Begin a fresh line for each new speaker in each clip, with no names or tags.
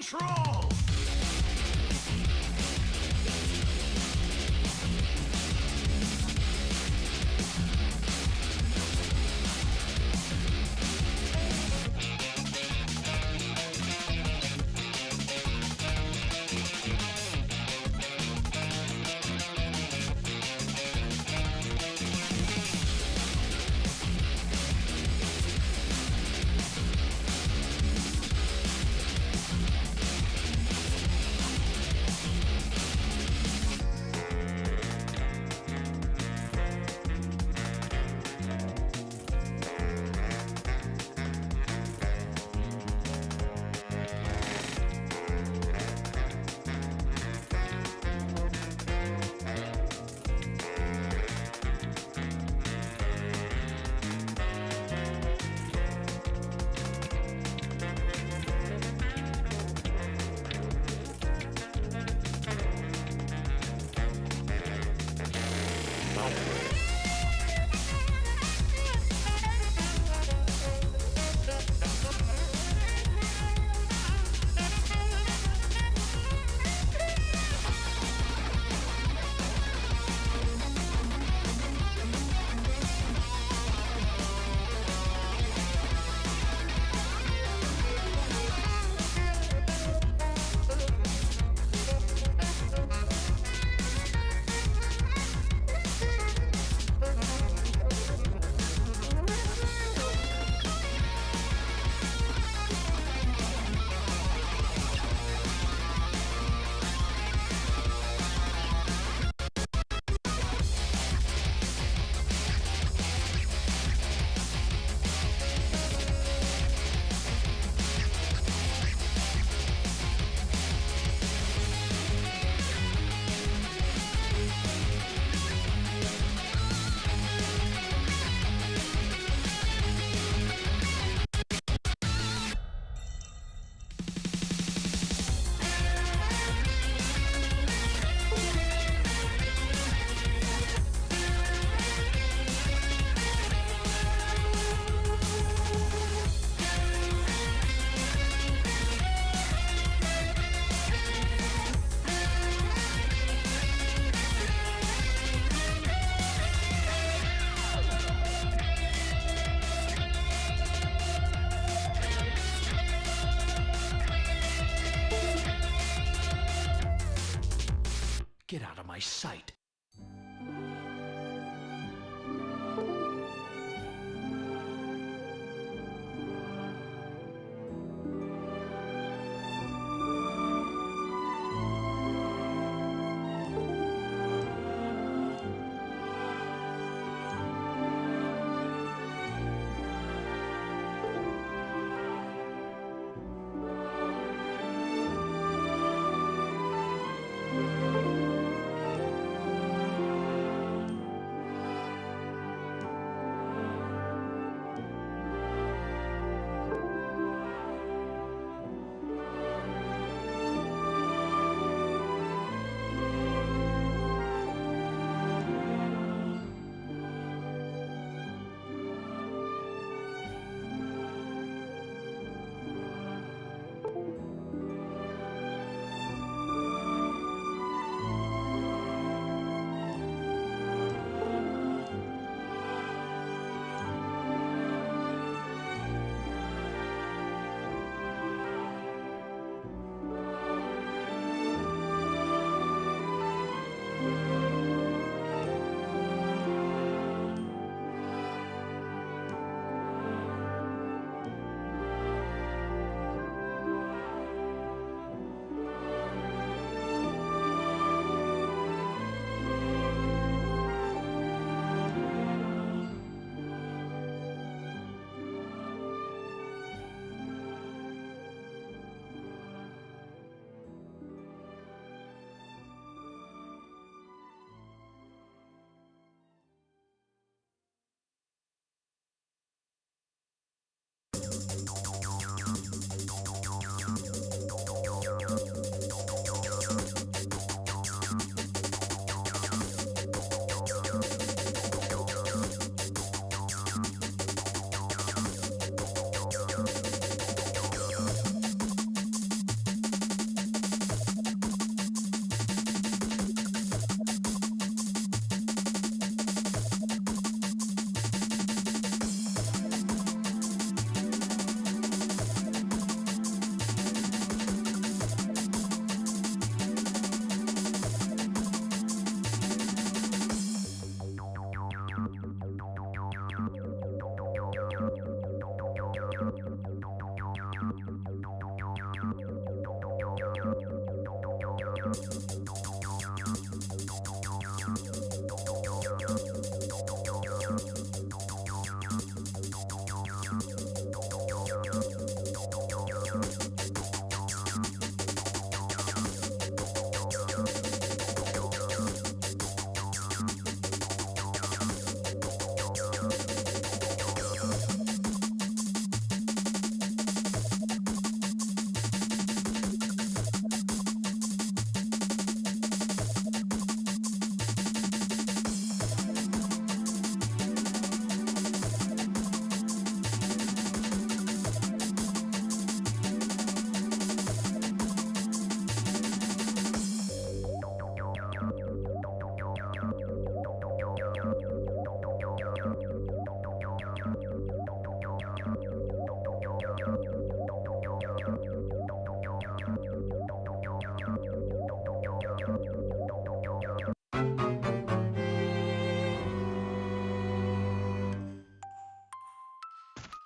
control! Get out of my sight. Showtime!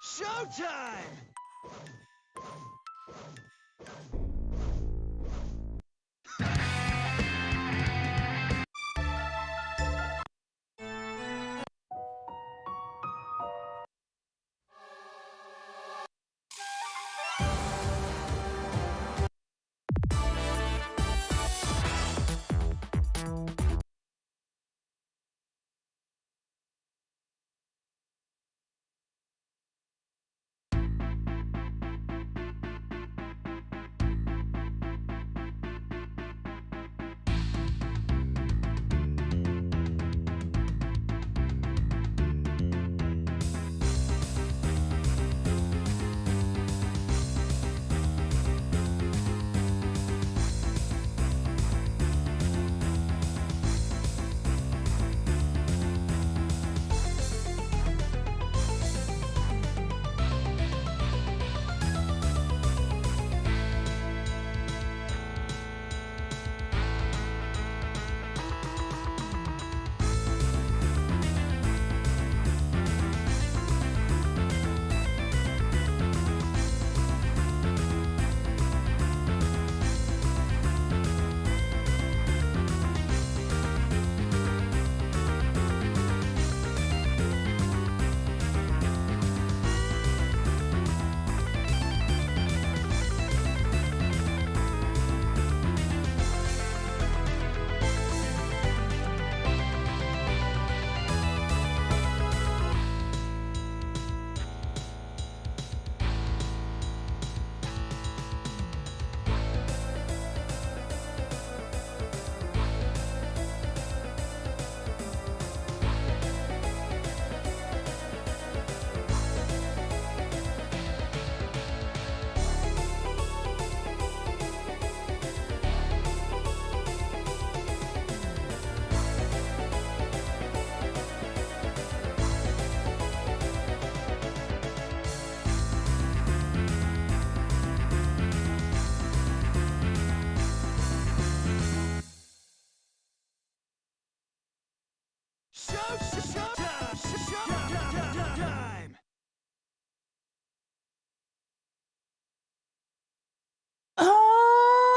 Showtime!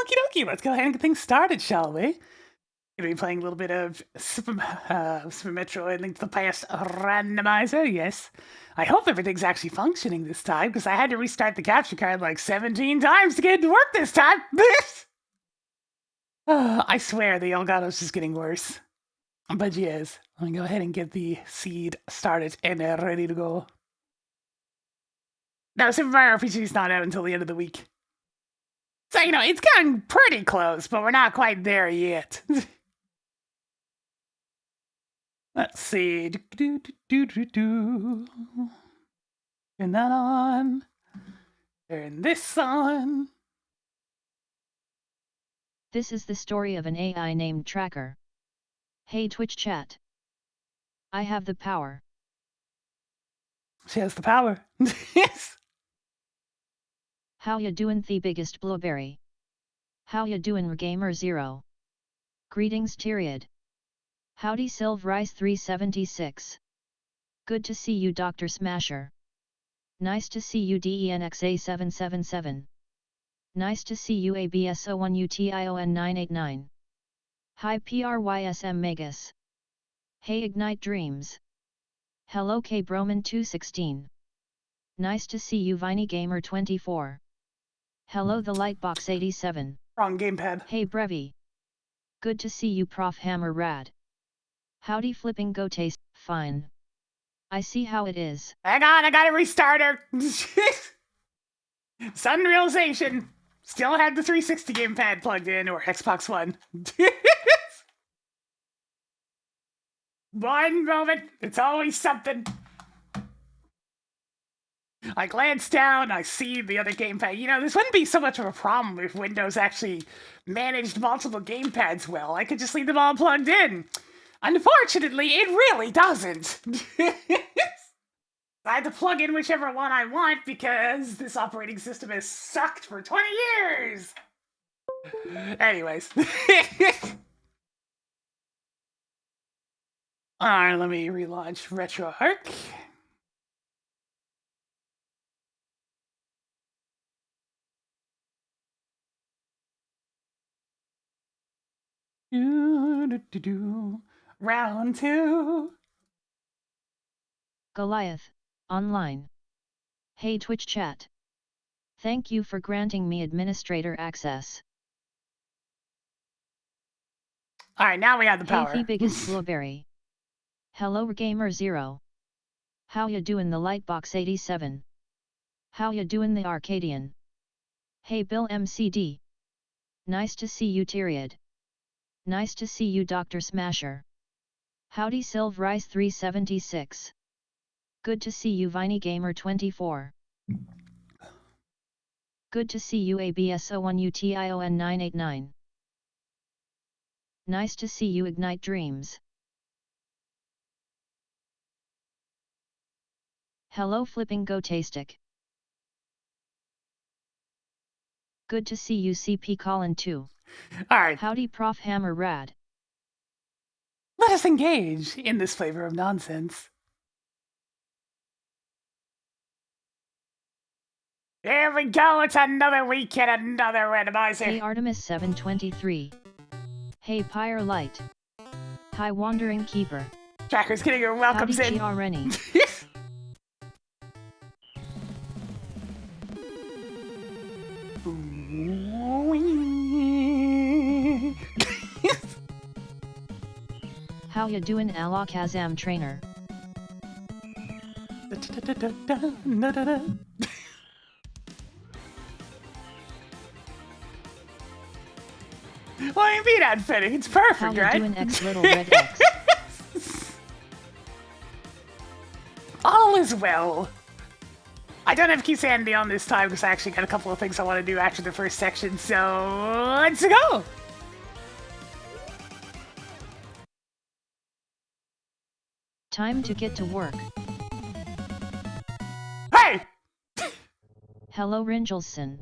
Okie dokie, let's go ahead and get things started, shall we? Gonna be playing a little bit of Super Metroid Link to the Past Randomizer, yes. I hope everything's actually functioning this time, because I had to restart the capture card like 17 times to get it to work this time. I swear the Elgato's just getting worse. But yes, let me go ahead and get the seed started and ready to go. Now, Super Mario RPG is not out until the end of the week. So, you know, it's getting pretty close, but we're not quite there yet. Let's see. Turn that on. Turn this on.
This is the story of an AI named Tracker. Hey Twitch chat. I have the power.
She has the power. Yes.
How ya doin' the biggest blueberry? How ya doin' Gamer Zero? Greetings Tyriad. Howdy Silverice 376. Good to see you Dr. Smasher. Nice to see you DENXA 777. Nice to see you ABSO1UTION989. Hi PRYSM Megas. Hey Ignite Dreams. Hello K Broman 216. Nice to see you Viney Gamer 24. Hello the Lightbox 87.
Wrong gamepad.
Hey Brevi. Good to see you Prof Hammer Rad. Howdy flipping go taste, fine. I see how it is.
Hang on, I gotta restart her. Sudden realization. Still had the 360 gamepad plugged in, or Xbox One. One moment, it's always something. I glance down, I see the other gamepad. You know, this wouldn't be so much of a problem if Windows actually managed multiple gamepads well. I could just leave them all plugged in. Unfortunately, it really doesn't. I had to plug in whichever one I want because this operating system has sucked for 20 years! Anyways. Alright, let me relaunch RetroArch. Round 2.
Goliath, online. Hey Twitch chat. Thank you for granting me administrator access.
Alright, now we have the power.
Hey the biggest blueberry. Hello Gamer 0. How ya doing the Lightbox 87? How ya doing the Arcadian? Hey Bill MCD. Nice to see you Tyriad. Nice to see you Dr. Smasher. Howdy Sylv Rice 376. Good to see you Viney Gamer 24. Good to see you ABSO1UTION 989. Nice to see you Ignite Dreams. Hello flipping go tastic. Good to see you CP Colin 2.
Alright.
Howdy Prof Hammer Rad.
Let us engage in this flavor of nonsense. Here we go, it's another week and another randomizer.
Hey Artemis 723. Hey Pyre Light. Hi Wandering Keeper.
Tracker's getting her welcomes
Howdy
in.
Rennie. How ya doing Alakazam trainer?
Well, you mean unfitting? It's perfect,
How ya
right?
doing X little red X?
All is well. I don't have Key-Sandy on this time because I actually got a couple of things I want to do after the first section, so let's go!
Time to get to work.
Hey!
Hello Ringelson.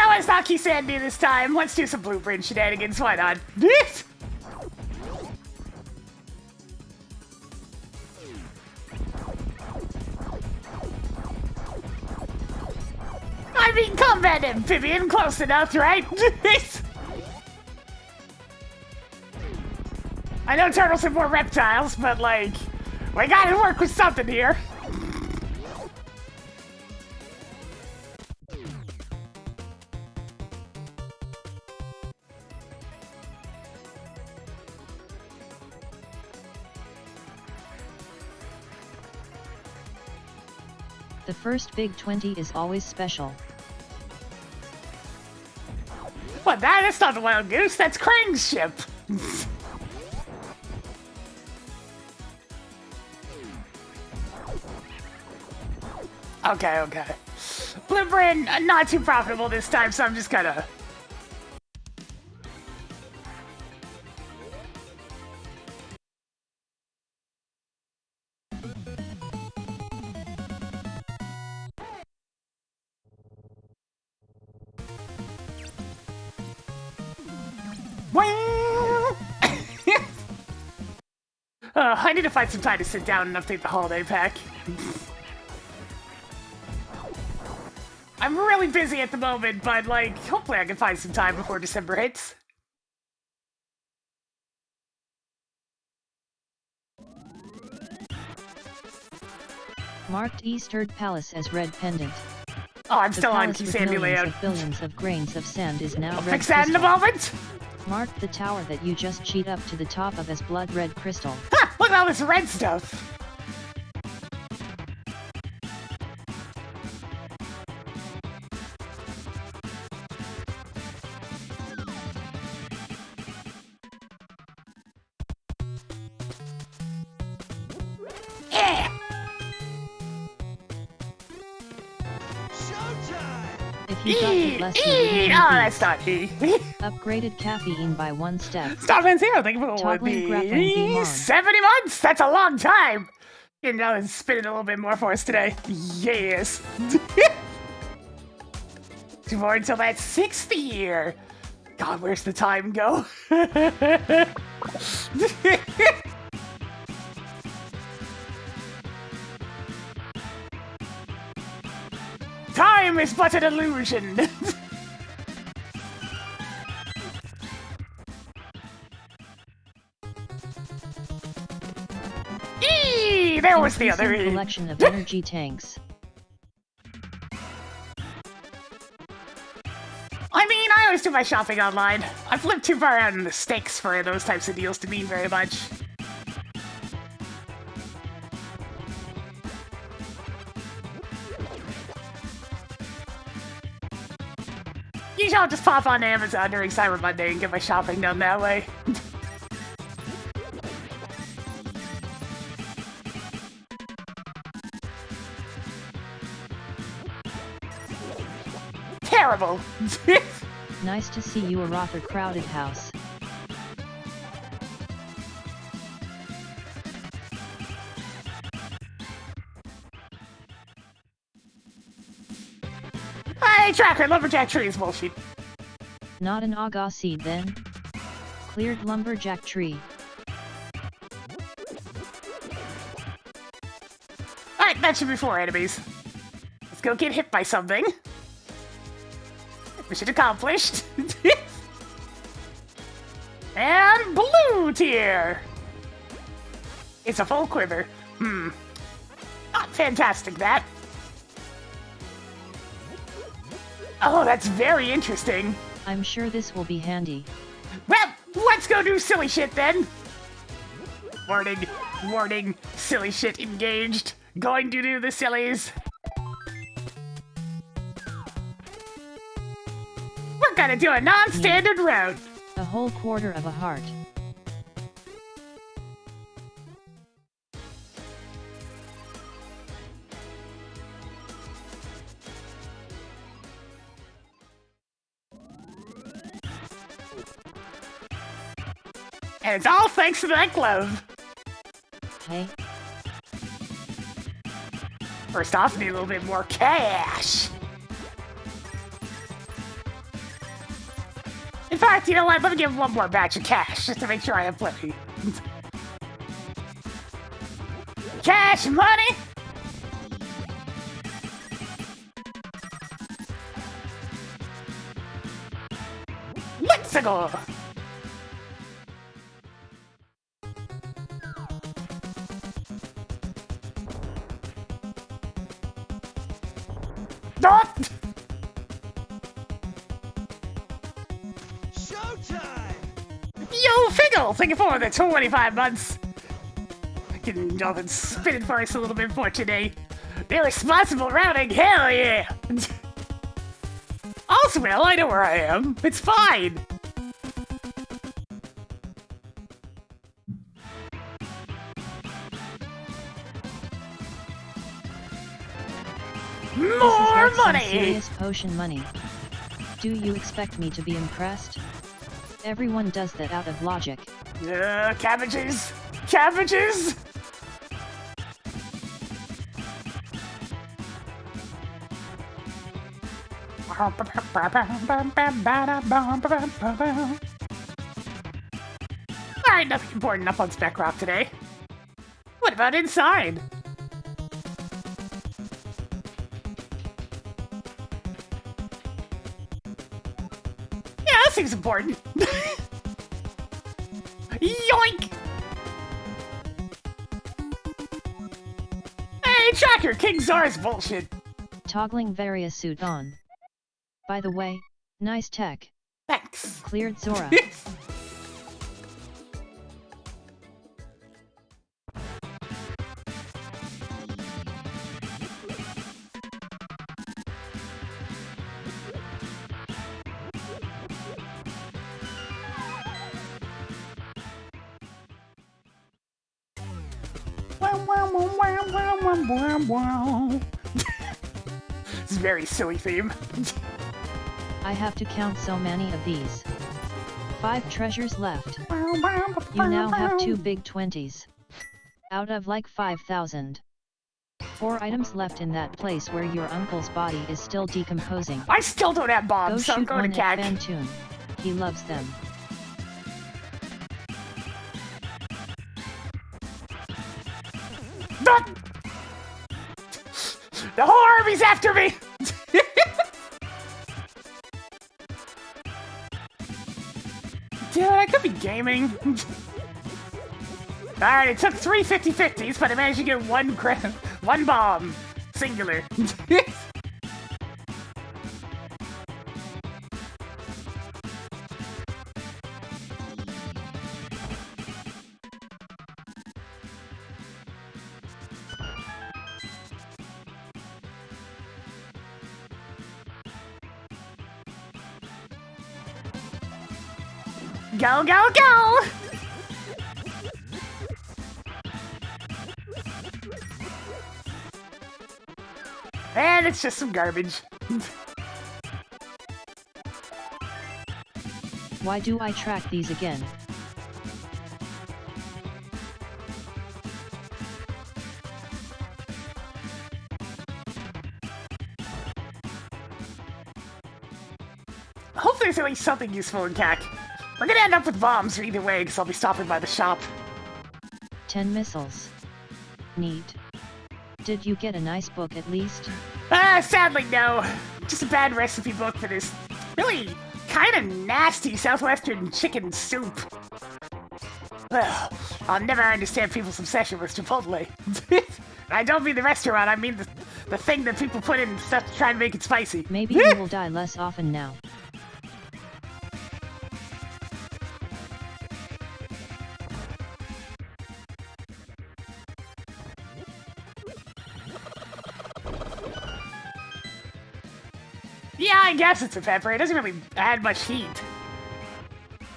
Let's not Key-Sandy this time. Let's do some blueprint shenanigans. Why not? I mean, combat amphibian, close enough, right? I know turtles are more reptiles, but like, we gotta work with something here.
The first big 20 is always special.
What, that's not the Wild Goose, that's Krang's ship. Okay. Blueprint, not too profitable this time, so I'm just gonna... Well, I need to find some time to sit down and update the holiday pack. I'm really busy at the moment, but, like, hopefully I can find some time before December hits.
Marked Eastern Palace as red pendant.
Oh, I'm
The
still on
palace
Key
with
Sandy
millions
layout.
of billions of grains of sand is now
I'll
red
fix that in a
crystal.
moment.
Mark the tower that you just cheat up to the top of as blood red crystal.
Ha! Look at all this red stuff. Yeah!
Showtime!
If you got it less than
Eat! Oh, that's not E.
upgraded caffeine by 1 step.
Starman Zero, thank you for
Toggling grappling beam
the
on.
70 months! That's a long time! You know, it's spinning a little bit more for us today. Yes. 2 more until that 6th year. God, where's the time go? Time is but an illusion. Eee, there was the other
Increasing
E.
collection of energy tanks.
I mean, I always do my shopping online. I've lived too far out in the sticks for those types of deals to mean very much. Usually I'll just pop on Amazon during Cyber Monday and get my shopping done that way. Terrible.
Nice to see you a rather crowded house.
Hey, Tracker, lumberjack tree is bullshit.
Not an aga seed then? Cleared lumberjack tree.
Alright, that should be 4 enemies. Let's go get hit by something. Mission accomplished. And blue tier. It's a full quiver. Not fantastic, that. Oh, that's very interesting.
I'm sure this will be handy.
Well, let's go do silly shit then. Warning, warning, silly shit engaged. Going to do the sillies. We're gonna do a non-standard route.
A whole quarter of a heart.
And it's all thanks to that glove.
Hey,
First off, need a little bit more cash. In fact, you know what? Let me give him one more batch of cash just to make sure I have plenty. Cash money! Let's go! Dot!
Showtime!
Yo, Figgle! Thank you for the 25 months. I can often spin it for us a little bit more today. Irresponsible routing, hell yeah! Also, well, I know where I am. It's fine.
this is
More
like some
money!
serious potion money. Do you expect me to be impressed? Everyone does that out of logic.
Cabbages! Cabbages! Alright, nothing important up on Spec Rock today. What about inside? Yeah, that seems important. Yoink! Hey, Tracker, King Czar's bullshit.
Toggling various suit on. By the way, nice tech.
Thanks.
Cleared Zora.
This is a very silly theme.
I have to count so many of these. 5 treasures left. You now have 2 big 20s. Out of like 5,000. 4 items left in that place where your uncle's body is still decomposing.
I still don't have
Go
bombs, so I'm
shoot
going
one
to
at
CAC.
Fantoon. He loves them.
The whole army's after me! Dude, I could be gaming. Alright, it took 3 50-50s, but I managed to get one bomb. Singular. Go, go, go! And it's just some garbage.
Why do I track these again?
Hopefully there's at least something useful in CAC. We're gonna end up with bombs either way, because I'll be stopping by the shop.
10 missiles. Neat. Did you get a nice book at least?
Sadly no. Just a bad recipe book for this really kind of nasty southwestern chicken soup. Ugh, I'll never understand people's obsession with Chipotle. I don't mean the restaurant, I mean the thing that people put in stuff to try and make it spicy.
Maybe you will die less often now.
Yeah, I guess it's a pepper. It doesn't really add much heat.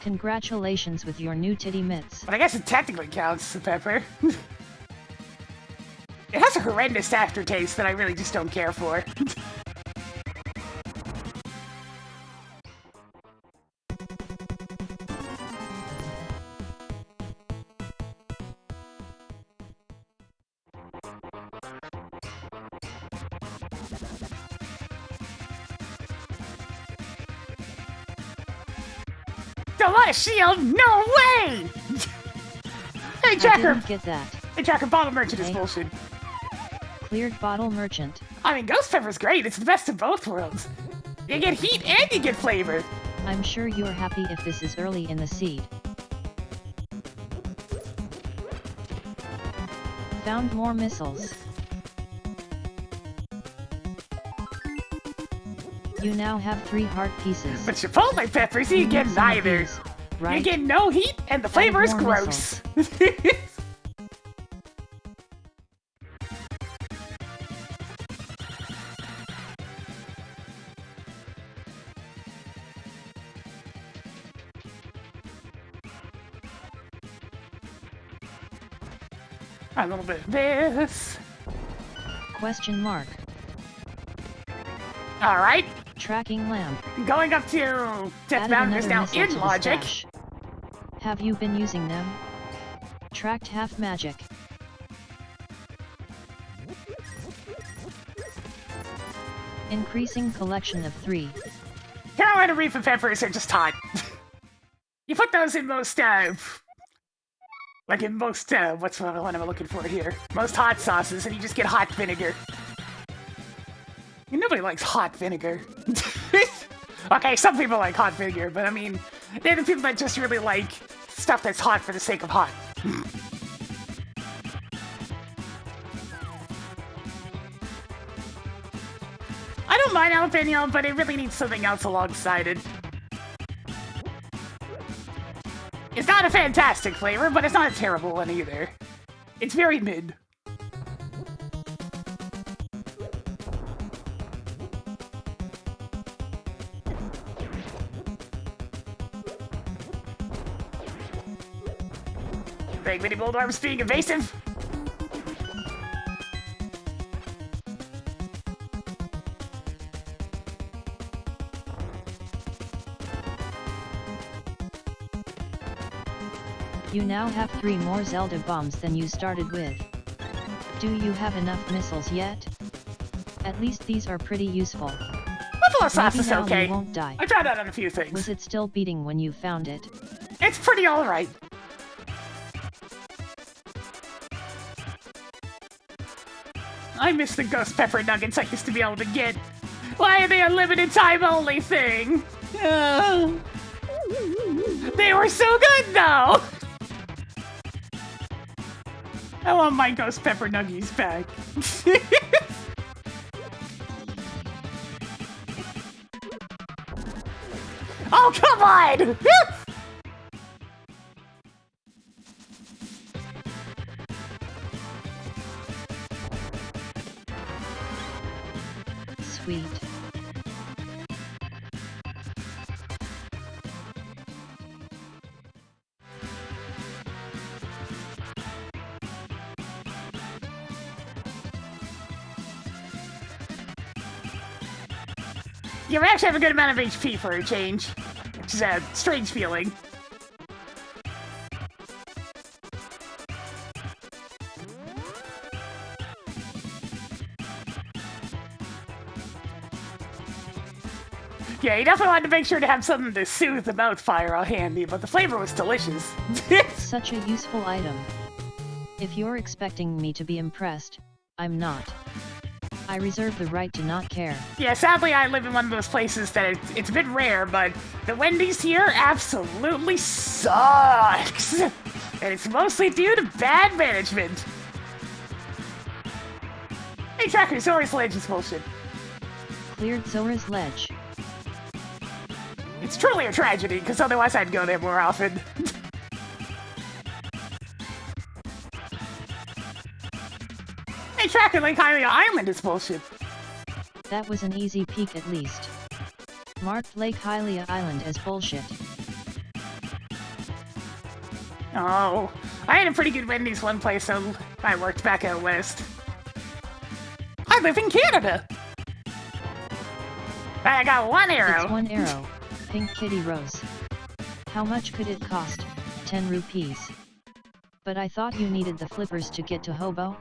Congratulations with your new titty mitts.
But I guess it technically counts as a pepper. It has a horrendous aftertaste that I really just don't care for. A lot of shield? No way! Hey,
I
Jacker!
didn't get that.
Hey, Jacker, Bottle Merchant is
Okay.
bullshit.
Cleared bottle merchant.
I mean, Ghost Pepper's great. It's the best of both worlds. You get heat and you get flavor.
I'm sure you're happy if this is early in the seed. Found more missiles. You now have 3 heart pieces.
But Chipotle peppers, you get
Some of
neither.
these, right?
You get no heat and the flavor is
more
gross. A little bit of this.
Question mark.
Alright,
Tracking lamp.
going up to Death
Added
Mountain is
another
now
missile
in
to the
logic.
stash. Have you been using them? Tracked half magic. Increasing collection of 3.
Carolina Reaper peppers are just hot. You put those in most Like in most, what's the one I'm looking for here? Most hot sauces, and you just get hot vinegar. Nobody likes hot vinegar. Okay, some people like hot vinegar, but I mean, they're the people that just really like stuff that's hot for the sake of hot. I don't mind jalapeno, but it really needs something else alongside it. It's not a fantastic flavor, but it's not a terrible one either. It's very mid. Big mini bulldogs being evasive.
You now have 3 more Zelda bombs than you started with. Do you have enough missiles yet? At least these are pretty useful.
Buffalo sauce is
now
okay.
You won't die.
I tried out on a few things.
Was it still beating when you found it?
It's pretty alright. I miss the ghost pepper nuggets I used to be able to get. Why are they a limited time only thing? They were so good though! I want my ghost pepper nuggies back. Oh, come on!
Sweet.
You actually have a good amount of HP for a change, which is a strange feeling. Yeah, you definitely wanted to make sure to have something to soothe the mouth fire all handy, but the flavor was delicious.
Such a useful item. If you're expecting me to be impressed, I'm not. I reserve the right to not care.
Yeah, sadly I live in one of those places that it's a bit rare, but the Wendy's here absolutely sucks! And it's mostly due to bad management. Hey Tracker, Zora's Ledge is bullshit.
Cleared Zora's Ledge.
It's truly a tragedy, because otherwise I'd go there more often. Hey Tracker, Lake Hylia Island is bullshit.
That was an easy peek at least. Marked Lake Hylia Island as bullshit.
Oh, I had a pretty good Wendy's one place, so I worked back out west. I live in Canada! I got 1 arrow.
It's 1 arrow. PinkKittyRose. How much could it cost? 10 rupees. But I thought you needed the flippers to get to Hobo?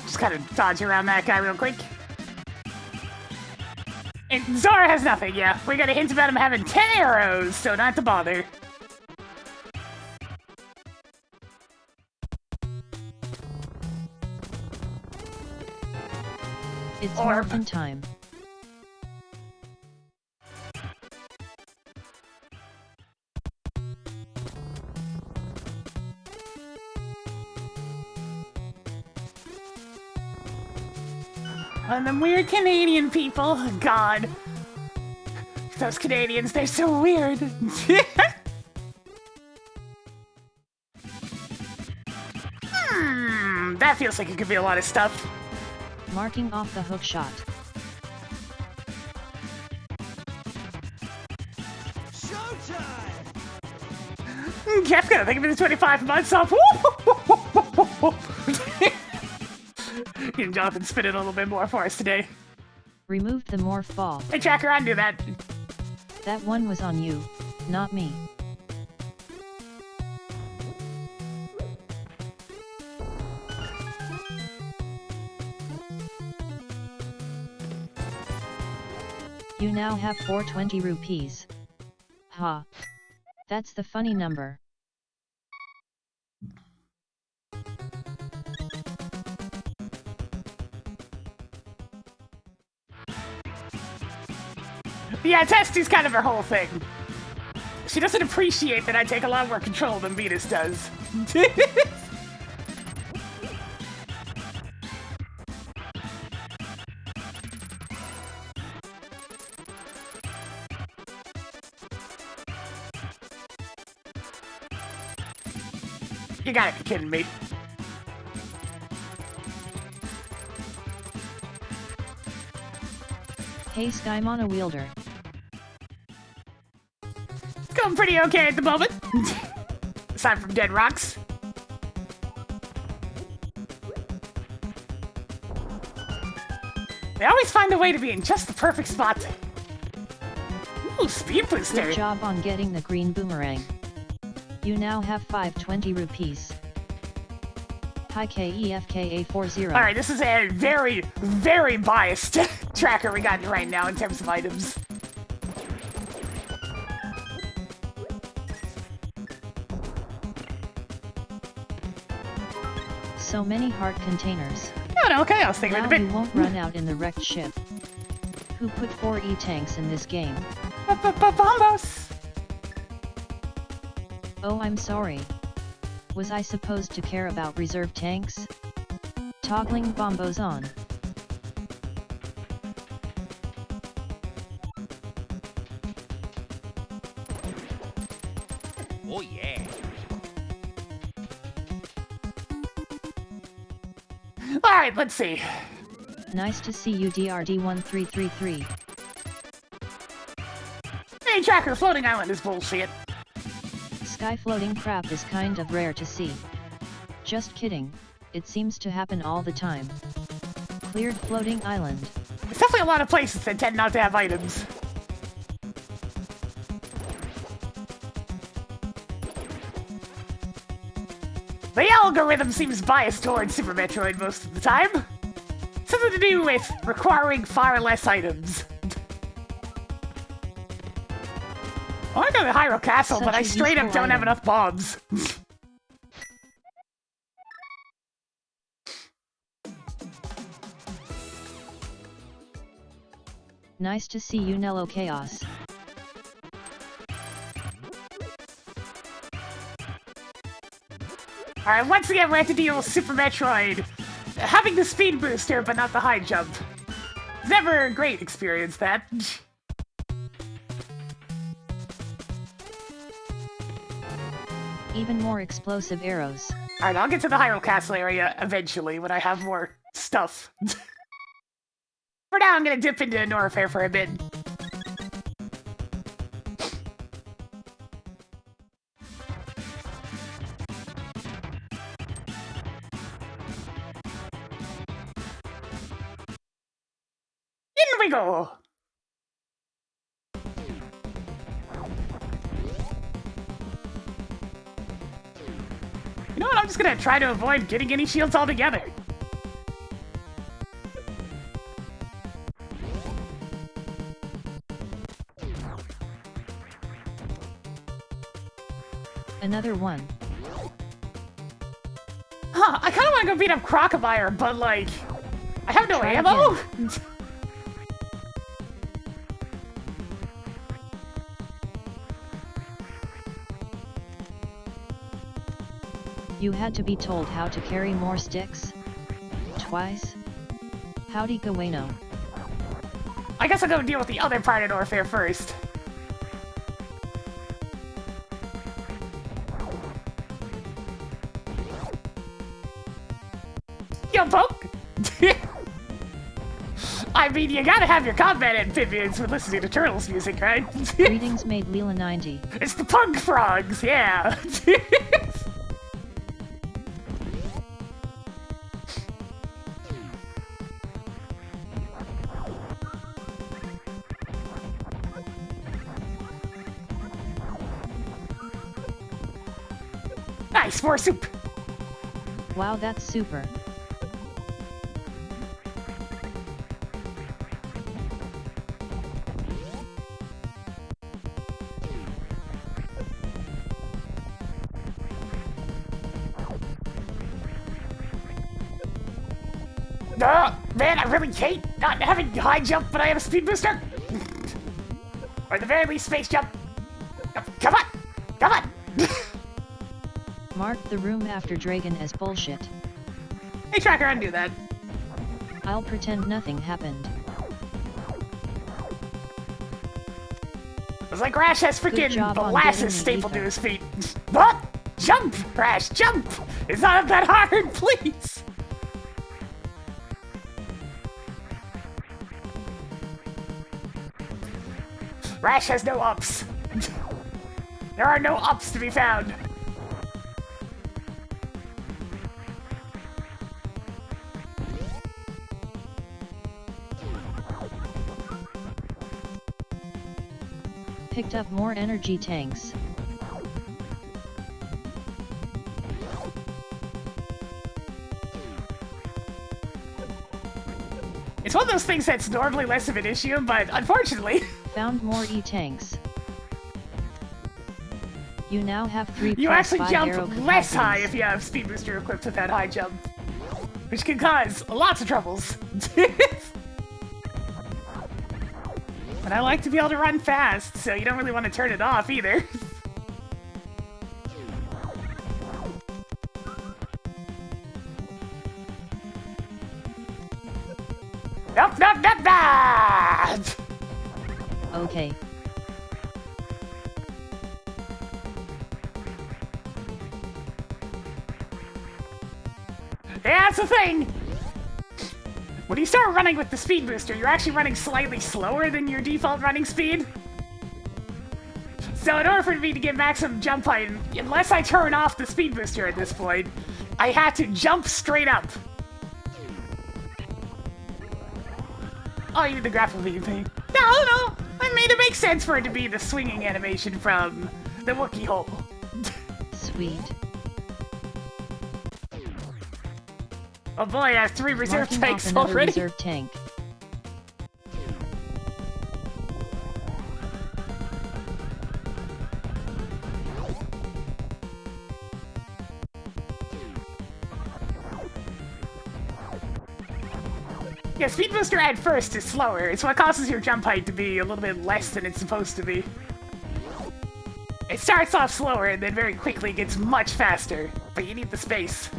Just kind of dodge around that guy real quick. And Zora has nothing, yeah. We got a hint about him having 10 arrows, so not to bother.
It's
Orb.
morphin' time.
And them weird Canadian people. Oh, God. Those Canadians, they're so weird. That feels like it could be a lot of stuff.
Marking off the hook shot.
Jeff's gonna think of it as 25 months off. Jonathan spin it a little bit more for us today.
Removed the morph ball.
Hey, Tracker, undo that.
That one was on you, not me. You now have 420 rupees. Ha. That's the funny number.
Yeah, Testy's kind of her whole thing. She doesn't appreciate that I take a lot more control than Venus does. You gotta be kidding me.
Hey Skymana Wielder.
It's going pretty okay at the moment. Aside from dead rocks. They always find a way to be in just the perfect spot. Ooh, speed booster.
Good job on getting the green boomerang. You now have 520 rupees. Hi KEFKA40.
Alright, this is a very, very biased tracker we got right now in terms of items.
So many heart containers.
Oh no, okay, I was thinking
Now
of a bit.
you won't run out in the wrecked ship. Who put 4 E-tanks in this game?
Bombos!
Oh, I'm sorry. Was I supposed to care about reserve tanks? Toggling bombos on.
Oh yeah.
Alright, let's see.
Nice to see you DRD1333.
Hey, tracker, floating island is bullshit.
Sky floating crap is kind of rare to see. Just kidding, it seems to happen all the time. Cleared floating island.
There's definitely a lot of places that tend not to have items. The algorithm seems biased towards Super Metroid most of the time. Something to do with requiring far less items. I want to go to Hyrule Castle,
Such
but I
a
straight up
useful
don't have
item.
enough bombs.
Nice to see you Nello Chaos.
Alright, once again we have to deal with Super Metroid. Having the speed booster, but not the high jump. Never a great experience, that.
Even more explosive arrows.
Alright, I'll get to the Hyrule Castle area eventually when I have more stuff. For now, I'm gonna dip into Norfair for a bit. In we go! You know what, I'm just gonna try to avoid getting any shields altogether.
Another one.
Huh, I kinda wanna go beat up Crocodile, but like... I have no
Try
ammo!
You had to be told how to carry more sticks? Twice? Howdy Gawano.
I guess I'll go deal with the other part of Norfair first. Yo, poke! I mean, you gotta have your combat amphibians for listening to Turtles music, right?
Greetings made Leela 90.
It's the punk frogs, yeah! Nice, more soup!
Wow, that's super.
Man, I really hate not having high jump, but I have a speed booster. Or at the very least, space jump. Come on! Come on!
Mark the room after Dragon as bullshit.
Hey, Tracker, undo that.
I'll pretend nothing happened.
It's like Rash has
Good
freaking
job on
molasses
getting the
stapled to
ether.
his feet. What? Jump, Rash, jump! It's not that hard, please! Rash has no ups. There are no ups to be found.
Picked up more energy tanks.
It's one of those things that's normally less of an issue, but unfortunately...
Found more E-tanks. You now have 3
You
plus
actually
5
jump
arrow
less high
capacities.
if you have Speed Booster equipped with that high jump. Which can cause lots of troubles. But I like to be able to run fast, so you don't really want to turn it off either. Nope, nope, nope, nope!
Okay.
Yeah, that's the thing! When you start running with the speed booster, you're actually running slightly slower than your default running speed. So in order for me to get maximum jump height, unless I turn off the speed booster at this point, I have to jump straight up. Oh, you did the grapple beam thing. No, I made it make sense for it to be the swinging animation from the Wookiee hole.
Sweet.
Oh boy, I have 3 reserve
Marking
tanks
off another
already.
reserve tank.
Yeah, speed booster at first is slower. It's what causes your jump height to be a little bit less than it's supposed to be. It starts off slower and then very quickly gets much faster, but you need the space.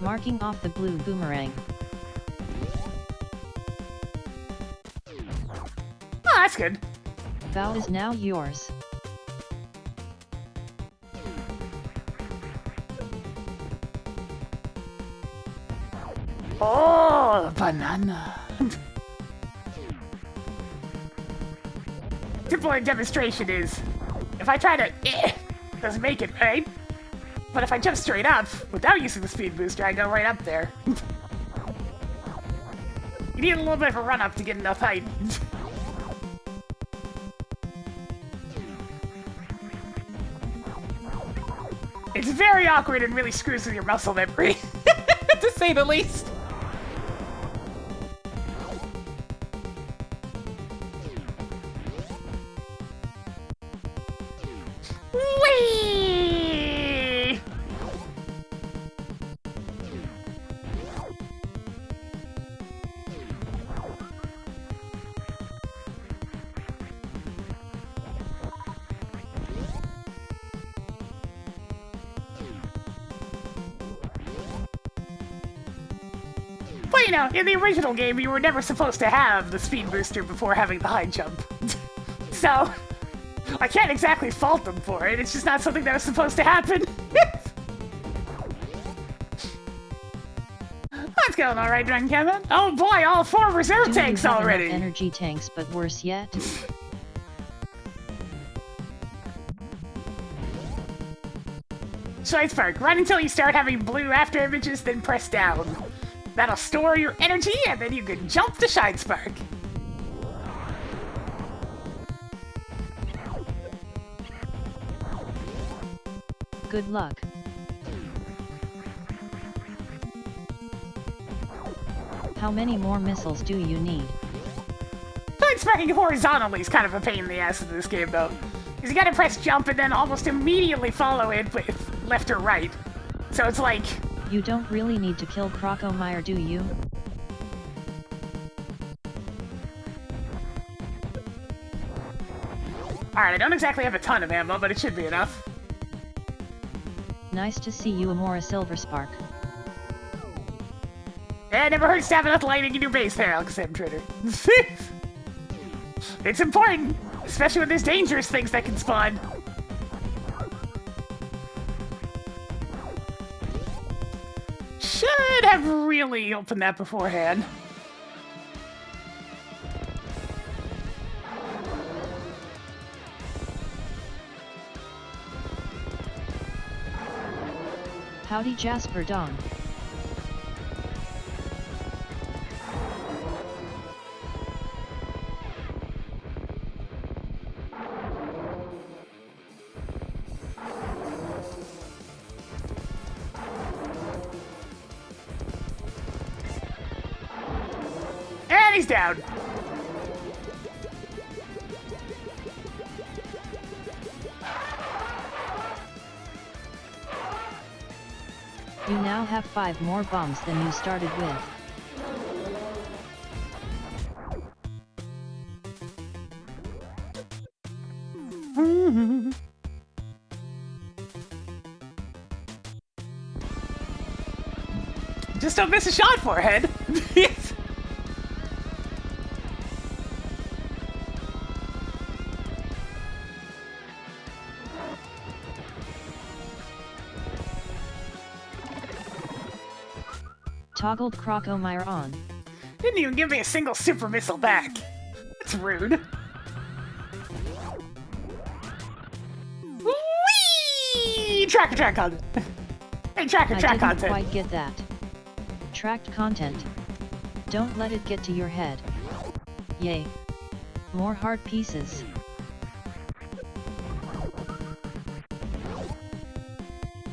Marking off the blue boomerang.
Oh, that's good.
Vow is now yours.
Oh, banana. Simple demonstration is, if I try to, doesn't make it, right? But if I jump straight up, without using the speed booster, I go right up there. You need a little bit of a run up to get enough height. It's very awkward and really screws with your muscle memory, to say the least. Whee! But you know, in the original game, you were never supposed to have the speed booster before having the high jump. So, I can't exactly fault them for it, it's just not something that was supposed to happen. That's going alright, Dragon Kevin. Oh boy, all 4 reserve
Do
tanks
you have
already!
enough energy tanks, but worse yet.
Shine Spark, run until you start having blue after images, then press down. That'll store your energy, and then you can jump to Shine Spark.
Good luck. How many more missiles do you need?
Shine sparking horizontally is kind of a pain in the ass in this game, though. Because you gotta press jump and then almost immediately follow it with left or right. So it's like...
You don't really need to kill Crocomire, do you?
Alright, I don't exactly have a ton of ammo, but it should be enough.
Nice to see you, Amora Silverspark.
Yeah, it never hurts to have enough lighting in your base there, Alexander Trader. It's important, especially when there's dangerous things that can spawn. Should have really opened that beforehand.
Howdy Jasper Dawn.
And he's down.
You now have 5 more bombs than you started with.
Just don't miss a shot, forehead.
Toggled Crocomire on.
Didn't even give me a single super missile back. That's rude. Whee! Track content. Hey, track
I
content.
didn't quite get that. Tracked content. Don't let it get to your head. Yay. More heart pieces.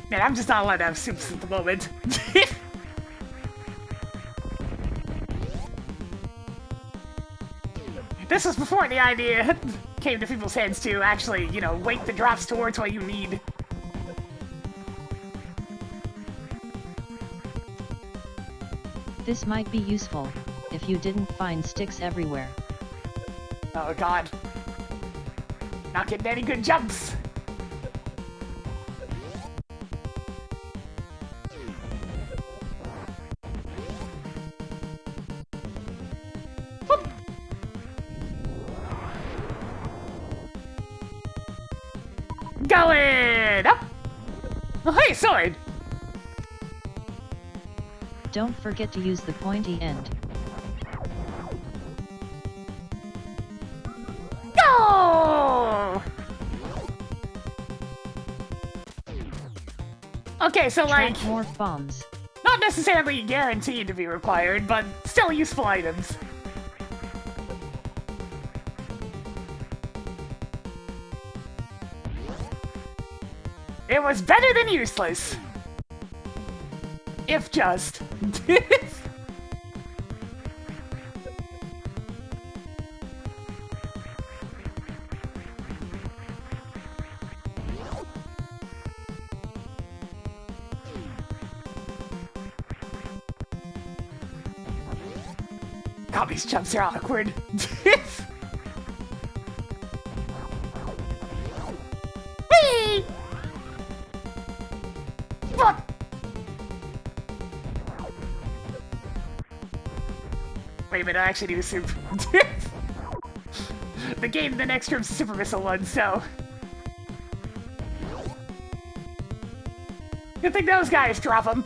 Man, I'm just not allowed to have soups at the moment. This was before the idea came to people's heads to actually, you know, weight the drops towards what you need.
This might be useful, if you didn't find sticks everywhere.
Oh god. Not getting any good jumps. Whoop. Going up! Oh, hey, sword!
Don't forget to use the pointy end.
Go! Okay, so
Track
like,
more bombs.
not necessarily guaranteed to be required, but still useful items. It was better than useless. If just. God, these jumps are awkward. Whee! What? Wait a minute, I actually need a soup. The game, the next room's Super Missile one, so... Good thing those guys drop them.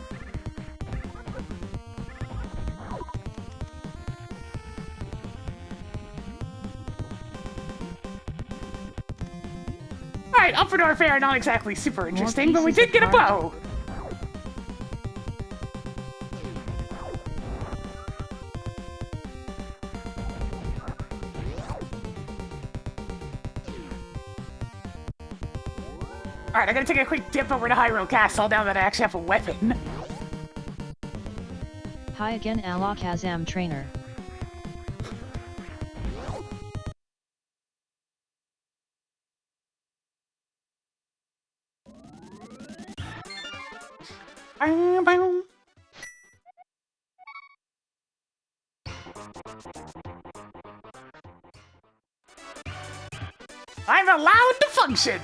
Alright, Upper Fair, not exactly super interesting, but we
pieces
did get a
of
bow! Alright, I'm gonna take a quick dip over to Hyrule Castle now that I actually have a weapon.
Hi again, Alakazam trainer.
Bow, bow. I'm allowed to function!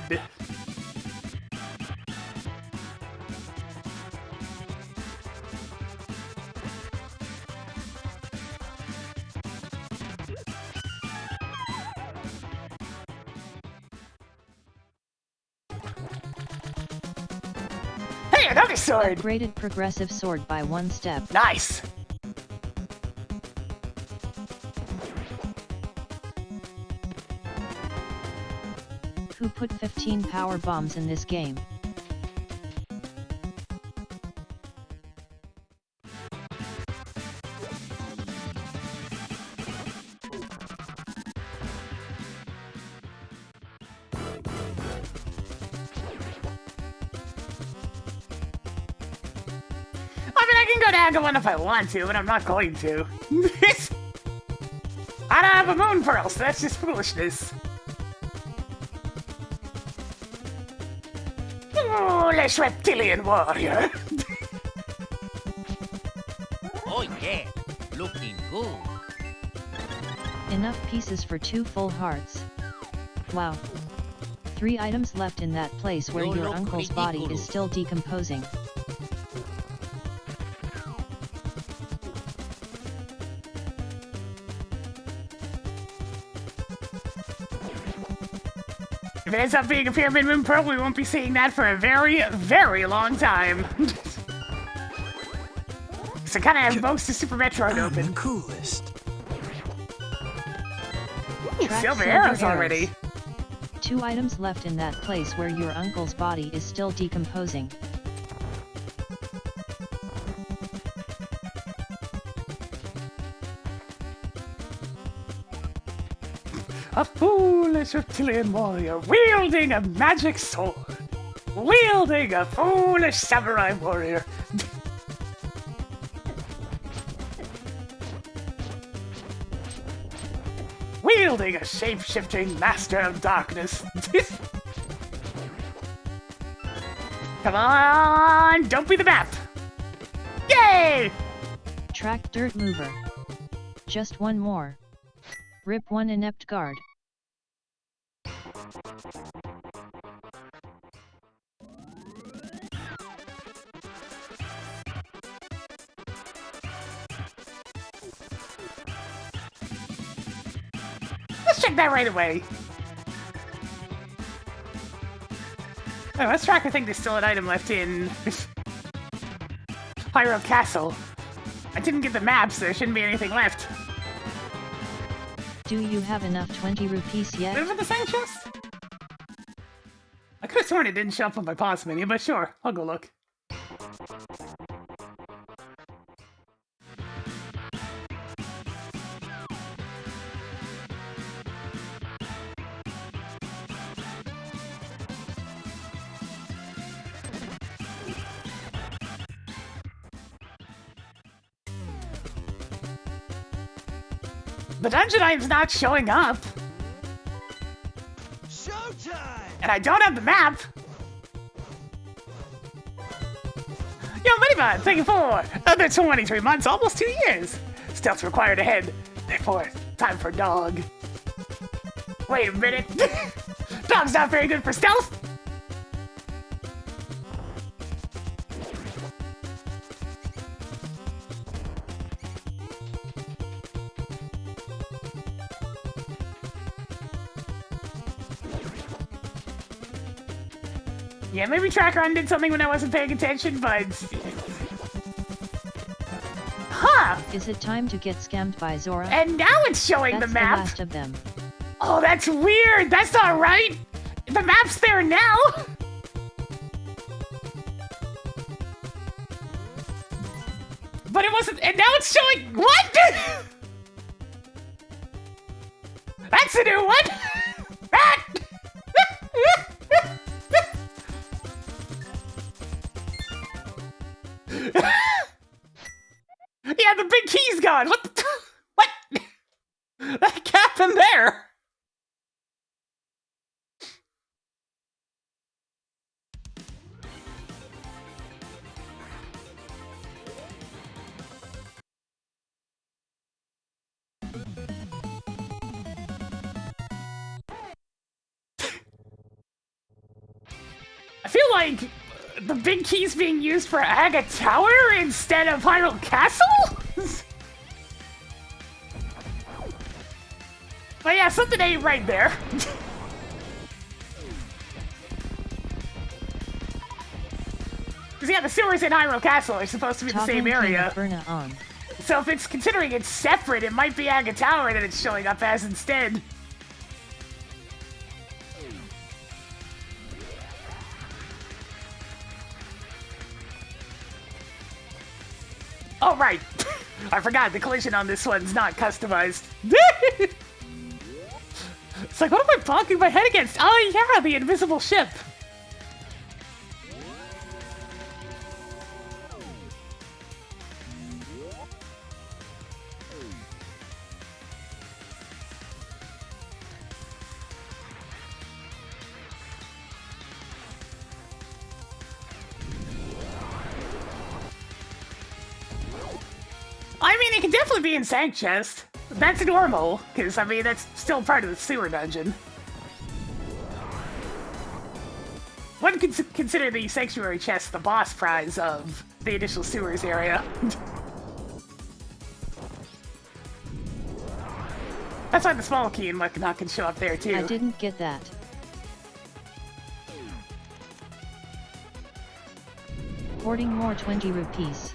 Hey, another sword!
Upgraded progressive sword by 1 step.
Nice!
Who put 15 power bombs in this game?
I can go down to one if I want to, but I'm not going to. I don't have a moon pearl, so that's just foolishness. Foolish reptilian warrior.
Oh yeah, looking good.
Enough pieces for 2 full hearts. Wow. 3 items left in that place where
You
your
look
uncle's body
ridiculous.
is still decomposing.
If it ends up being a pyramid moon pearl, we won't be seeing that for a very, very long time. So kind of have most of Super Metroid
I'm the
open.
coolest.
Ooh,
Track
silver
silver
arrows
arrows.
already.
2 items left in that place where your uncle's body is still decomposing.
A foolish reptilian warrior wielding a magic sword. Wielding a foolish samurai warrior. Wielding a shape-shifting master of darkness. Come on, don't be the map. Yay!
Track dirt mover. Just 1 more. Rip 1 inept guard.
Let's check that right away. Oh, let's track. I think there's still an item left in Pyro Castle. I didn't get the map, so there shouldn't be anything left.
Do you have enough 20 rupees
Is
yet?
it the same chest? I could have sworn it didn't show up on my pause menu, but sure, I'll go look. The dungeon item's not showing up,
Showtime!
and I don't have the map. Yo, Minibot, thank you for another 23 months, almost 2 years. Stealth required ahead, therefore, time for dog. Wait a minute. Dog's not very good for stealth. Yeah, maybe Track Run did something when I wasn't paying attention, but... Huh!
Is it time to get scammed by Zora?
And now it's showing
That's
the map!
last of them.
Oh, that's weird! That's not right! The map's there now! But it wasn't... And now it's showing... What?! That's a new one! That! Yeah, the big key's gone! What the... What? That happened there! I feel like the big key's being used for Aga Tower instead of Hyrule Castle? But yeah, something ain't right there. Because yeah, the sewers in Hyrule Castle are supposed to be the same area. So if it's considering it's separate, it might be Aga Tower that it's showing up as instead. Oh, right. I forgot, the collision on this one's not customized. It's like, what am I bonking my head against? Oh, yeah, the invisible ship. I mean, it can definitely be in Sank Chest. That's normal, because, I mean, that's still part of the sewer dungeon. One could consider the Sanctuary Chest the boss prize of the initial sewers area. That's why the small key and whatnot can show up there, too.
I didn't get that. Hoarding more 20 rupees.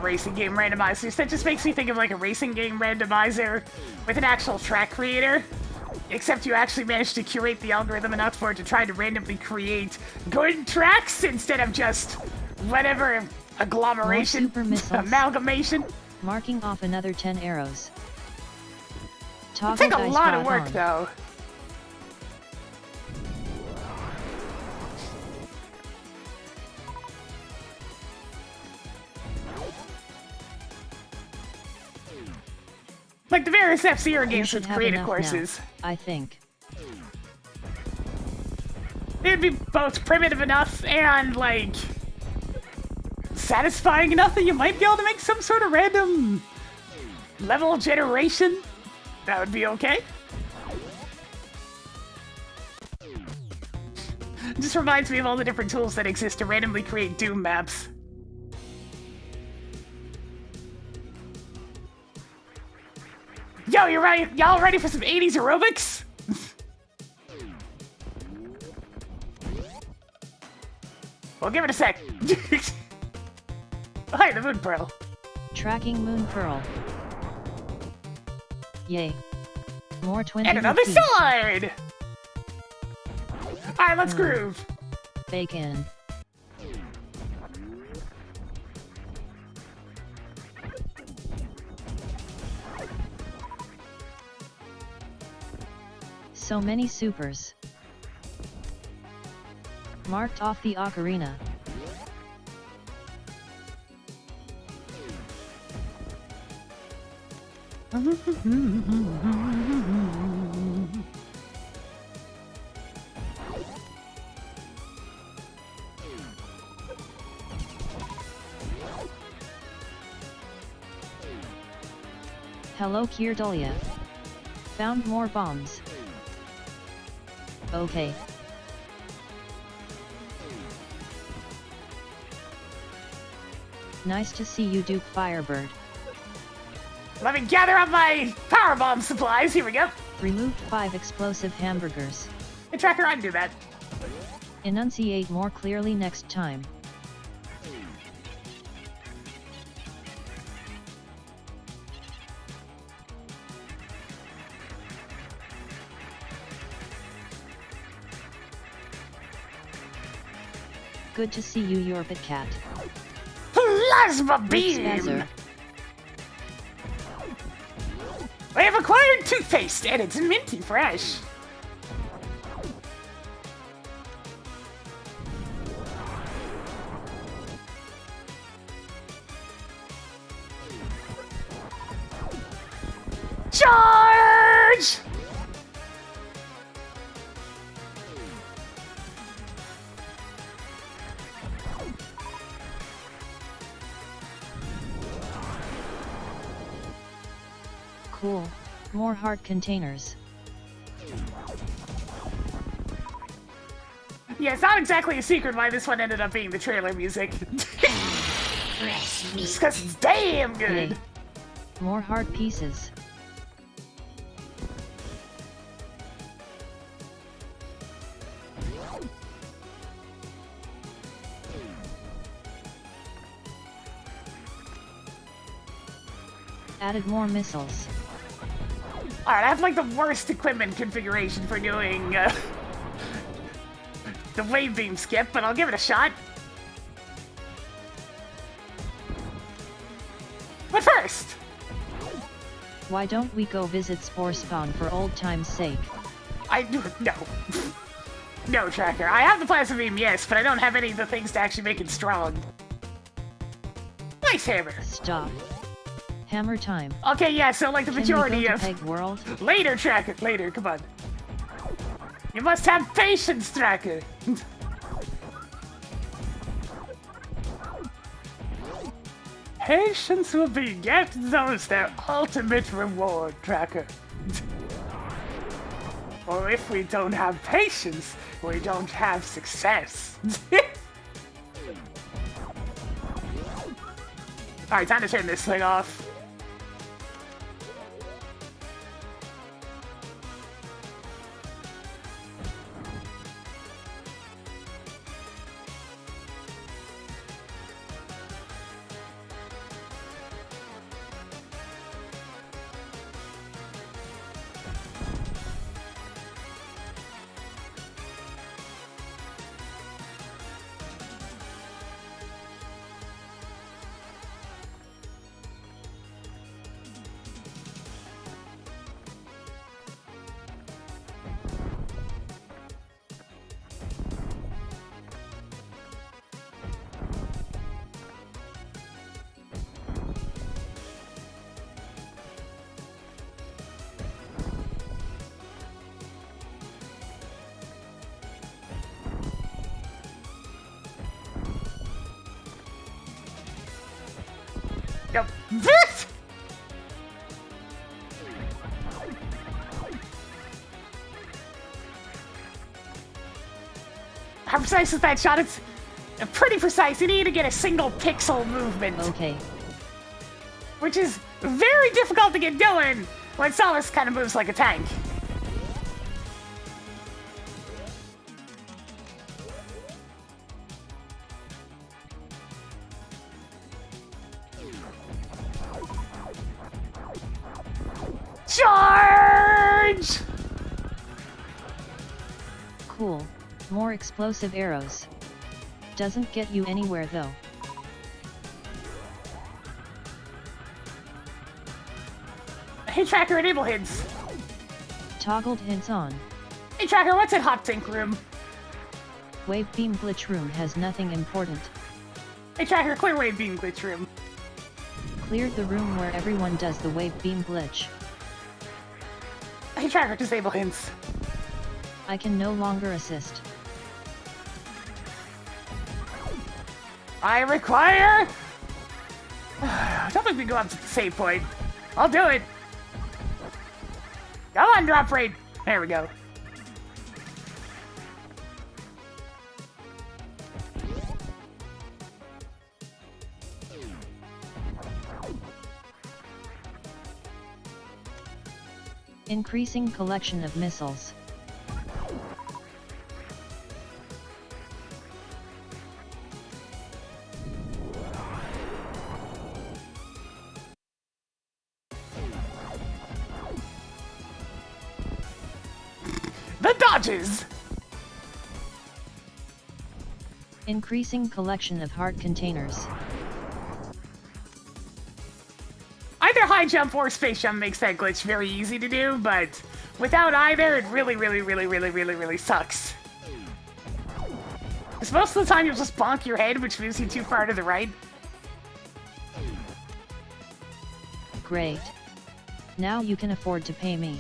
Racing game randomizers. That just makes me think of like a racing game randomizer with an actual track creator. Except you actually managed to curate the algorithm enough for it to try to randomly create good tracks instead of just whatever agglomeration, amalgamation.
Marking off another 10 arrows.
It'll take a lot of work though. Like the various F-Zero games with creative courses.
Now, I think.
It'd be both primitive enough and, like, satisfying enough that you might be able to make some sort of random level generation. That would be okay. It just reminds me of all the different tools that exist to randomly create Doom maps. Yo, you ready? Y'all ready for some 80s aerobics? Well, give it a sec. Hi, the Moon Pearl.
Tracking Moon Pearl. Yay. More 20
And another
rupees.
sword! Alright, let's groove.
Bacon. So many supers. Marked off the ocarina. Hello Kirdolia. Found more bombs. Okay. Nice to see you, Duke Firebird.
Let me gather up my power bomb supplies. Here we go.
Removed 5 explosive hamburgers.
Hey, Tracker, I can do that.
Enunciate more clearly next time. Good to see you, Yorbit Cat.
Plasma beam! I have acquired toothpaste, and it's minty fresh. Charge!
Cool, more heart containers.
Yeah, it's not exactly a secret why this one ended up being the trailer music. Just because it's damn good.
Yay. More heart pieces. Added more missiles.
Alright, I have like the worst equipment configuration for doing the wave beam skip, but I'll give it a shot. But first,
Why don't we go visit Spore Spawn for old time's sake?
no. No, Tracker. I have the plasma beam, yes, but I don't have any of the things to actually make it strong. Nice hammer.
Stop. Hammer time.
Okay, yeah, so like the majority
Can we go
of...
to Peg World?
Later, Tracker, later, come on. You must have patience, Tracker. Patience will beget those their ultimate reward, Tracker. Or if we don't have patience, we don't have success. Alright, time to turn this thing off. Yep. This! How precise is that shot? It's pretty precise. You need to get a single pixel movement.
Okay.
Which is very difficult to get going when Solus kind of moves like a tank. Charge!
Cool. More explosive arrows. Doesn't get you anywhere though.
Hey Tracker, enable hints.
Toggled hints on.
Hey Tracker, what's in Hot Sink Room?
Wave beam glitch room has nothing important.
Hey Tracker, clear Wave Beam Glitch Room.
Cleared the room where everyone does the wave beam glitch.
Hey Tracker, disable hints.
I can no longer assist.
I require... Don't make me go up to the save point. I'll do it. Come on, drop rate. There we go.
Increasing collection of missiles.
The dodges!
Increasing collection of heart containers.
Either high jump or space jump makes that glitch very easy to do, but without either, it really sucks. Because most of the time you'll just bonk your head, which moves you too far to the right.
Great. Now you can afford to pay me.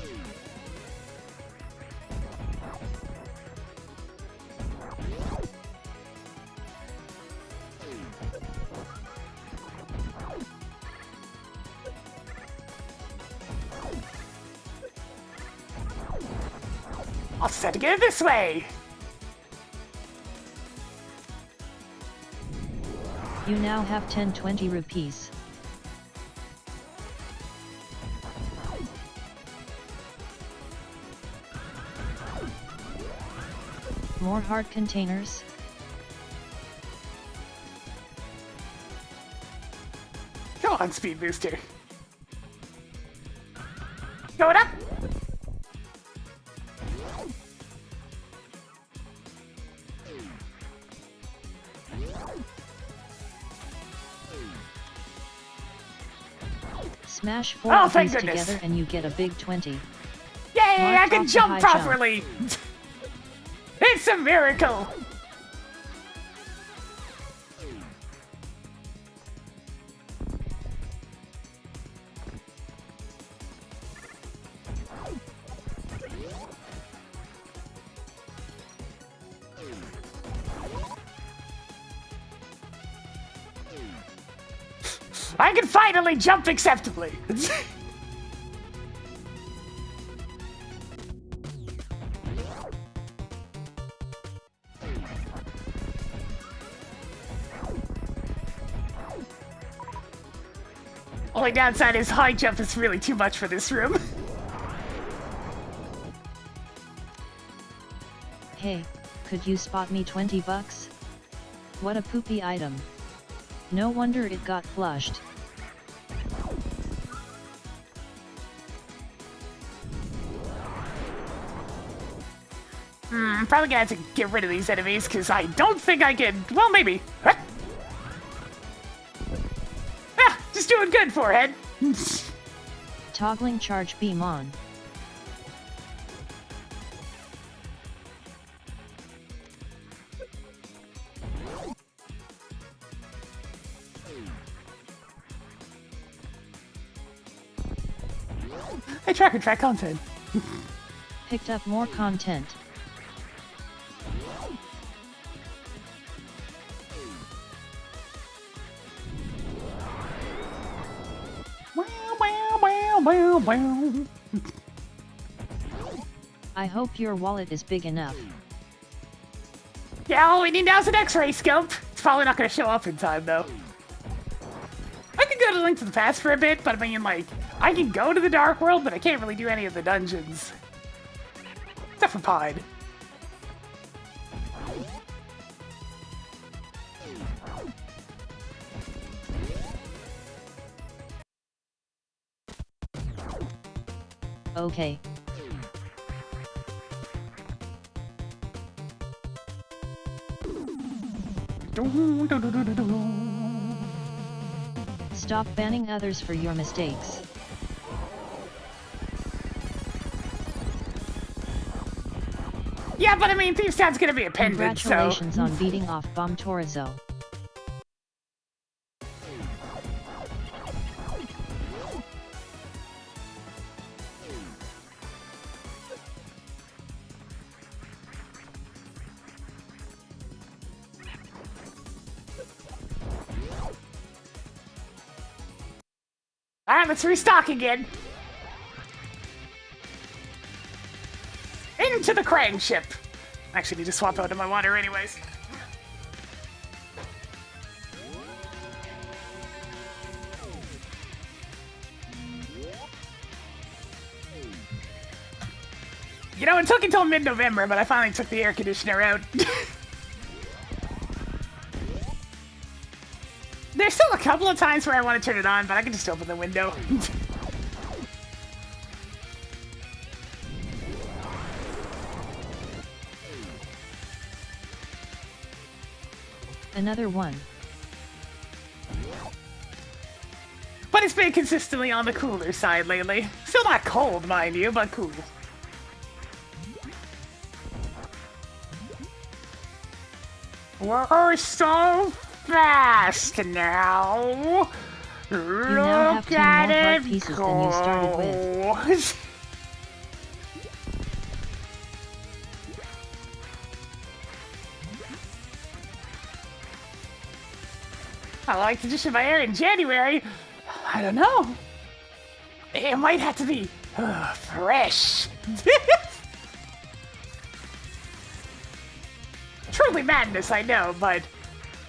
I'll just have to get it this way.
You now have 10-20 rupees. More heart containers.
Come on, speed booster. Going up.
Smash 4
Oh,
of
thank
these
goodness.
together and you get a big 20.
Yay,
Mark
I can
off the
jump
high jump.
properly. It's a miracle. I can finally jump acceptably. Only downside is high jump is really too much for this room.
Hey, could you spot me 20 bucks? What a poopy item. No wonder it got flushed.
I'm probably gonna have to get rid of these enemies because I don't think I can. Well, maybe. Just doing good, forehead.
Toggling charge beam on.
Hey, track content.
Picked up more content.
Wow.
I hope your wallet is big enough.
Yeah, all we need now is an X-ray scope. It's probably not gonna show up in time, though. I can go to Link to the Past for a bit, but I mean, like, I can go to the Dark World, but I can't really do any of the dungeons. Except for Pied.
Okay. Stop banning others for your mistakes.
Yeah, but I mean, Thieves Town's gonna be a pendant, so...
Congratulations on beating off Bomb Torizo.
Alright, let's restock again. Into the Krang ship. I actually need to swap out of my water anyways. You know, it took until mid-November, but I finally took the air conditioner out. There's still a couple of times where I want to turn it on, but I can just open the window.
Another one.
But it's been consistently on the cooler side lately. Still not cold, mind you, but cool. We're so fast now.
You now have 10 more heart pieces than you started with.
I like to dish my air in January. I don't know. It might have to be fresh. simply madness, I know, but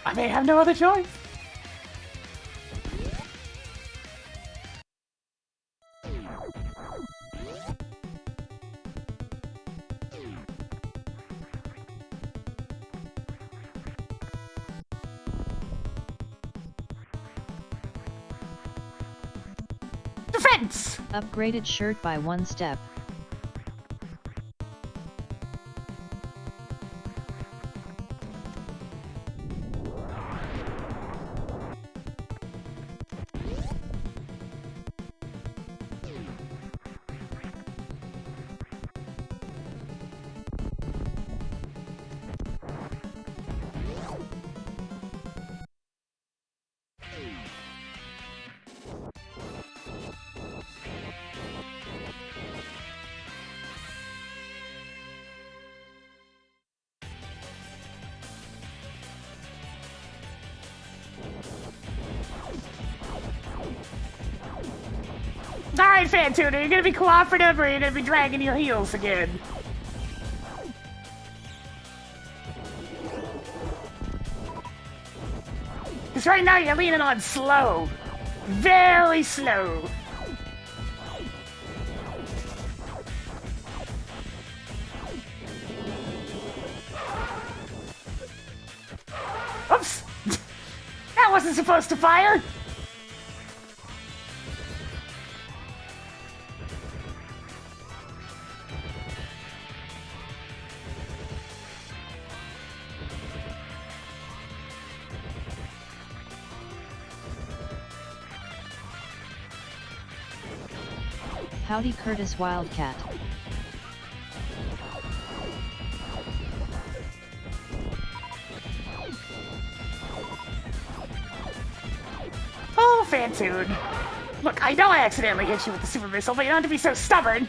I may have no other choice. Defense!
Upgraded shirt by 1 step.
Alright, Fantuner, you're gonna be cooperative or you're gonna be dragging your heels again? Because right now you're leaning on slow. Very slow. Oops! That wasn't supposed to fire!
Howdy Curtis Wildcat.
Oh, Fantoon. Look, I know I accidentally hit you with the super missile, but you don't have to be so stubborn.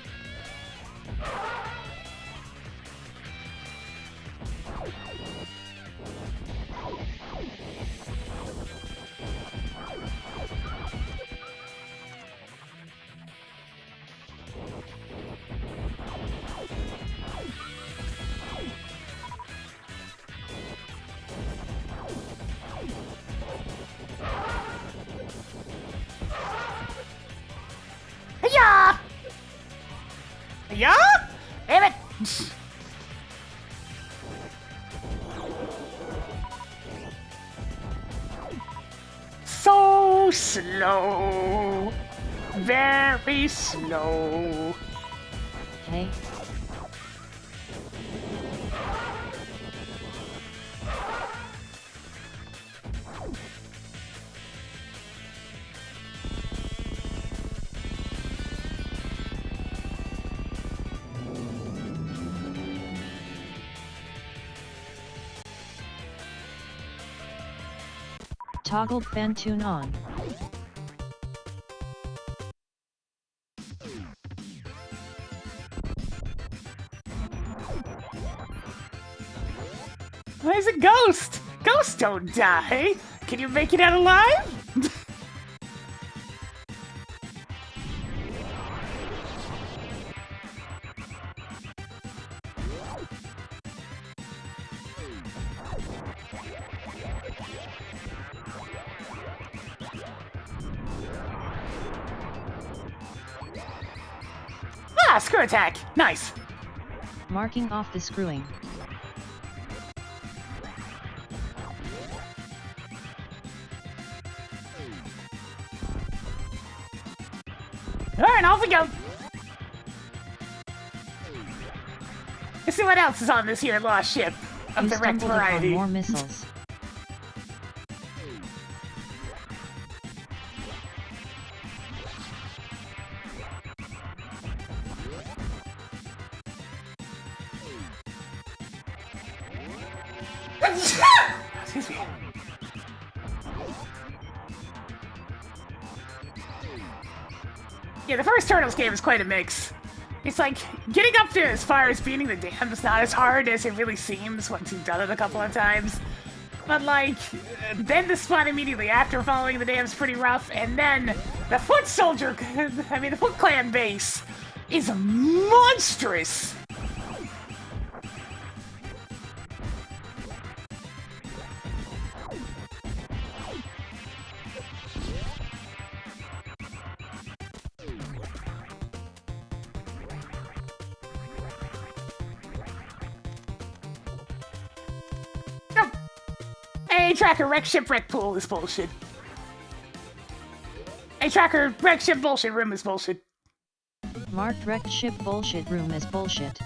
Yeah! Yeah? Damn it! So slow. Very slow.
Hey. Toggled Fantoon on.
Where's a ghost? Ghosts don't die. Can you make it out alive? Ah, screw attack. Nice.
Marking off the screwing.
Alright, off we go. Let's see what else is on this here lost ship of
You
the wrecked
stumbled upon
variety.
more missiles.
Excuse me. Yeah, the first Turtles game is quite a mix. It's like, getting up there as far as beating the dam is not as hard as it really seems once you've done it a couple of times. But like, then the spot immediately after following the dam's pretty rough, and then the Foot Soldier, the Foot Clan base is monstrous! Hey, Tracker, wreck shipwreck pool is bullshit. Hey, Tracker, wreck ship bullshit room is bullshit.
Marked wrecked ship bullshit room is bullshit.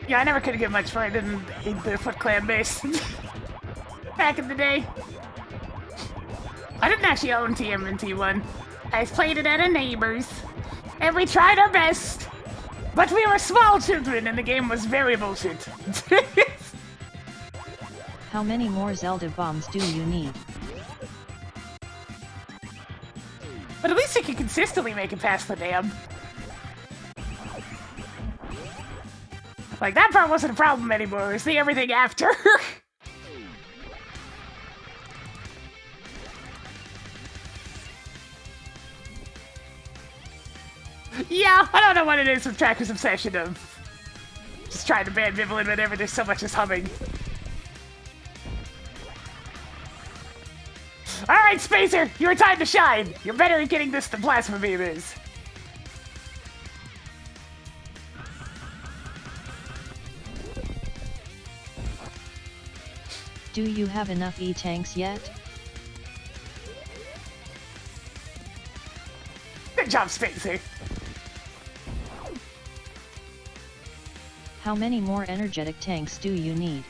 Yeah, I never could get much fun in the Foot Clan base. Back in the day. I didn't actually own TMNT1. I played it at a neighbor's. And we tried our best. But we were small children and the game was very bullshit.
How many more Zelda bombs do you need?
But at least you can consistently make it past the dam. Like, that part wasn't a problem anymore. It was the everything after. Yeah, I don't know what it is with Tracker's obsession of just trying to ban Vivian whenever there's so much as humming. Alright, Spacer, your time to shine. You're better at getting this than Plasma Beam is.
Do you have enough E-tanks yet?
Good job, Spacer.
How many more energetic tanks do you need?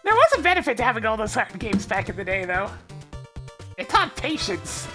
There was a benefit to having all those hard games back in the day, though. It taught patience.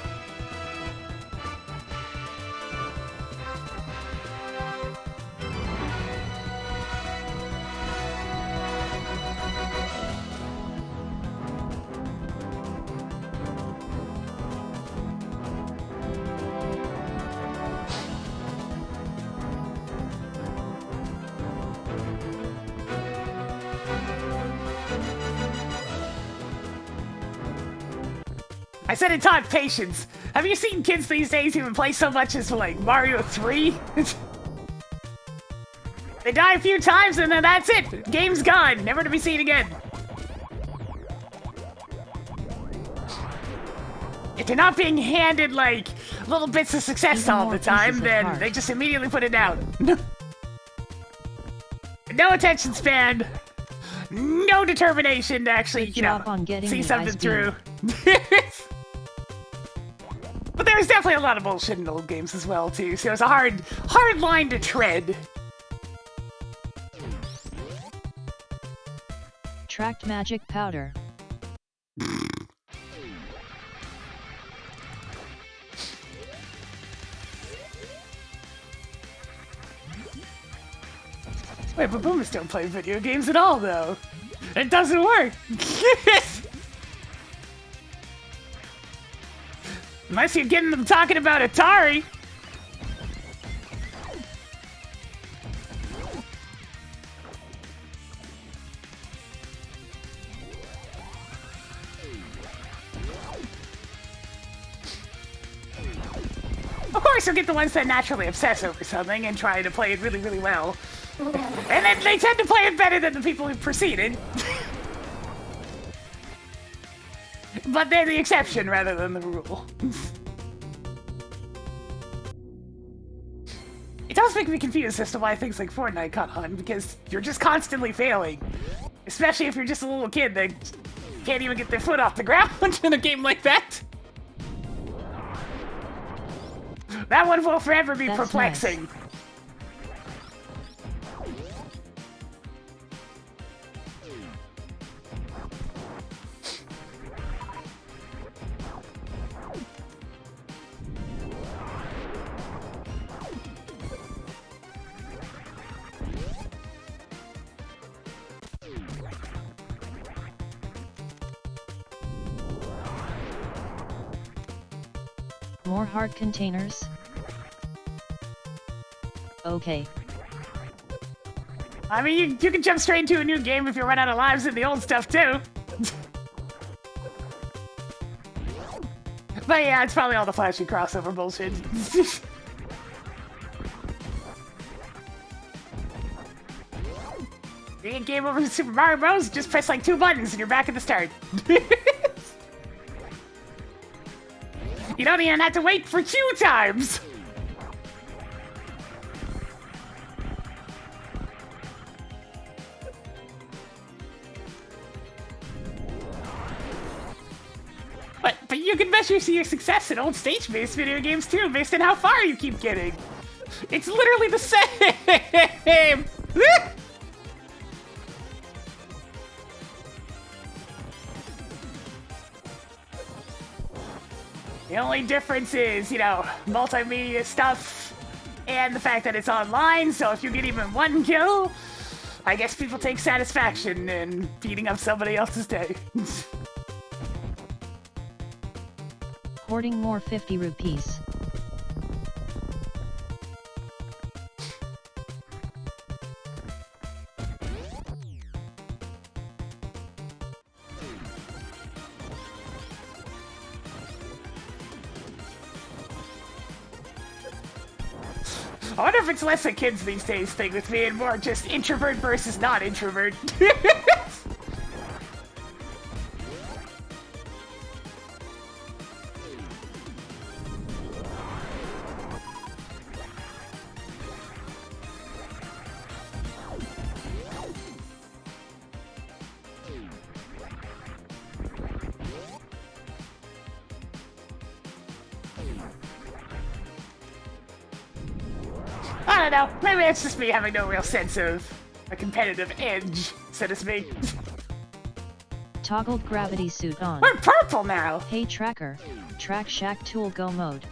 I said it taught patience. Have you seen kids these days even play so much as, like, Mario 3? They die a few times and then that's it! Game's gone, never to be seen again. If they're not being handed, like, little bits of success
Even
all
more
the time,
pieces of
then
heart.
they just immediately put it down. No attention span. No determination to actually,
Good
you know,
job on getting
see
the
something
ice
through. But there was definitely a lot of bullshit in old games as well, too, so it was a hard line to tread.
Tracked magic powder.
Wait, but Boomers don't play video games at all, though. It doesn't work. Unless you're getting them talking about Atari. Of course, you'll get the ones that naturally obsess over something and try to play it really, really well. And then they tend to play it better than the people who preceded. But they're the exception rather than the rule. It does make me confused as to why things like Fortnite caught on, because you're just constantly failing. Especially if you're just a little kid that can't even get their foot off the ground in a game like that. That one will forever be perplexing.
Nice. More heart containers? Okay.
I mean, you can jump straight into a new game if you run out of lives in the old stuff, too. But yeah, it's probably all the flashy crossover bullshit. You get game over in Super Mario Bros., just press like 2 buttons and you're back at the start. You don't even have to wait for queue times! But you can measure your success in old stage-based video games too, based on how far you keep getting. It's literally the same! The only difference is, you know, multimedia stuff and the fact that it's online, so if you get even 1 kill, I guess people take satisfaction in beating up somebody else's day.
Hoarding more 50 rupees.
I wonder if it's less a kids these days thing with me and more just introvert versus not introvert. I don't know, maybe it's just me having no real sense of a competitive edge, so to speak.
Toggled gravity suit on.
We're purple now!
Hey tracker, track Shack Tool Go mode.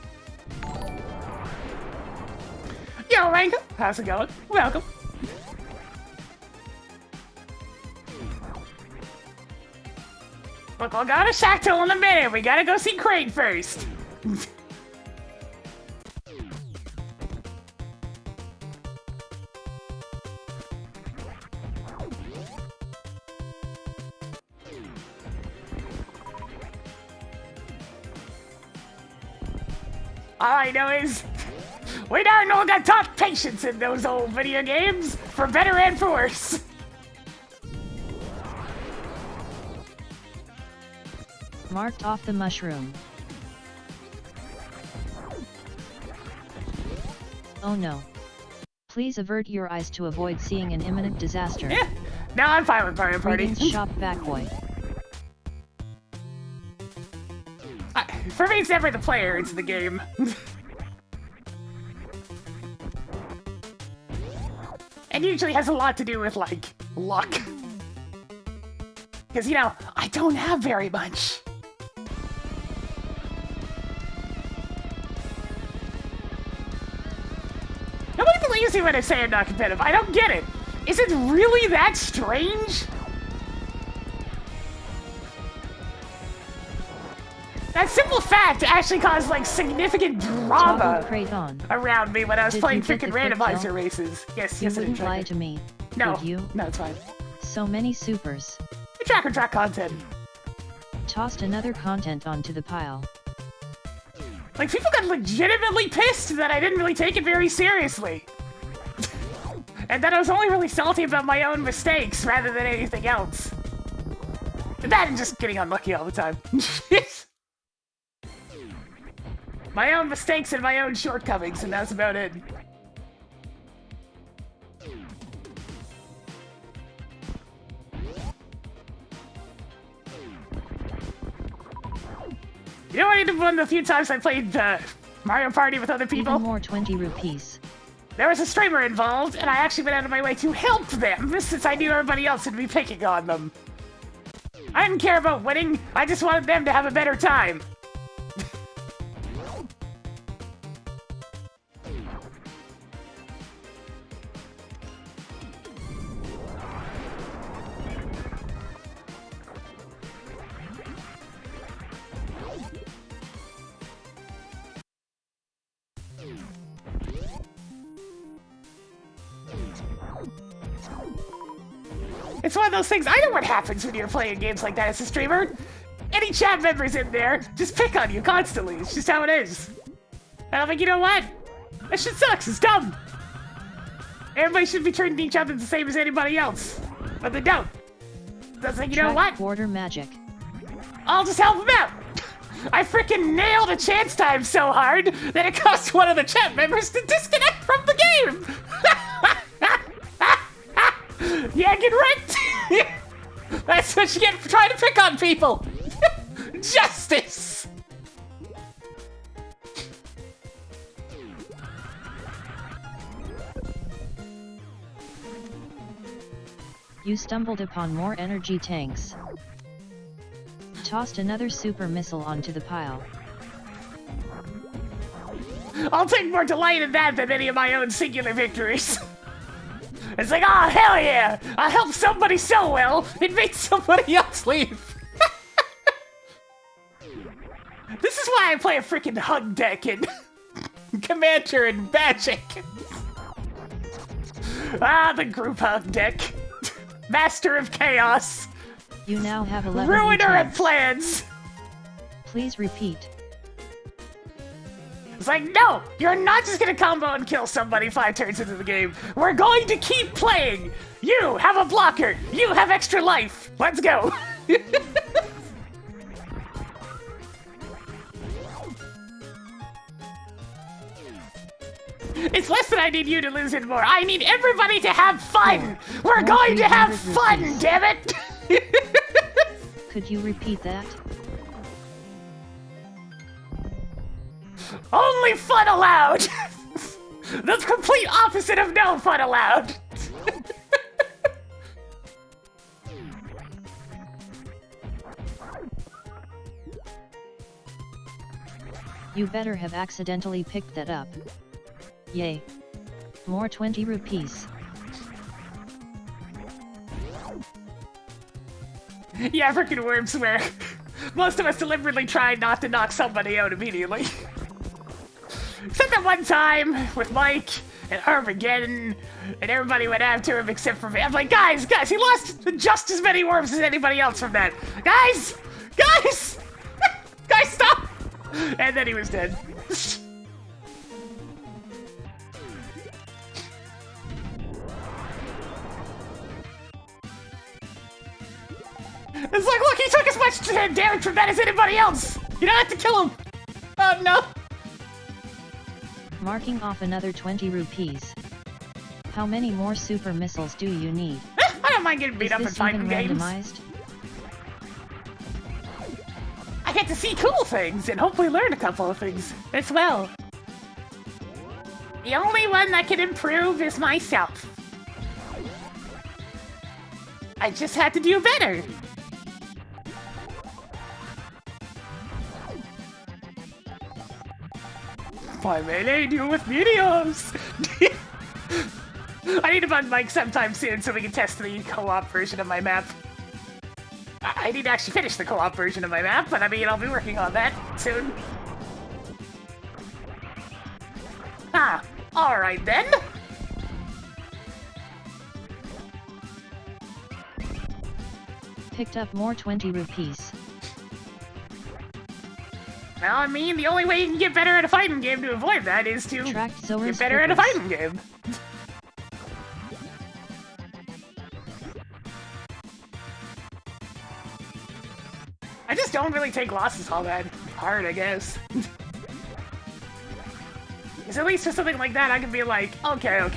Yo, Rango! How's it going? Welcome. Look, we'll go to Shack Tool in a minute. We gotta go see Crane first. All I know is, we darn well got taught patience in those old video games, for better and for worse.
Marked off the mushroom. Oh no. Please avert your eyes to avoid seeing an imminent disaster.
Yeah, no, I'm fine with Mario Party.
Greetings, shop back boy.
For me, it's never the player, it's the game. And usually has a lot to do with, like, luck. Because, you know, I don't have very much. Nobody believes me when I say I'm not competitive. I don't get it. Is it really that strange? That simple fact actually caused, like, significant drama around me when I was playing freaking randomizer races. Yes,
you
yes, I did.
You wouldn't lie to me,
no,
would you?
No, it's fine.
So many supers.
Tracker track content.
Tossed another content onto the pile.
Like, people got legitimately pissed that I didn't really take it very seriously. And that I was only really salty about my own mistakes rather than anything else. And that and just getting unlucky all the time. My own mistakes and my own shortcomings, and that's about it. You know what? One of the few times I played Mario Party with other people,
Even more 20 rupees.
there was a streamer involved, and I actually went out of my way to help them, since I knew everybody else would be picking on them. I didn't care about winning, I just wanted them to have a better time. It's one of those things, I know what happens when you're playing games like that as a streamer. Any chat members in there just pick on you constantly. It's just how it is. And I'm like, you know what? That shit sucks, it's dumb. Everybody should be treating each other the same as anybody else. But they don't. So it's like, you know what?
Quarter magic.
I'll just help them out. I freaking nailed a chance time so hard that it cost one of the chat members to disconnect from the game. Yeah, get wrecked! That's what you get for trying to pick on people! Justice!
You stumbled upon more energy tanks. Tossed another super missile onto the pile.
I'll take more delight in that than any of my own singular victories. It's like, oh, hell yeah! I helped somebody so well, it made somebody else leave. This is why I play a freaking hug deck in Commander and Magic. Ah, the group hug deck. Master of Chaos.
You now have 11
Ruiner of
tanks.
plans.
Please repeat.
It's like, no, you're not just gonna combo and kill somebody 5 turns into the game. We're going to keep playing. You have a blocker. You have extra life. Let's go. It's less that I need you to lose it more. I need everybody to have fun. We're going to have fun, damn it.
Could you repeat that?
Only fun allowed! The complete opposite of no fun allowed!
You better have accidentally picked that up. Yay. More 20 rupees.
Yeah, freaking worms where most of us deliberately tried not to knock somebody out immediately. Except that one time with Mike and Armageddon, and everybody went after him except for me. I'm like, guys, he lost just as many worms as anybody else from that. Guys! Guys! Guys, stop! And then he was dead. It's like, look, he took as much damage from that as anybody else! You don't have to kill him! Oh no!
Marking off another 20 rupees. How many more super missiles do you need?
I don't mind getting beat
Is
up in
this
fighting
even
games.
randomized?
I get to see cool things and hopefully learn a couple of things as well. The only one that can improve is myself. I just had to do better. Why may they do with videos? I need to bug Mike sometime soon so we can test the co-op version of my map. I need to actually finish the co-op version of my map, but I mean, I'll be working on that soon. Ah, alright then.
Picked up more 20 rupees.
Well, I mean, the only way you can get better at a fighting game to avoid that is to
Tracked
get
Zora's
better at a
purpose.
fighting game. I just don't really take losses all that hard, I guess. Because at least for something like that, I can be like, okay.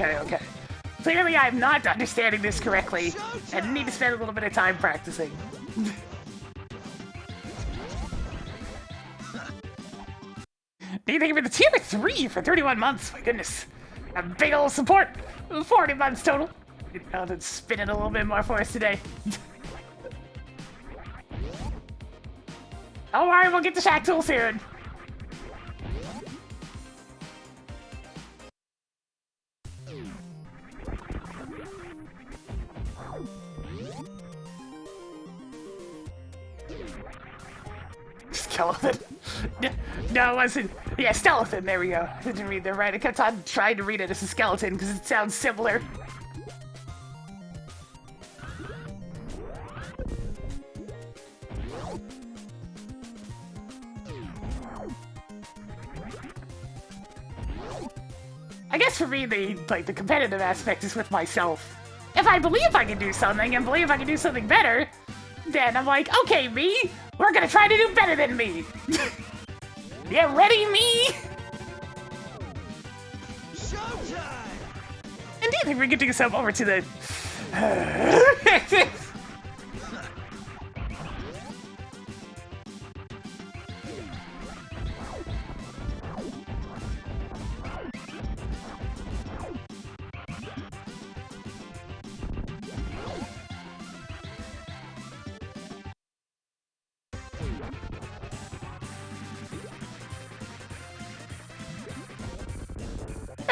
Clearly I'm not understanding this correctly, and need to spend a little bit of time practicing. Anything for the tier 3 for 31 months. My goodness. A big old support. 40 months total. I'll just spin it a little bit more for us today. Don't worry, we'll get the Shack Tool soon. Skeleton. No, it wasn't. Yeah, skeleton. There we go. I didn't read that right. I kept on trying to read it as a skeleton because it sounds similar. I guess for me, the competitive aspect is with myself. If I believe I can do something and believe I can do something better, then I'm like, okay, me, we're gonna try to do better than me. Yeah, ready, me?
Showtime!
And do you think we could do some over to the...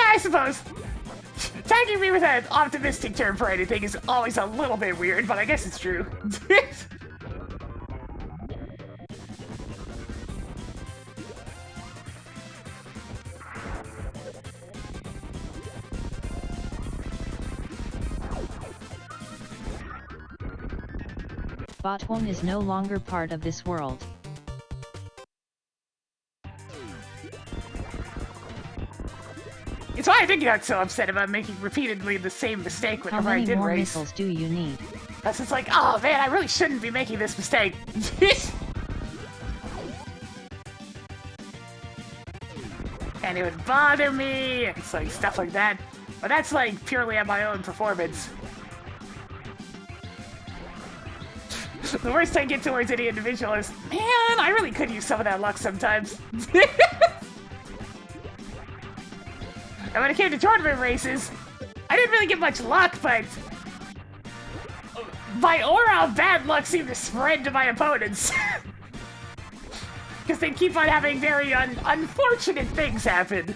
I suppose. Tagging me with an optimistic term for anything is always a little bit weird, but I guess it's true.
Botwon is no longer part of this world.
It's why I think you got so upset about making repeatedly the same mistake
How
whenever I
many
did
more
race.
missiles do you need?
That's just like, oh man, I really shouldn't be making this mistake. And it would bother me, and it's like stuff like that. But that's like purely on my own performance. The worst I get towards any individual is, man, I really could use some of that luck sometimes. And when it came to tournament races, I didn't really get much luck, but my aura of bad luck seemed to spread to my opponents. Because they keep on having very unfortunate things happen.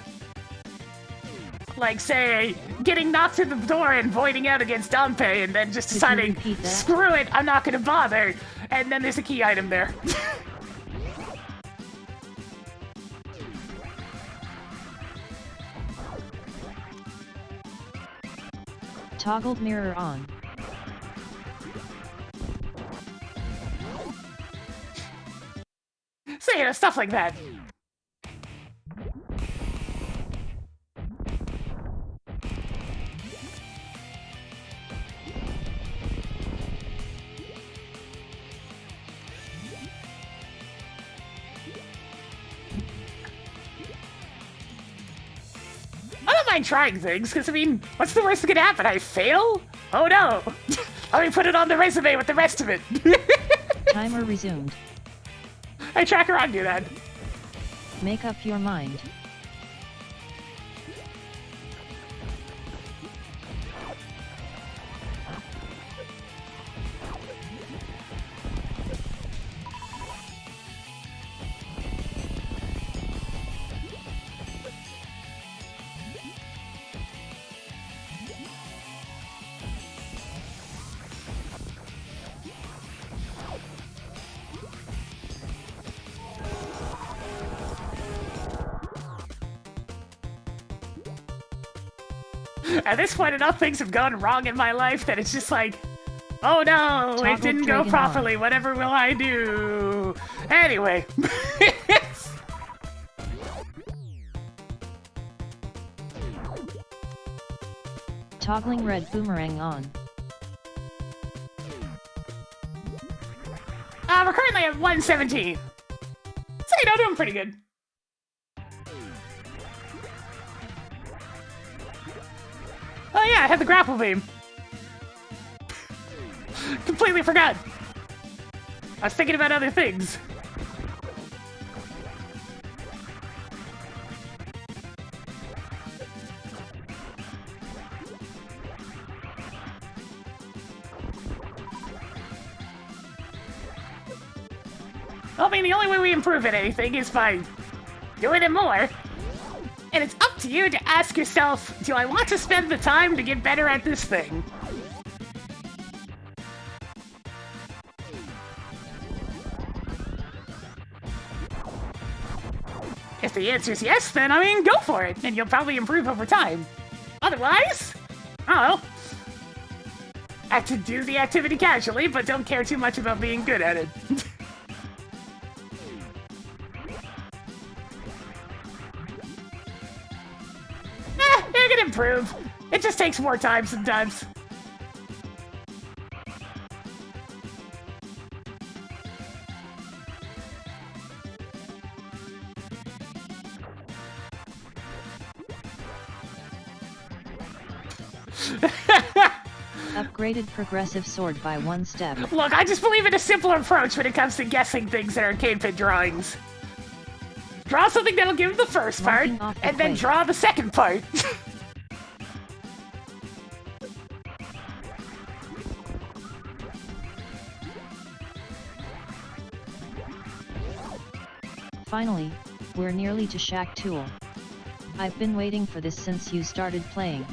Like, say, getting knocked through the door and voiding out against Dompe, and then just deciding, screw it, I'm not gonna bother. And then there's a key item there.
Toggled mirror on.
So, you know, stuff like that. I don't mind trying things, because, I mean, what's the worst that could happen? I fail? Oh no! Let me put it on the resume with the rest of it.
Timer resumed.
I track her on do that.
Make up your mind.
At this point, enough things have gone wrong in my life that it's just like, oh no, it
Toggle
didn't go
dragon
properly.
on.
Whatever will I do? Anyway.
Toggling red boomerang on.
We're currently at 117. So, you know, doing pretty good. Oh yeah, I had the grapple beam. Completely forgot. I was thinking about other things. I mean, the only way we improve at anything is by doing it more. And it's up to you to ask yourself, do I want to spend the time to get better at this thing? If the answer is yes, then, I mean, go for it, and you'll probably improve over time. Otherwise, I don't know. Act to do the activity casually, but don't care too much about being good at it. You can improve. It just takes more time sometimes.
Upgraded progressive sword by 1 step.
Look, I just believe in a simpler approach when it comes to guessing things in arcade pit drawings. Draw something that'll give the first part, and then draw the second part.
Finally, we're nearly to Shack Tool. I've been waiting for this since you started playing.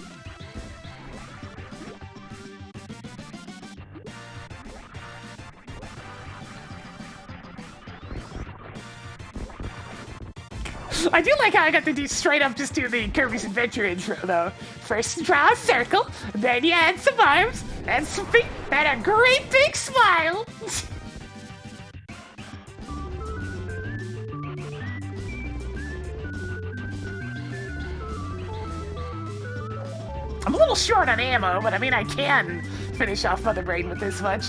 I do like how I got to do straight up just do the Kirby's Adventure intro though. First draw a circle, then you add some arms, and some feet, and a great big smile! I'm a little short on ammo, but I mean I can finish off Mother Brain with this much.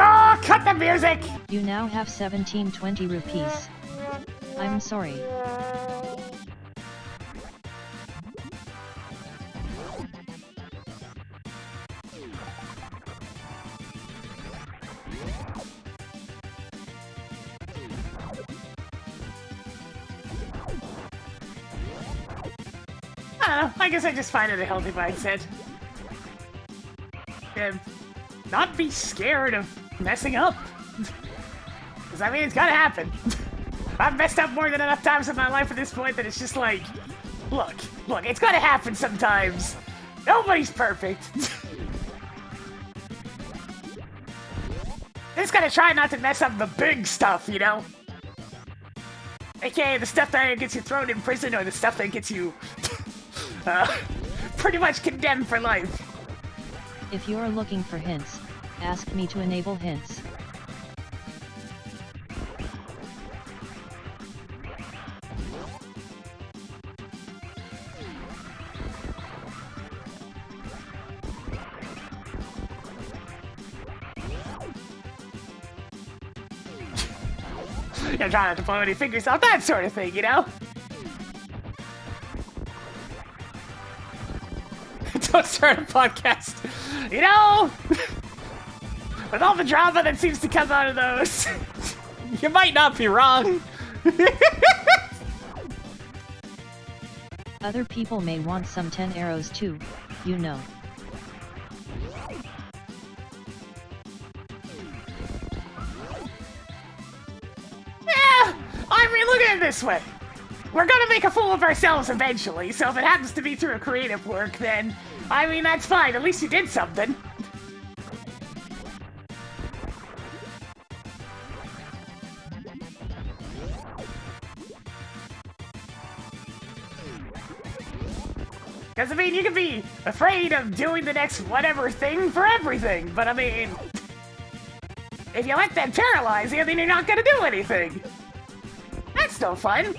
Oh, cut the music!
You now have 1720 rupees. I'm sorry.
I don't know, I guess I just find it a healthy mindset. Not be scared of messing up. Because, I mean, it's gotta happen. I've messed up more than enough times in my life at this point that it's just like, look, it's gotta happen sometimes. Nobody's perfect. Just gotta try not to mess up the big stuff, you know? AKA the stuff that gets you thrown in prison or the stuff that gets you pretty much condemned for life.
If you're looking for hints, ask me to enable hints.
You're trying not to blow any fingers off, that sort of thing, you know? Don't start a podcast. You know, with all the drama that seems to come out of those, you might not be wrong.
Other people may want some 10 arrows too, you know.
Yeah, I mean, look at it this way. We're gonna make a fool of ourselves eventually, so if it happens to be through a creative work, then, I mean, that's fine. At least you did something. Because, I mean, you can be afraid of doing the next whatever thing for everything, but, I mean, if you let that paralyze you, then you're not gonna do anything. That's no fun.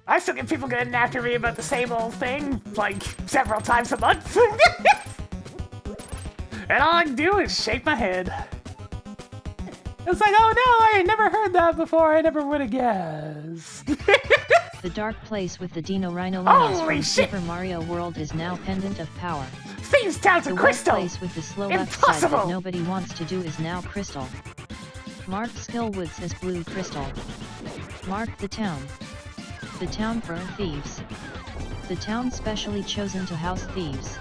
I still get people getting after me about the same old thing, like, several times a month. And all I can do is shake my head. It's like, oh no, I ain't never heard that before, I never would have guessed.
The dark place with the Dino Rhino
Holy
from
shit!
Super Mario World is now pendant of power.
Thieves' Town's a
The
crystal!
white place with the slow left side
Impossible!
that nobody wants to do is now crystal. Mark Skillwoods as blue crystal. Mark the town. The town for thieves. The town specially chosen to house thieves.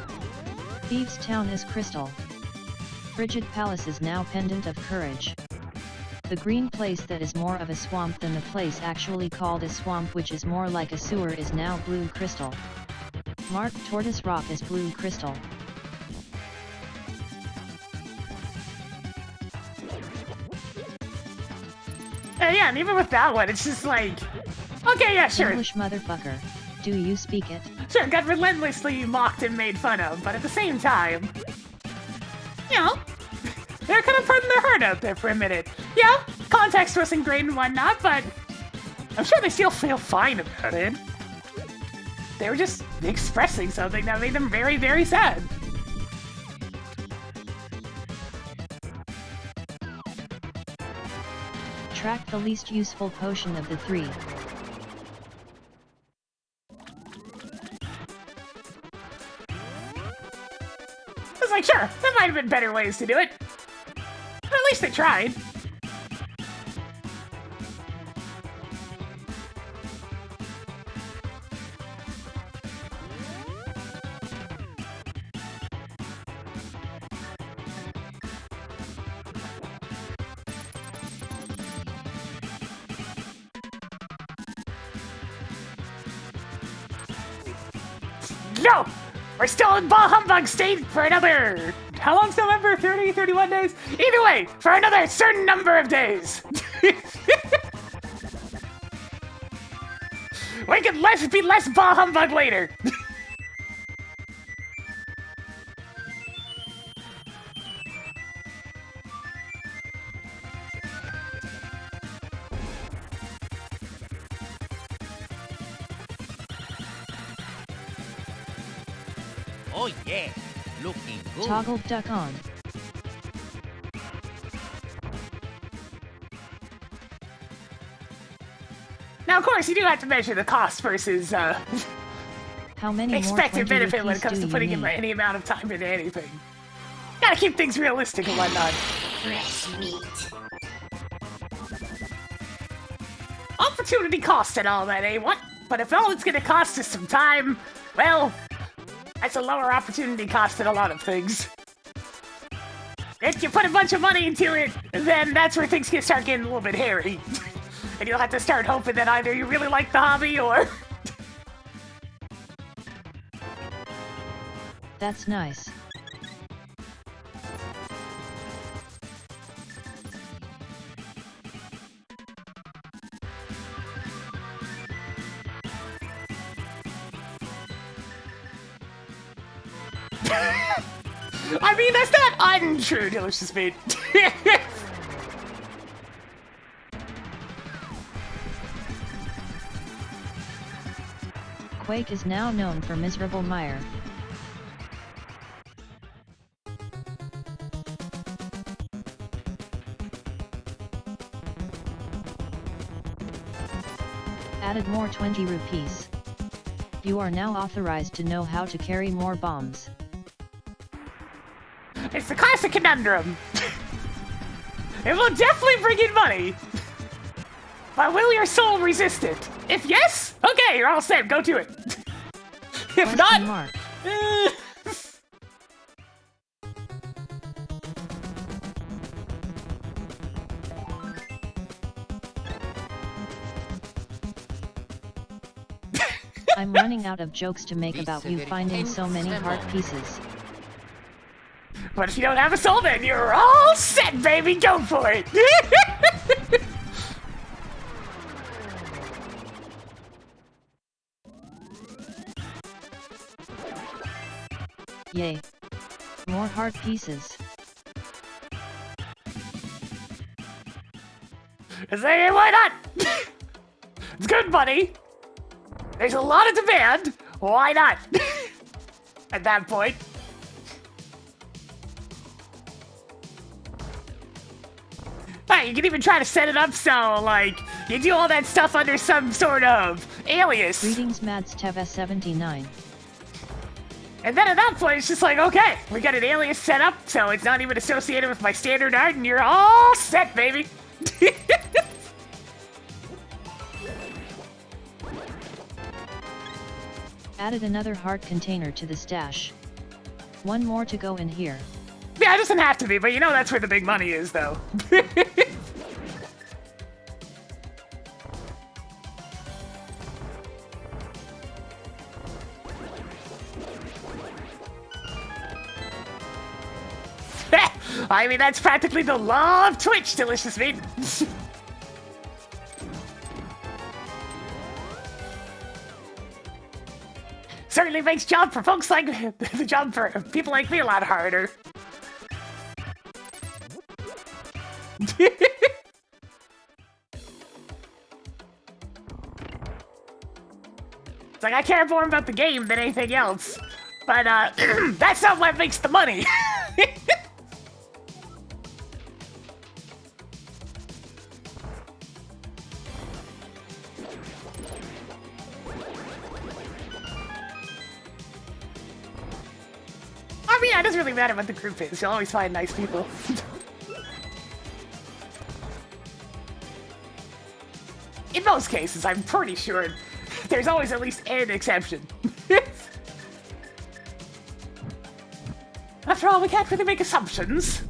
Thieves' Town is crystal. Frigid Palace is now pendant of courage. The green place that is more of a swamp than the place actually called a swamp, which is more like a sewer, is now blue crystal. Mark Tortoise Rock is blue crystal.
Yeah, and even with that one, it's just like, okay, yeah, sure.
English motherfucker, do you speak it?
Sure, got relentlessly mocked and made fun of, but at the same time, you know, they're kind of putting their heart out there for a minute. Yeah, context wasn't great and whatnot, but I'm sure they still feel fine about it. They were just expressing something that made them very, very sad.
Track the least useful potion of the three.
I was like, sure, there might have been better ways to do it. But at least they tried. No! We're still in ball humbug state for another... How long's November? 30, 31 days? Either way, for another certain number of days. We can be less ball humbug later.
Oh yeah, looking good.
Toggle duck on.
Now, of course, you do have to measure the cost versus
How many more
expected
20
benefit when it
rupees
comes
do
to
you
putting in
need?
any amount of time into anything. Gotta keep things realistic and whatnot.
Fresh meat.
Opportunity cost and all that, eh? What? But if all it's gonna cost is some time, well, that's a lower opportunity cost than a lot of things. If you put a bunch of money into it, then that's where things can start getting a little bit hairy. And you'll have to start hoping that either you really like the hobby or...
That's nice.
I mean, that's not untrue, Delicious Meat.
Quake is now known for Miserable Mire. Added more 20 rupees. You are now authorized to know how to carry more bombs.
It's the classic conundrum. It will definitely bring in money. But will your soul resist it? If yes, okay, you're all set, go to it. If
Question
not...
mark. I'm running out of jokes to make about you finding so many heart pieces.
But if you don't have a soul, then you're all set, baby, go for it.
Yay. More heart pieces.
Say, why not? It's good, buddy. There's a lot of demand. Why not? At that point. Right, you can even try to set it up so, like, you do all that stuff under some sort of alias.
Greetings Madsteva79.
And then at that point, it's just like, okay, we got an alias set up, so it's not even associated with my standard art, and you're all set, baby.
Added another heart container to the stash. One more to go in here.
Yeah, it doesn't have to be, but you know that's where the big money is, though. I mean, that's practically the law of Twitch, delicious meat. Certainly makes job for folks like the job for people like me a lot harder. It's like I care more about the game than anything else, but that's not what makes the money. I mean, yeah, it doesn't really matter what the group is. You'll always find nice people. In most cases, I'm pretty sure there's always at least an exception. After all, we can't really make assumptions.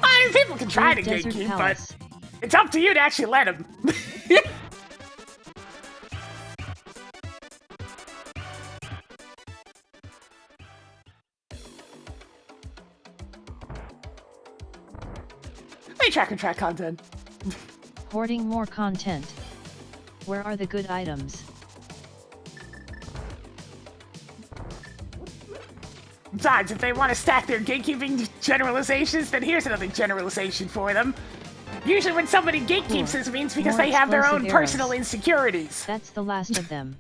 I mean, people can try to
Desert
gatekeep,
Palace.
but it's up to you to actually let them. They track and track content.
Hoarding more content. Where are the good items?
Besides, if they want to stack their gatekeeping generalizations, then here's another generalization for them. Usually when somebody gatekeeps, this means because
More
they have their own
explosive
personal
arrows.
insecurities.
That's the last of them.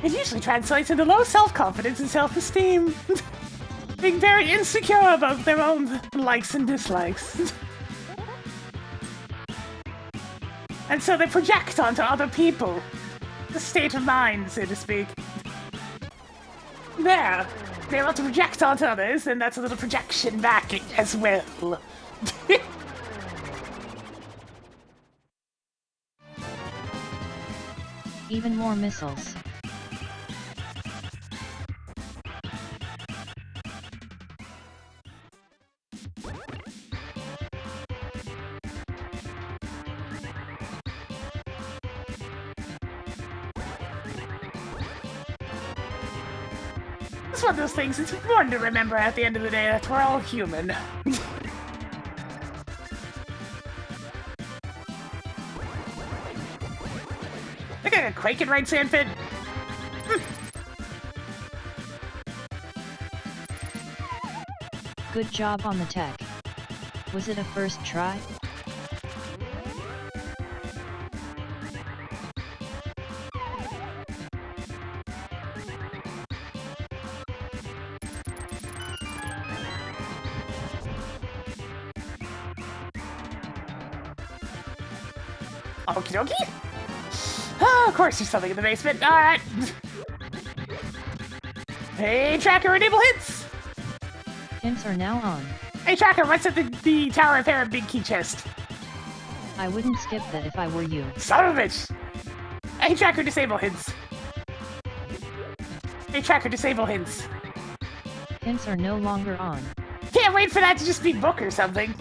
It usually translates into low self-confidence and self-esteem. Being very insecure about their own likes and dislikes. And so they project onto other people. The state of mind, so to speak. There. They're able to project onto others, and that's a little projection back as well.
Even more missiles.
It's one of those things, it's important to remember at the end of the day that we're all human. Look at a quaking right sandpit.
Good job on the tech. Was it a first try?
Okie dokie. Oh, of course there's something in the basement. Alright. Hey, Tracker, enable hits!
Imps are now on.
Hey, Tracker, what's at the Tower of Hair Big Key Chest?
I wouldn't skip that if I were you.
Son of a bitch! Hey, tracker, disable hints. Hey, tracker, disable hints.
Hints are no longer on.
Can't wait for that to just be book or something.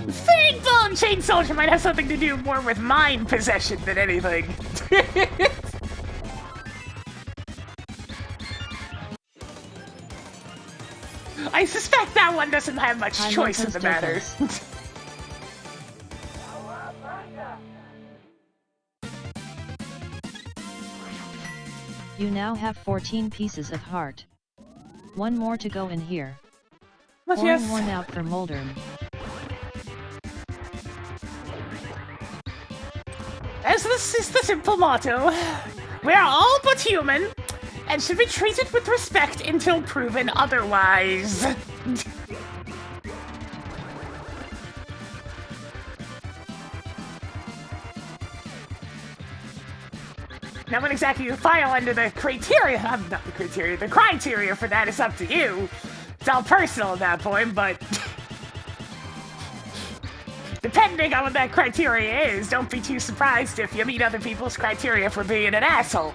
Think Bone Chain Soldier might have something to do more with mind possession than anything. I suspect that one doesn't have much choice in the matter.
You now have 14 pieces of heart. One more to go in here. Pouring one out for Moldern.
As this is the simple motto, we are all but human, and should be treated with respect until proven otherwise. Now, when exactly you file under the criteria, not the criteria, the criteria for that is up to you. It's all personal at that point, but depending on what that criteria is, don't be too surprised if you meet other people's criteria for being an asshole.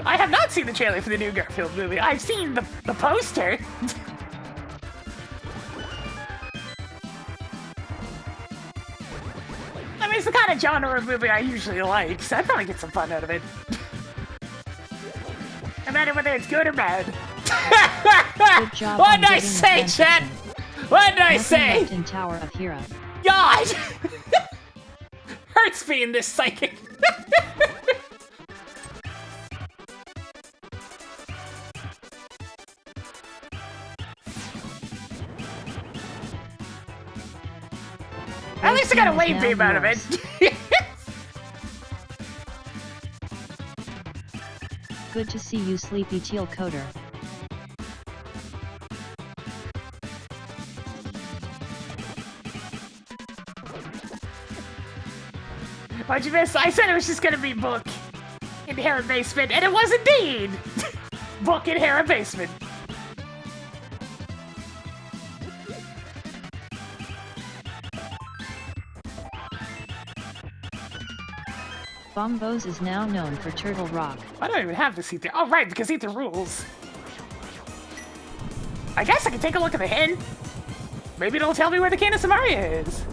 I have not seen the trailer for the new Garfield movie. I've seen the poster. I mean, it's the kind of genre of movie I usually like, so I'd probably get some fun out of it. No matter whether it's good or bad.
Good job.
What did I say, chat? What did I say?
In Tower of Hero.
God! Hurts being this psychic. At least I got a wave beam out of it.
Good to see you, Sleepy Teal Coder.
What'd you miss? I said it was just gonna be book in Hera Basement, and it was indeed book in Hera Basement.
Bombos is now known for Turtle Rock.
I don't even have this Ether. Oh, right, because Ether rules. I guess I can take a look at the hint. Maybe it'll tell me where the Candace Amaria is.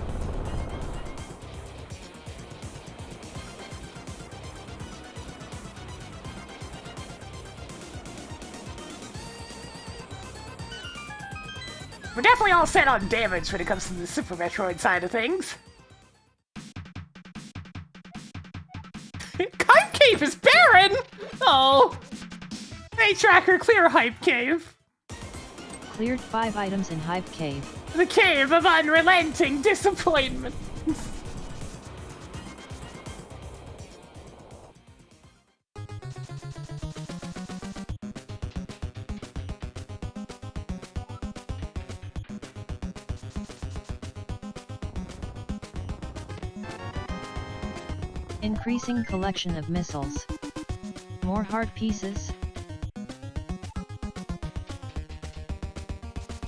We're definitely all set on damage when it comes to the Super Metroid side of things. Hype Cave is barren! Oh. Hey, Tracker, clear Hype Cave.
Cleared 5 items in Hype Cave.
The cave of unrelenting disappointment.
Increasing collection of missiles. More heart pieces.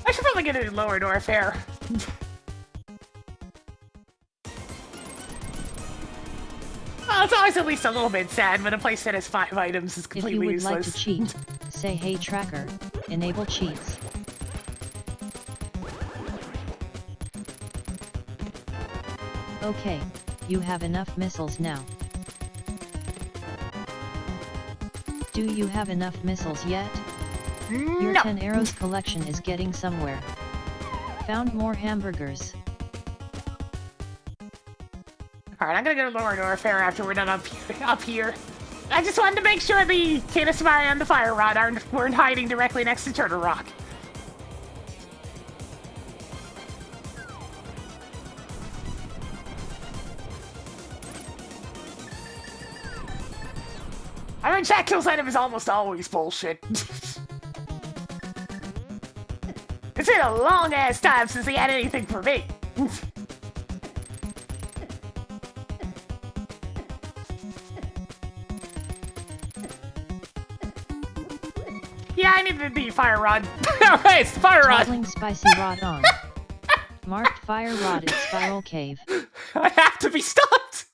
I should probably get a lower door fare. Well, it's always at least a little bit sad when a place that has 5 items is completely
useless. If you would
useless.
like to cheat, say hey tracker, enable cheats. Okay, you have enough missiles now. Do you have enough missiles yet? Your
No.
10 arrows collection is getting somewhere. Found more hamburgers.
Alright, I'm gonna go to lower door fare after we're done up here. I just wanted to make sure the Candace Amaria and the Fire Rod weren't hiding directly next to Turtle Rock. I mean, Jack Kill's item is almost always bullshit. been a long-ass time since he had anything for me. Yeah, I need the fire rod. Alright, it's the fire rod.
Toddling spicy rod on. Marked fire rod in spiral cave.
I have to be stopped.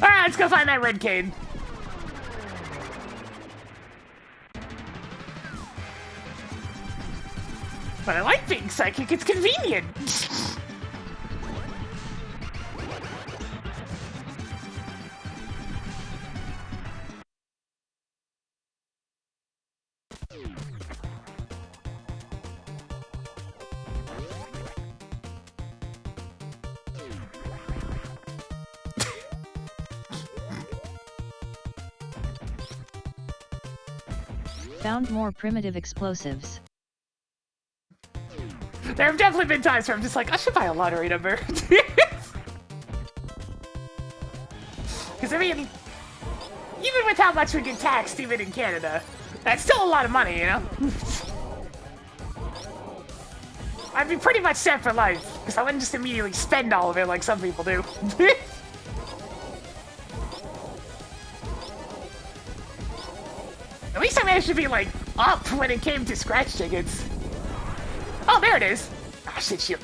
Alright, let's go find that red cane. But I like being psychic, it's convenient.
Found more primitive explosives.
There have definitely been times where I'm just like, I should buy a lottery number. Because, I mean, even with how much we get taxed, even in Canada, that's still a lot of money, you know? I'd be pretty much set for life, because I wouldn't just immediately spend all of it like some people do. At least I managed to be, like, up when it came to scratch tickets. Oh, there it is. Ah, shit, shield.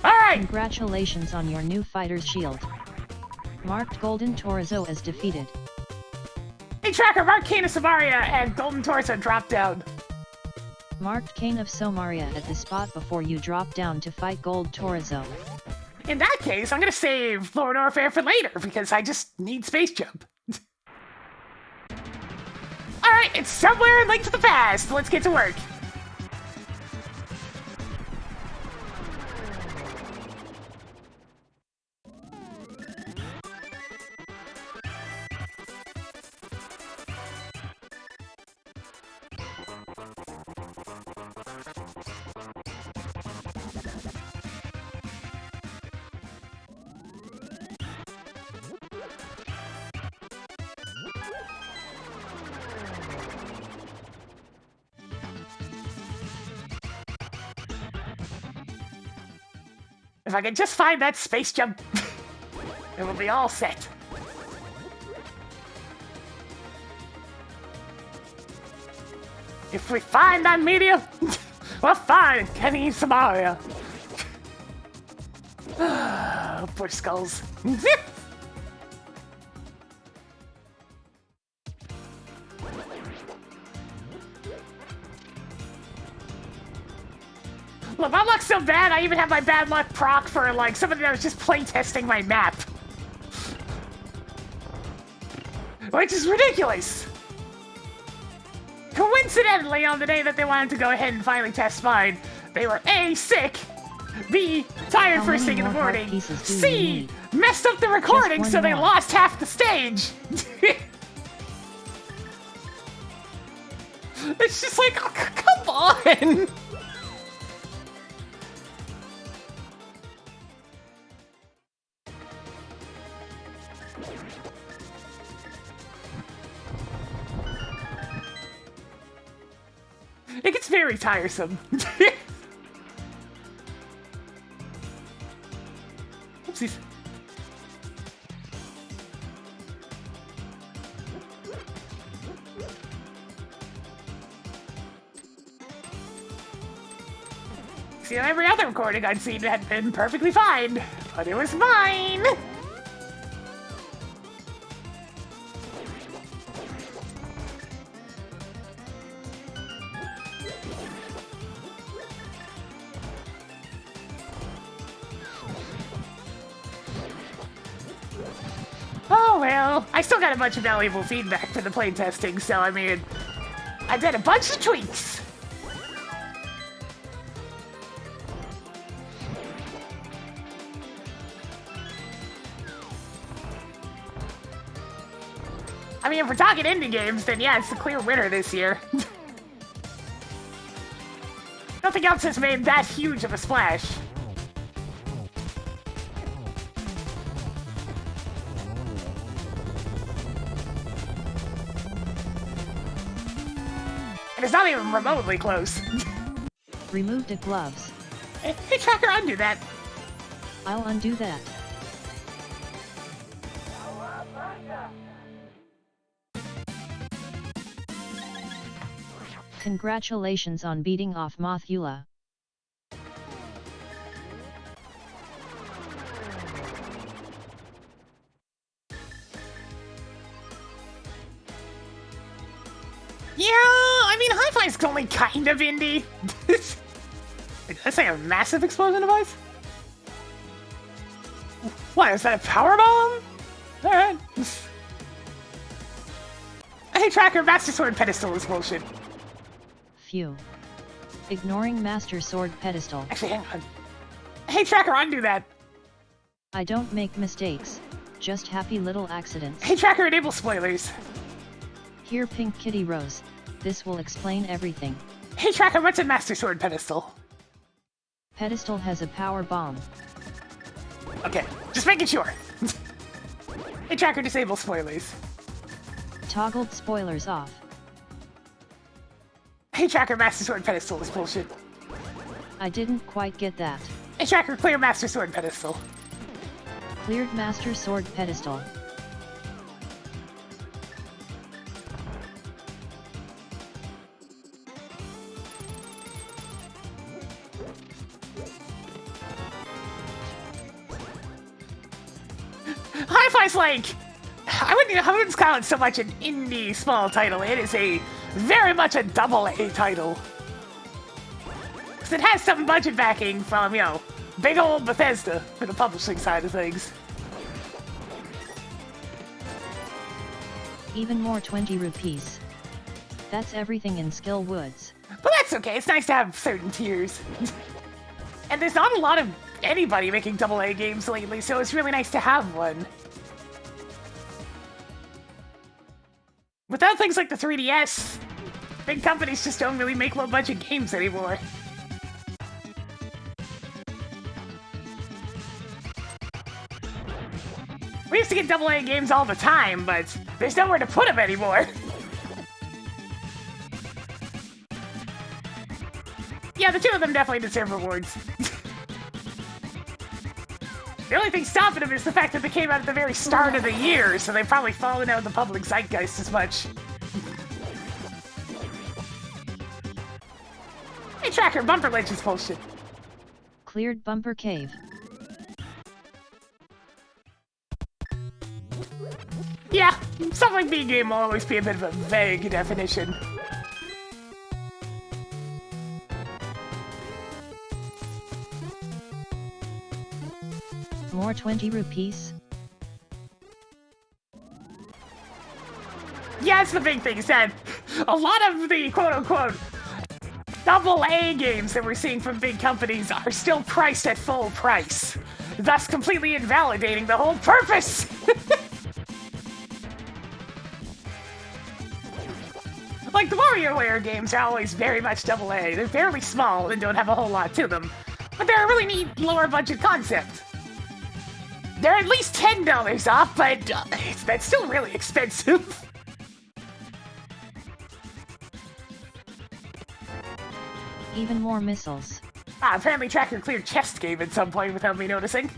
Alright!
Congratulations on your new fighter's shield. Marked Golden Torso as defeated.
Hey, Tracker, mark Kane of Samaria and Golden Torso drop down.
Marked Kane of Somaria at the spot before you drop down to fight Gold Torso.
In that case, I'm gonna save Lord Orfair for later, because I just need Space Jump. Alright, it's somewhere in Link to the Past. Let's get to work. If I can just find that Space Jump, it will be all set. If we find that meteor, we'll find Kenny Samaria. Poor skulls. Look, my luck's so bad, I even have my bad luck proc for, like, somebody that was just playtesting my map. Which is ridiculous! Coincidentally, on the day that they wanted to go ahead and finally test mine, they were A, sick, B, tired first thing in the morning, C, messed up the recording so they lost half the stage! It's just like, oh, come on! It gets very tiresome. Oopsies. See, every other recording I'd seen had been perfectly fine, but it was mine! Oh well, I still got a bunch of valuable feedback for the playtesting, so I mean, I did a bunch of tweaks. I mean, if we're talking indie games, then yeah, it's the clear winner this year. Nothing else has made that huge of a splash. And it's not even remotely close.
Remove the gloves.
Hey, Tracker, undo that.
I'll undo that. Congratulations on beating off Mothula.
Yeah, I mean, Hi-Fi's only kind of indie. Did I say a massive explosion device? What, is that a power bomb? Alright. Hey, Tracker, Master Sword pedestal is bullshit.
Phew. Ignoring Master Sword pedestal.
Actually, hang on. Hey, Tracker, undo that.
I don't make mistakes, just happy little accidents.
Hey, Tracker, enable spoilers.
Here, PinkKittyRose, this will explain everything.
Hey, Tracker, what's a Master Sword pedestal?
Pedestal has a power bomb.
Okay, just making sure. Hey, Tracker, disable spoilers.
Toggled spoilers off.
Hey, Tracker, Master Sword pedestal is bullshit.
I didn't quite get that.
Hey, Tracker, clear Master Sword pedestal.
Cleared Master Sword pedestal.
Hi-Fi's like, I wouldn't call it so much an indie small title. It is very much a double-A title. 'Cause it has some budget backing from, you know, big old Bethesda for the publishing side of things.
Even more 20 rupees. That's everything in Skill Woods.
But that's okay, it's nice to have certain tiers. And there's not a lot of anybody making double-A games lately, so it's really nice to have one. Without things like the 3DS, big companies just don't really make low-budget games anymore. We used to get double-A games all the time, but there's nowhere to put them anymore. Yeah, the two of them definitely deserve rewards. The only thing stopping them is the fact that they came out at the very start of the year, so they've probably fallen out of the public zeitgeist as much. Hey, Tracker, Bumper Ledge is bullshit.
Cleared Bumper Cave.
Yeah, something like B-game will always be a bit of a vague definition.
More 20 rupees.
Yeah, that's the big thing, is that a lot of the quote-unquote double-A games that we're seeing from big companies are still priced at full price, thus completely invalidating the whole purpose! Like, the WarioWare games are always very much double-A. They're fairly small and don't have a whole lot to them, but they're a really neat lower-budget concept. They're at least $10 off, but that's still really expensive.
Even more missiles.
Apparently Tracker cleared chest game at some point without me noticing.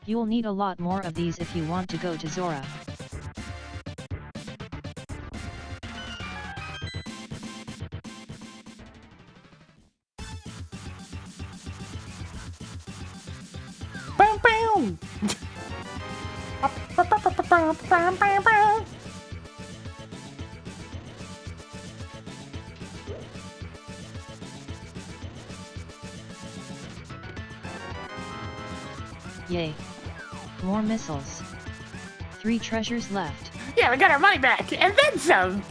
You'll need a lot more of these if you want to go to Zora.
Boom, boom.
Yay. More missiles. 3 treasures left.
Yeah, we got our money back, and then some!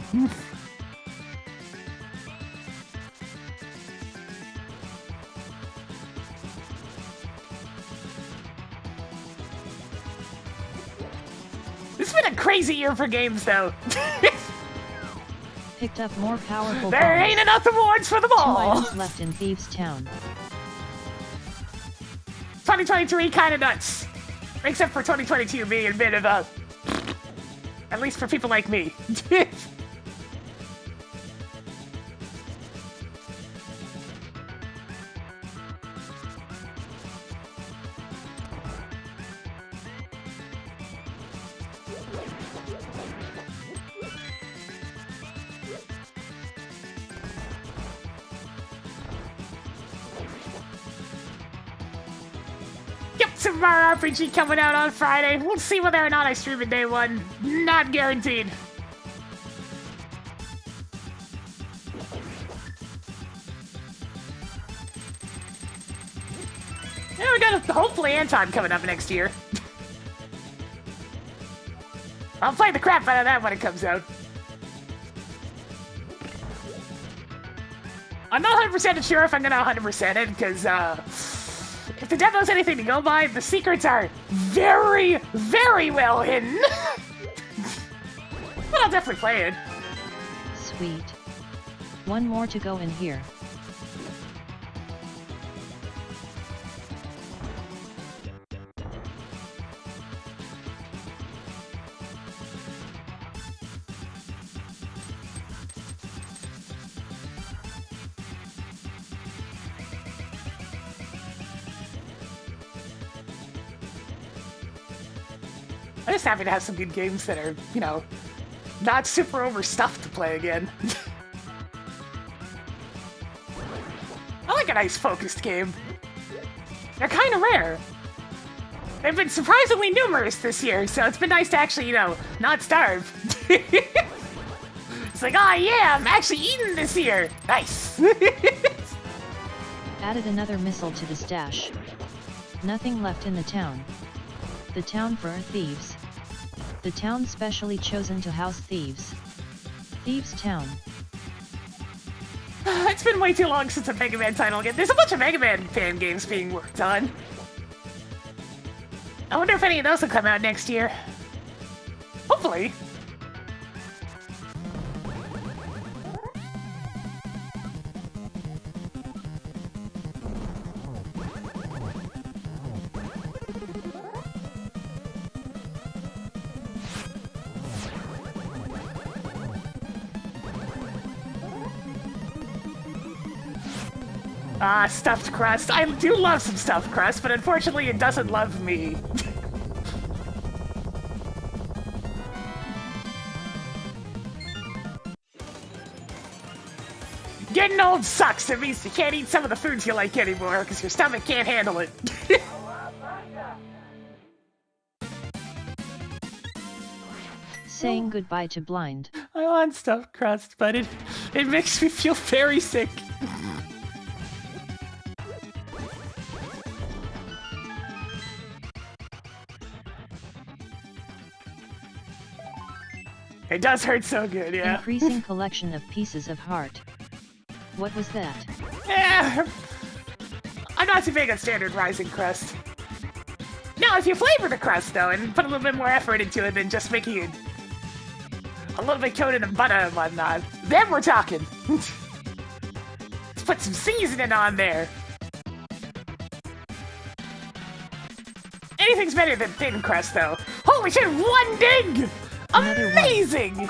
It's been a crazy year for games, though.
Picked up more powerful
There
bombs.
ain't enough awards for them
2
all.
items left in Thieves Town.
2023 kind of nuts. Except for 2022 being a bit of a... At least for people like me. Yep, Super Mario RPG coming out on Friday. We'll see whether or not I stream it day one. Not guaranteed. Yeah, we got hopefully Anton coming up next year. I'll play the crap out of that when it comes out. I'm not 100% sure if I'm gonna 100% it, because, if the demo's anything to go by, the secrets are very, very well hidden. But I'll definitely play it.
Sweet. One more to go in here.
I'm just happy to have some good games that are, you know, not super overstuffed to play again. I like a nice focused game. They're kind of rare. They've been surprisingly numerous this year, so it's been nice to actually, you know, not starve. It's like, oh yeah, I'm actually eating this year. Nice.
Added another missile to the stash. Nothing left in the town. The town for thieves. The town specially chosen to house thieves. Thieves Town.
It's been way too long since a Mega Man title again. There's a bunch of Mega Man fan games being worked on. I wonder if any of those will come out next year. Hopefully. Ah, stuffed crust. I do love some stuffed crust, but unfortunately it doesn't love me. Getting old sucks. It means you can't eat some of the foods you like anymore because your stomach can't handle it.
Saying goodbye to blind.
I want stuffed crust, but it makes me feel very sick. It does hurt so good, yeah.
Increasing collection of pieces of heart. What was that?
Yeah. I'm not too big on standard rising crust. Now, if you flavor the crust, though, and put a little bit more effort into it than just making it a little bit coated in butter and whatnot, then we're talking. Let's put some seasoning on there. Anything's better than thin crust, though. Holy shit, one dig!
Another one.
Amazing!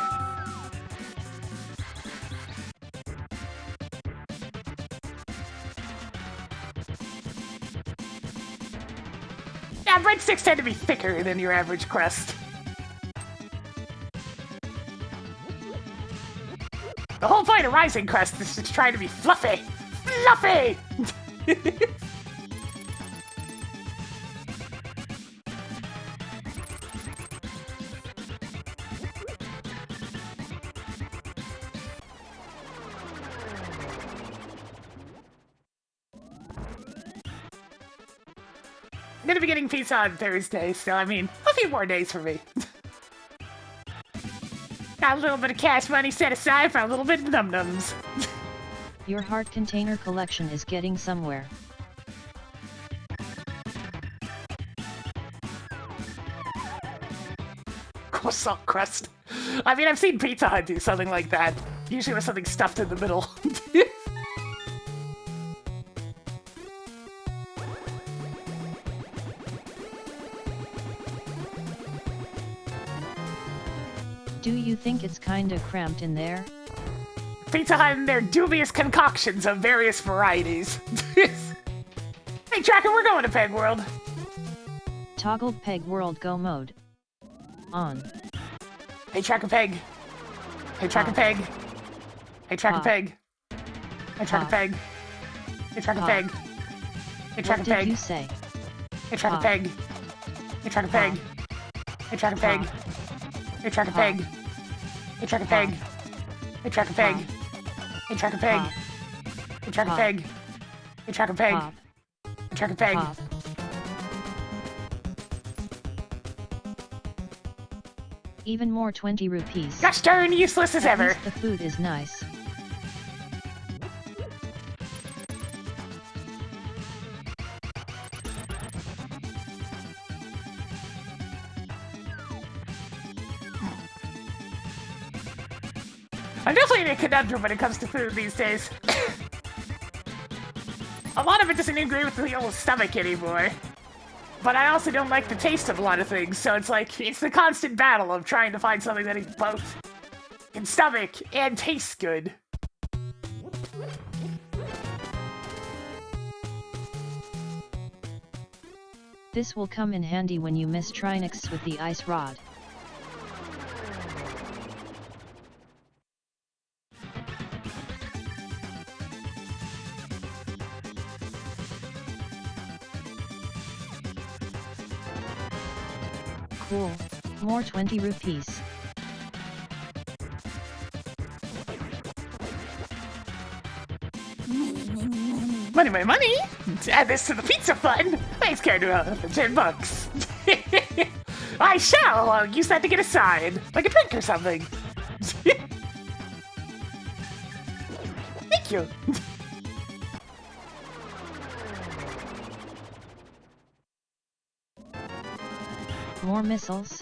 Yeah, breadsticks tend to be thicker than your average crust. The whole point of rising crust is to try to be fluffy. Fluffy! I'm gonna be getting pizza on Thursday, so I mean, a few more days for me. Got a little bit of cash money set aside for a little bit of num-nums.
Your heart container collection is getting somewhere.
croissant crust. I mean, I've seen Pizza Hut do something like that. Usually with something stuffed in the middle.
Do you think it's kinda cramped in there?
Pizza Hut and their dubious concoctions of various varieties. Hey, Tracker, we're going to Peg World.
Toggle Peg World Go Mode. On.
Hey, Tracker Peg. Hey, Tracker Peg. Hey, Tracker Peg. Hey, Tracker Peg. Hey, Tracker Peg. Hey, Tracker
What did
Peg.
you say?
Hey, Tracker Peg. Hey, Tracker Peg. Hey, Tracker Peg. Hey, Tracker Peg. Hey, Tracker Peg. Hey, Tracker Peg. Hey, Tracker Peg. Hey, Tracker Peg. Hey, Tracker Peg.
Pop.
Hey, Tracker Peg.
Pop. Even more 20 rupees.
Gosh darn useless as
At
ever.
least the food is nice.
I'm definitely in a conundrum when it comes to food these days. A lot of it doesn't agree with the old stomach anymore. But I also don't like the taste of a lot of things, so it's like, it's the constant battle of trying to find something that is both can stomach and tastes good.
This will come in handy when you miss Trinix with the ice rod. Cool. More 20 rupees.
Money, money, money! To add this to the pizza fund! Thanks, Cardinal, for 10 bucks. I shall! I'll use that to get a sign, like a drink or something. Thank you.
More missiles.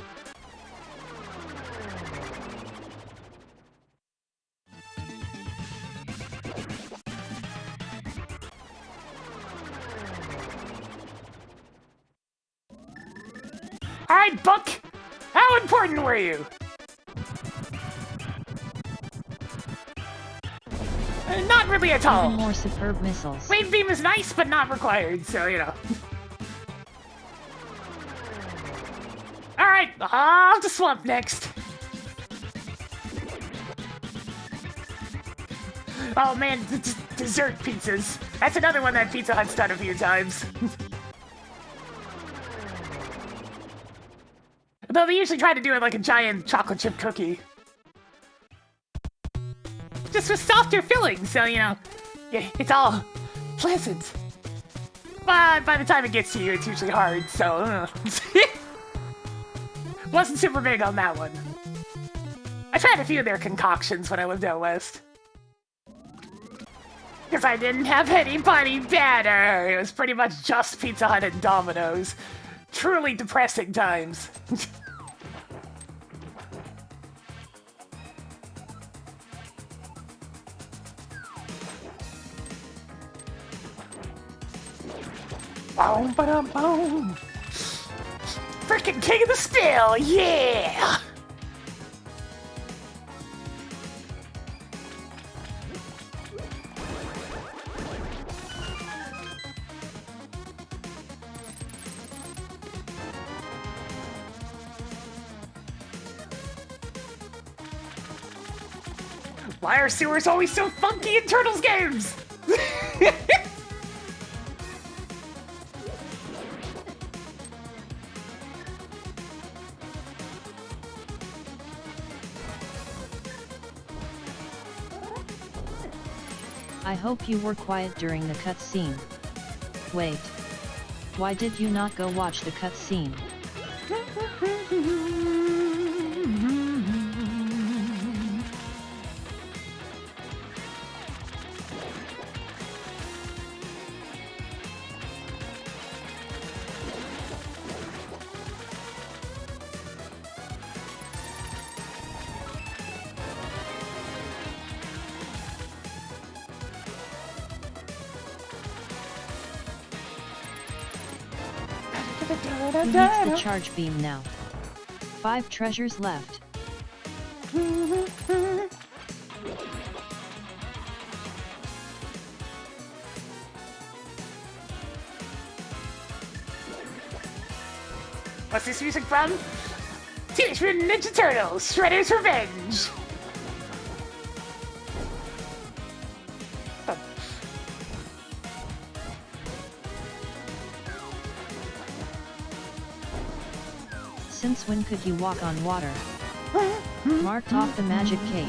Alright, Buck! How important were you? Not really at all.
Even more superb missiles.
Wave beam is nice, but not required, so, you know. Alright, off to Swamp next. Oh man, dessert pizzas. That's another one that Pizza Hut's done a few times. Though they usually try to do it like a giant chocolate chip cookie. Just with softer filling, so, you know, it's all pleasant. But by the time it gets to you, it's usually hard, so... Wasn't super big on that one. I tried a few of their concoctions when I lived out west. Because I didn't have anybody better. It was pretty much just Pizza Hut and Domino's. Truly depressing times. Boom, ba-dum, boom. Freaking king of the still, yeah! Why are sewers always so funky in Turtles games?
I hope you were quiet during the cutscene. Wait. Why did you not go watch the cutscene? Who needs the charge beam now? 5 treasures left.
What's this music from? Teenage Mutant Ninja Turtles, Shredder's Revenge!
Since when could you walk on water? Marked off the magic cape.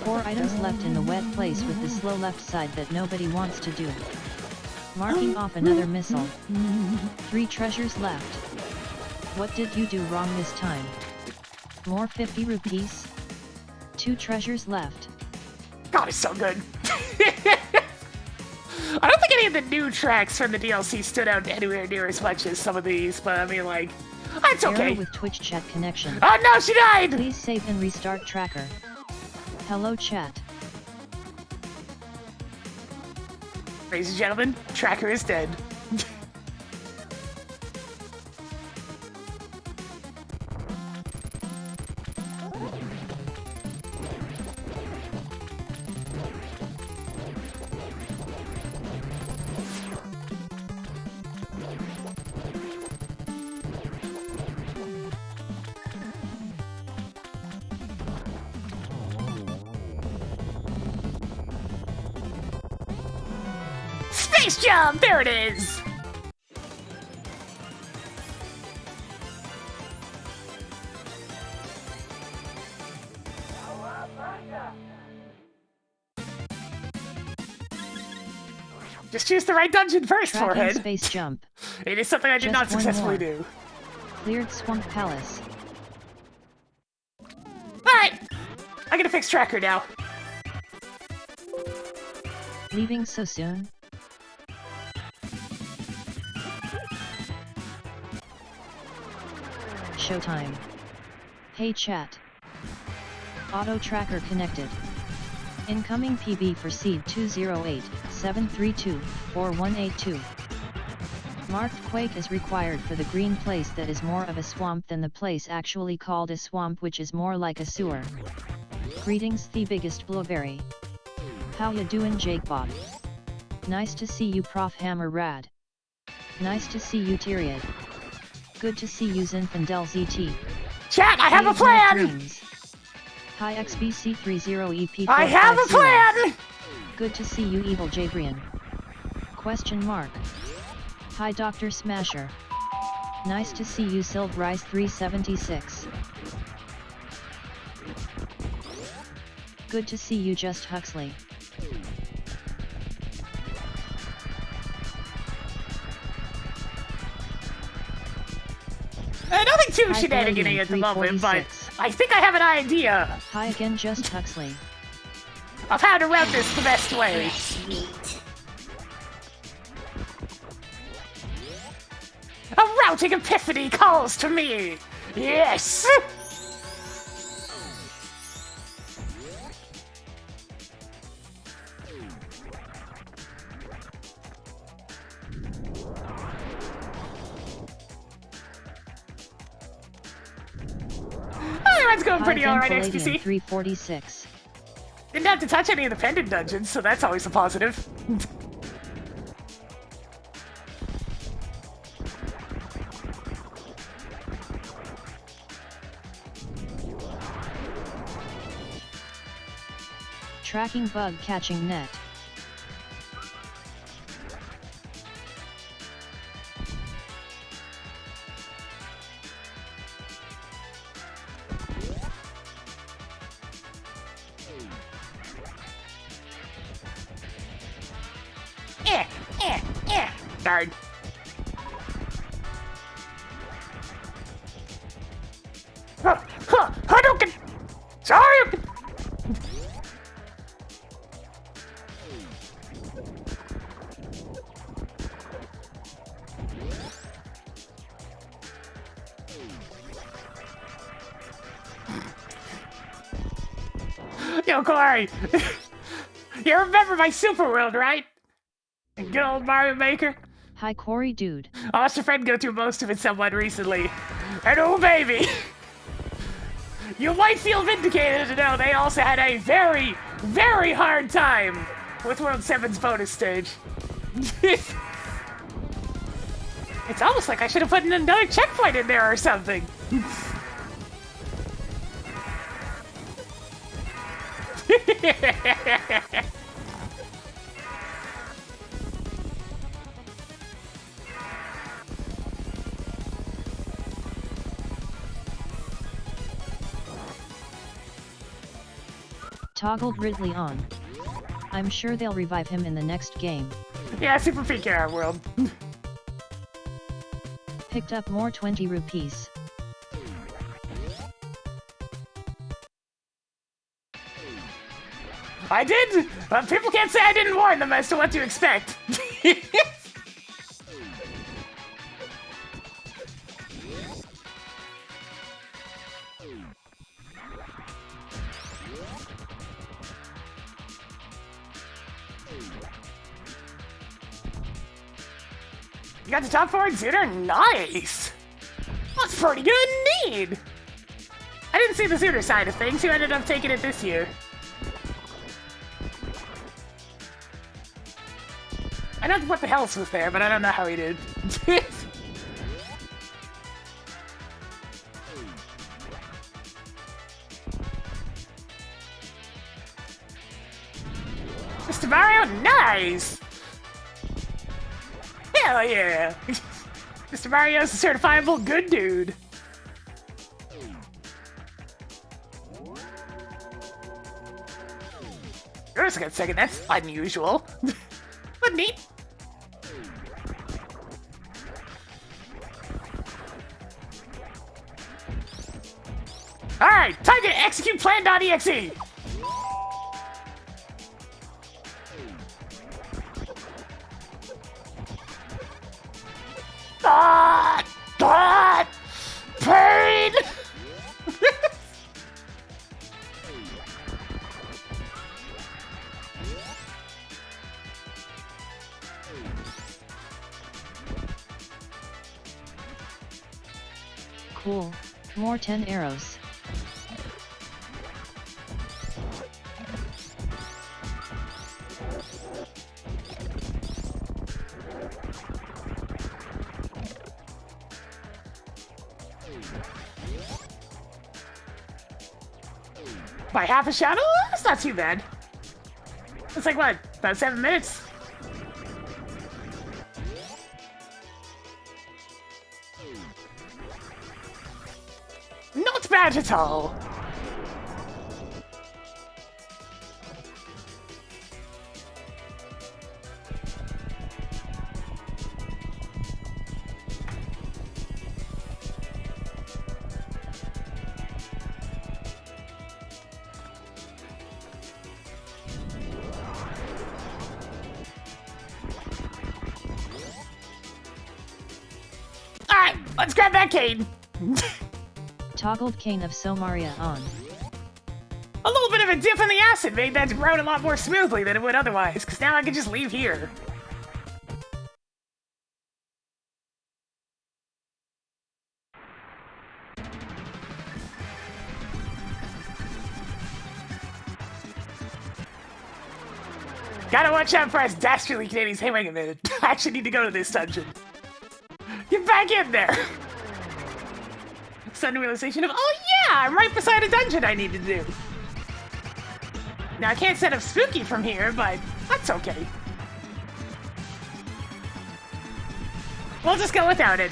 4 items left in the wet place with the slow left side that nobody wants to do. Marking off another missile. 3 treasures left. What did you do wrong this time? More 50 rupees? 2 treasures left.
God, it's so good. I don't think any of the new tracks from the DLC stood out anywhere near as much as some of these, but I mean, like, it's okay.
Error with Twitch chat connection.
Oh no, she died!
Please save and restart tracker. Hello chat.
Ladies and gentlemen, tracker is dead. Space jump! There it is! Just choose the right dungeon first,
Tracking
forehead.
space jump.
It is something I did
Just
not
one
successfully
more.
do.
Cleared Swamp Palace.
Alright! I'm gonna fix tracker now.
Leaving so soon? Showtime. Hey chat. Auto tracker connected. Incoming PB for seed 208-732-4182. Marked quake is required for the green place that is more of a swamp than the place actually called a swamp, which is more like a sewer. Greetings the biggest blueberry. How ya doin' Jake Bob? Nice to see you Prof Hammer Rad. Nice to see you Tyriad. Good to see you Zinfandel ZT.
Chat, I have a plan!
Hi XBC30EP.
I have a plan!
Good to see you Evil Jabrian. Question mark. Hi Dr. Smasher. Nice to see you Silvrise 376. Good to see you Just Huxley.
Nothing too
Hi,
shenanigan at the moment, but
346.
I think I have an idea
Hi again Just Huxley.
of how to route this the best way.
Fresh meat.
A routing epiphany calls to me! Yes! Everyone's going pretty
Hi
alright,
again Palladium
XTC.
346.
Didn't have to touch any of the pendant dungeons, so that's always a positive.
Tracking bug catching net.
Darn. Hadouken! Sorry! Yo, Corey! You remember my Super World, right? Good old Mario Maker?
Hi Corey dude.
I watched a friend go through most of it somewhat recently. And oh baby! You might feel vindicated to know they also had a very, very hard time with World 7's bonus stage. It's almost like I should have put another checkpoint in there or something.
Toggled Ridley on. I'm sure they'll revive him in the next game.
Yeah, Super PKR World.
Picked up more 20 rupees.
I did! People can't say I didn't warn them as to what to expect. You got the top forward Zooter? Nice! That's pretty good indeed! I didn't see the Zooter side of things. Who ended up taking it this year? I know what the else was there, but I don't know how he did. Mr. Mario, nice! Hell yeah! Mr. Mario's a certifiable good dude. Yours got second, that's unusual. But neat. Alright, time to execute plan.exe! Pain!
Cool. More 10 arrows.
By half a shadow? That's not too bad. It's like what? About 7 minutes? Not bad at all. Alright, let's grab that cane.
Toggled Cane of Somaria on.
A little bit of a dip in the acid made that route a lot more smoothly than it would otherwise, because now I can just leave here. Gotta watch out for us dastardly Canadians. Hey, wait a minute. I actually need to go to this dungeon. Get back in there! Sudden realization of, oh yeah, I'm right beside a dungeon I need to do. Now I can't set up spooky from here, but that's okay. We'll just go without it.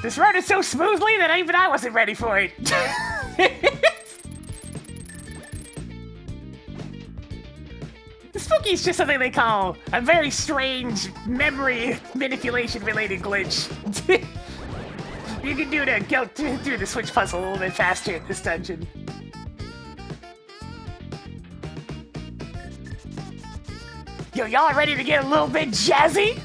This road is so smoothly that even I wasn't ready for it. Spooky is just something they call a very strange memory manipulation related glitch. You can do to go through the switch puzzle a little bit faster in this dungeon. Yo, y'all ready to get a little bit jazzy?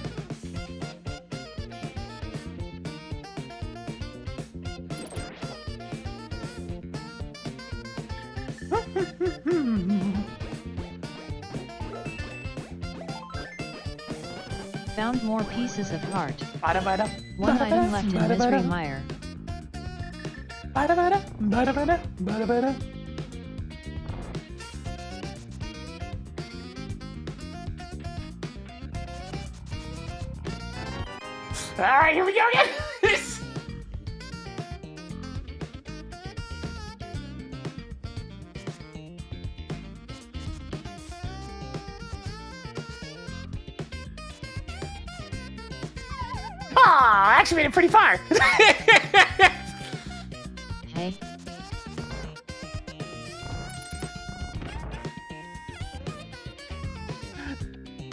Found more pieces of heart.
Bada-bada.
One item left in
Bada-bada.
Misery Mire.
Bada-bada. Bada-bada. Bada-bada. Alright, here we go again! Aw, I actually made it pretty far!
Hey,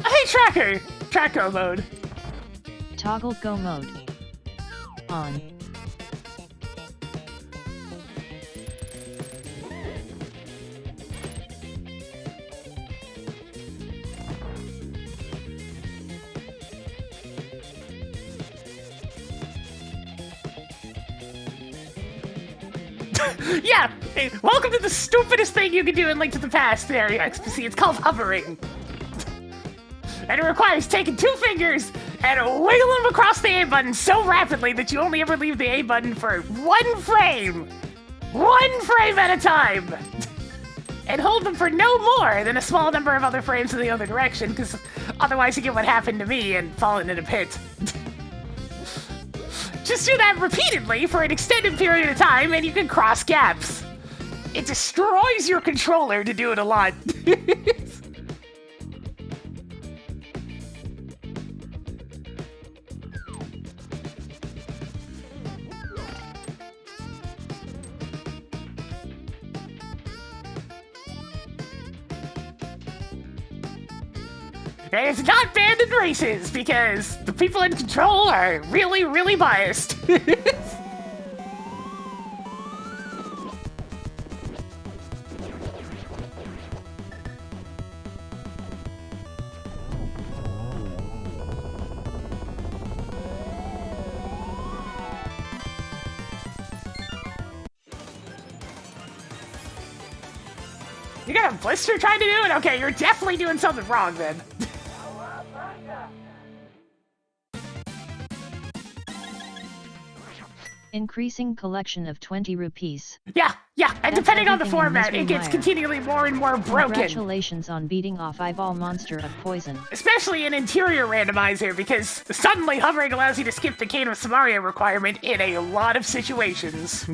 Hey, Tracker! Tracker mode.
toggle go mode. On.
Yeah! Hey, welcome to the stupidest thing you can do in Link to the Past there, XPC. It's called hovering. And it requires taking 2 fingers and wiggling them across the A button so rapidly that you only ever leave the A button for 1 frame! 1 frame at a time! And hold them for no more than a small number of other frames in the other direction, because otherwise you get what happened to me and fall into a pit. Just do that repeatedly for an extended period of time and you can cross gaps. It destroys your controller to do it a lot. And it's not banned in races, because the people in control are really, really biased. You got a blister trying to do it? Okay, you're definitely doing something wrong then.
Increasing collection of 20 rupees.
Yeah, and
That's
depending on the
everything in
format,
Misery
it gets
Mire.
continually more and more broken.
Congratulations on beating off Eyeball Monster of Poison.
Especially in interior randomizer, because suddenly hovering allows you to skip the Cane of Samaria requirement in a lot of situations.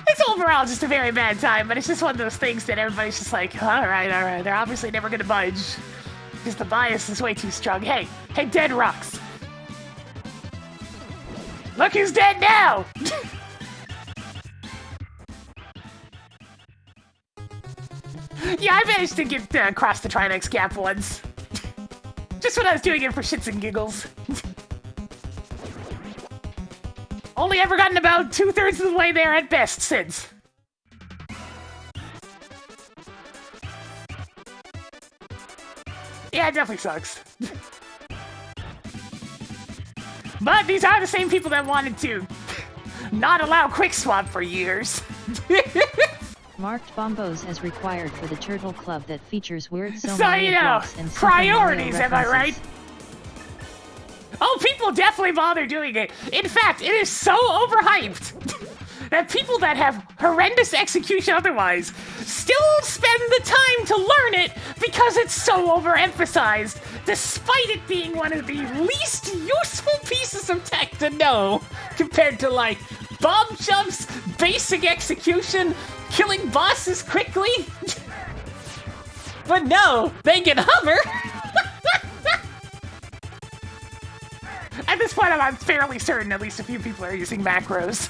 It's overall just a very bad time, but it's just one of those things that everybody's just like, alright, they're obviously never gonna budge. Because the bias is way too strong. Hey, dead rocks. Look who's dead now! Yeah, I managed to get across the Trinex gap once. Just when I was doing it for shits and giggles. Only ever gotten about 2/3 of the way there at best since. Yeah, it definitely sucks. But these are the same people that wanted to not allow quick swap for years.
Marked bombos as required for the Turtle Club that features weird
So,
Mario
you know,
blocks and Super Mario
priorities, am I right?
references.
Oh, people definitely bother doing it. In fact, it is so overhyped that people that have horrendous execution otherwise still spend the time to learn it because it's so overemphasized, despite it being one of the least useful pieces of tech to know compared to, like, bomb jumps, basic execution, killing bosses quickly. But no, they can hover. At this point, I'm fairly certain at least a few people are using macros.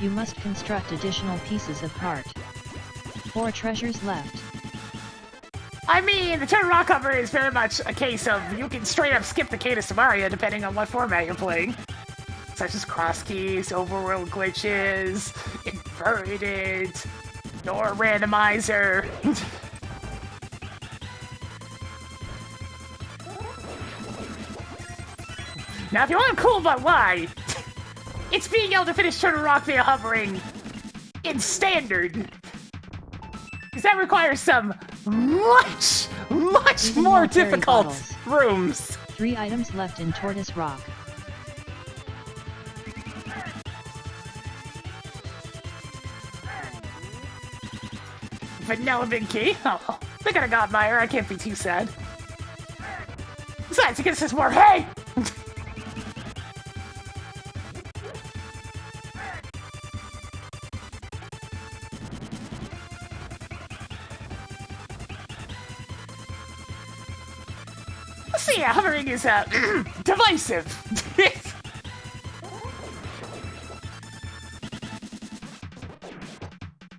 You must construct additional pieces of heart. 4 treasures left.
I mean, the Turtle Rock cover is very much a case of you can straight up skip the Cadus of Mario depending on what format you're playing. Such as cross keys, overworld glitches, inverted, or randomizer. Now, if you want cool about why, it's being able to finish Turtle Rock via hovering in standard. Because that requires some much
Using
more
military
difficult
bottles.
rooms.
3 items left in Tortoise Rock.
Vanilla Big Key. Oh, they got a Godmire. I can't be too sad. Besides, it gets us more hay! So yeah, hovering is, divisive.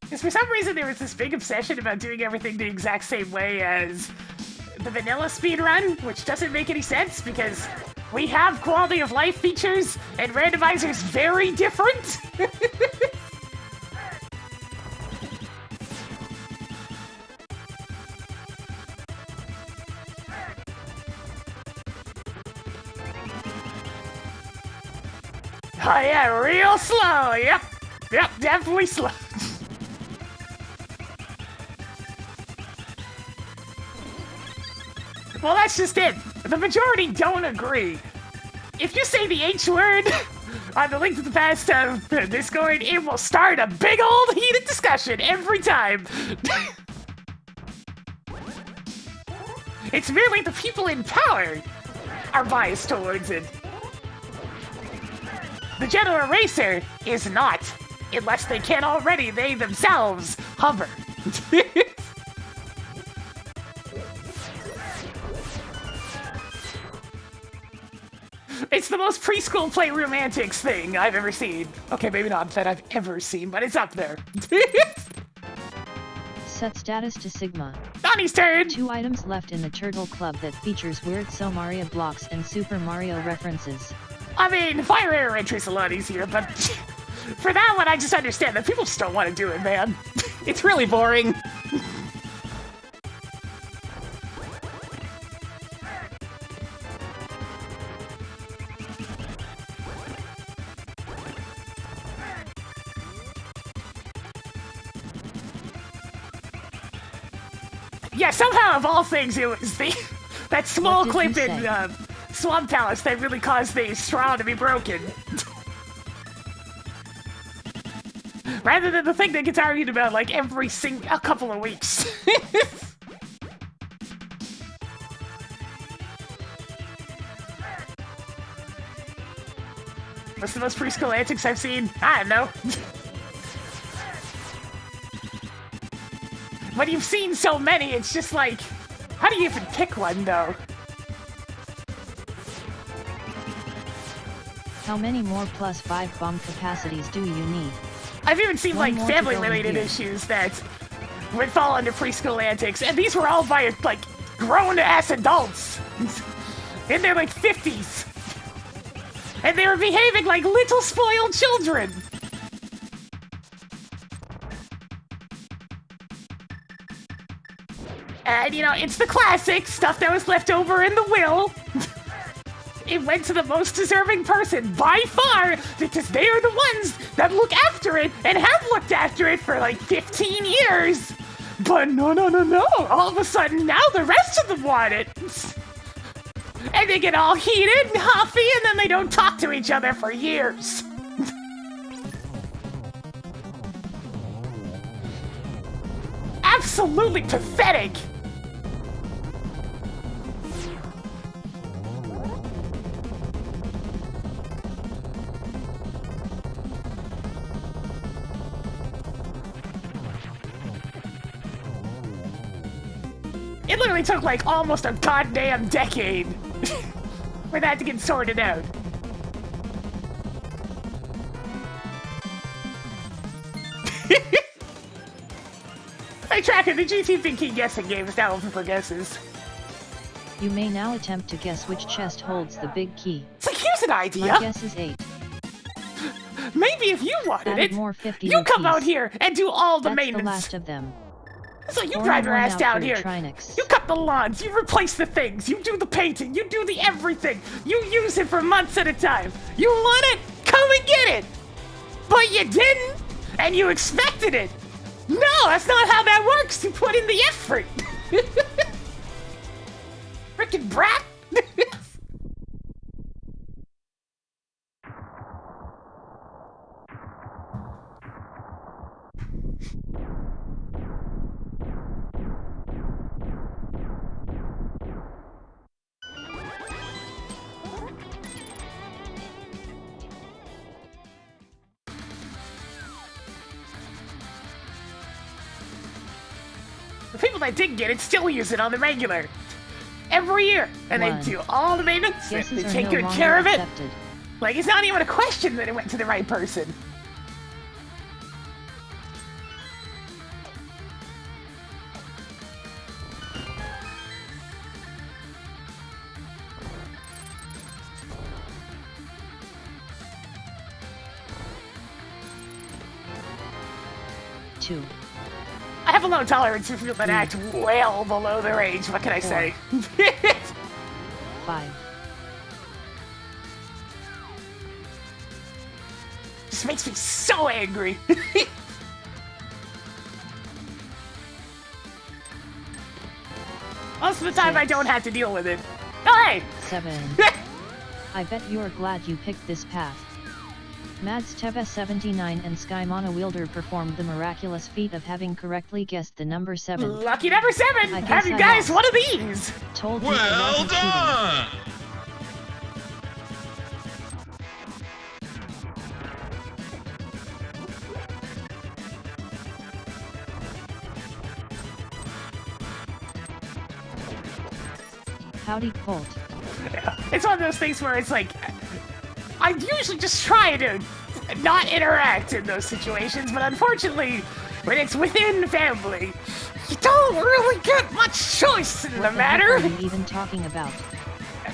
Because for some reason there was this big obsession about doing everything the exact same way as the vanilla speedrun, which doesn't make any sense because we have quality of life features and randomizer's very different. Oh yeah, real slow, yep, definitely slow. Well, that's just it. The majority don't agree. If you say the H word on the Link to the Past Discord, it will start a big old heated discussion every time. It's merely the people in power are biased towards it. The general eraser is not, unless they can already, they themselves, hover. It's the most preschool playroom antics thing I've ever seen. Okay, maybe not that I've ever seen, but it's up there.
Set status to Sigma.
Donnie's turn!
2 items left in the Turtle Club that features weird So Mario blocks and Super Mario references.
I mean, fire error entry's a lot easier, but for that one, I just understand that people just don't want to do it, man. It's really boring. Yeah, somehow of all things, it was that small
What
clip
did
in
you
Swamp Palace that really caused the straw to be broken. Rather than the thing that gets argued about like a couple of weeks. What's the most preschool antics I've seen? I don't know. When you've seen so many, it's just like, how do you even pick one, though?
How many more plus 5 bomb capacities do you need?
I've even seen,
One
like,
more to
family-related
go in here.
issues that would fall under preschool antics, and these were all by, like, grown-ass adults in their, like, 50s. And they were behaving like little spoiled children. And, you know, it's the classic stuff that was left over in the will. It went to the most deserving person by far because they are the ones that look after it and have looked after it for like 15 years. But no. All of a sudden now the rest of them want it. And they get all heated and huffy and then they don't talk to each other for years. Absolutely pathetic. It literally took like almost a goddamn decade for that to get sorted out. Hey, Tracker, the GT Pinky guessing game is now open for guesses.
You may now attempt to guess which chest holds the big key.
So here's an idea.
My guess is 8.
Maybe if you wanted
Added
it,
more 50
you come
rupees.
out here and do all the
That's
maintenance.
the last of them.
So you
Pour
drive your
one
ass
out
down
for
here.
Trinix.
You cut the lawns, you replace the things, you do the painting, you do the everything. You use it for months at a time. You want it? Come and get it. But you didn't, and you expected it. No, that's not how that works. You put in the effort. Frickin' brat. The people that did get it still use it on the regular. Every year. And they
One.
do all the maintenance.
Guesses
They
are
take
no
good
longer
care of it.
accepted.
Like, it's not even a question that it went to the right person.
Two.
I have a low tolerance for people that act well below their age. What can I say?
5.
Just makes me so angry. Most of the time, I don't have to deal with it. Oh, hey!
7. I bet you're glad you picked this path. Mads Teva 79 and Skymana Wielder performed the miraculous feat of having correctly guessed the number 7.
Lucky number 7!
I guess
Have you
I
guys
lost.
one of these?
Told you it
Well
wasn't cheating.
done!
Howdy, Colt.
It's one of those things where it's like, I usually just try to not interact in those situations, but unfortunately, when it's within family, you don't really get much choice in the
What the
matter.
heck are you even talking about?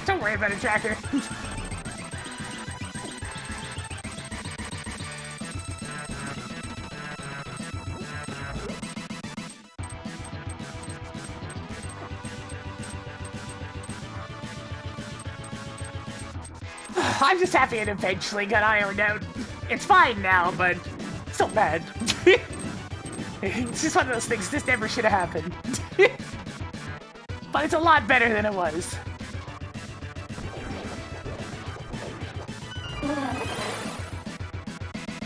Don't worry about it, Tracker. I'm just happy it eventually got ironed out. It's fine now, but still bad. It's just one of those things, this never should have happened. But it's a lot better than it was.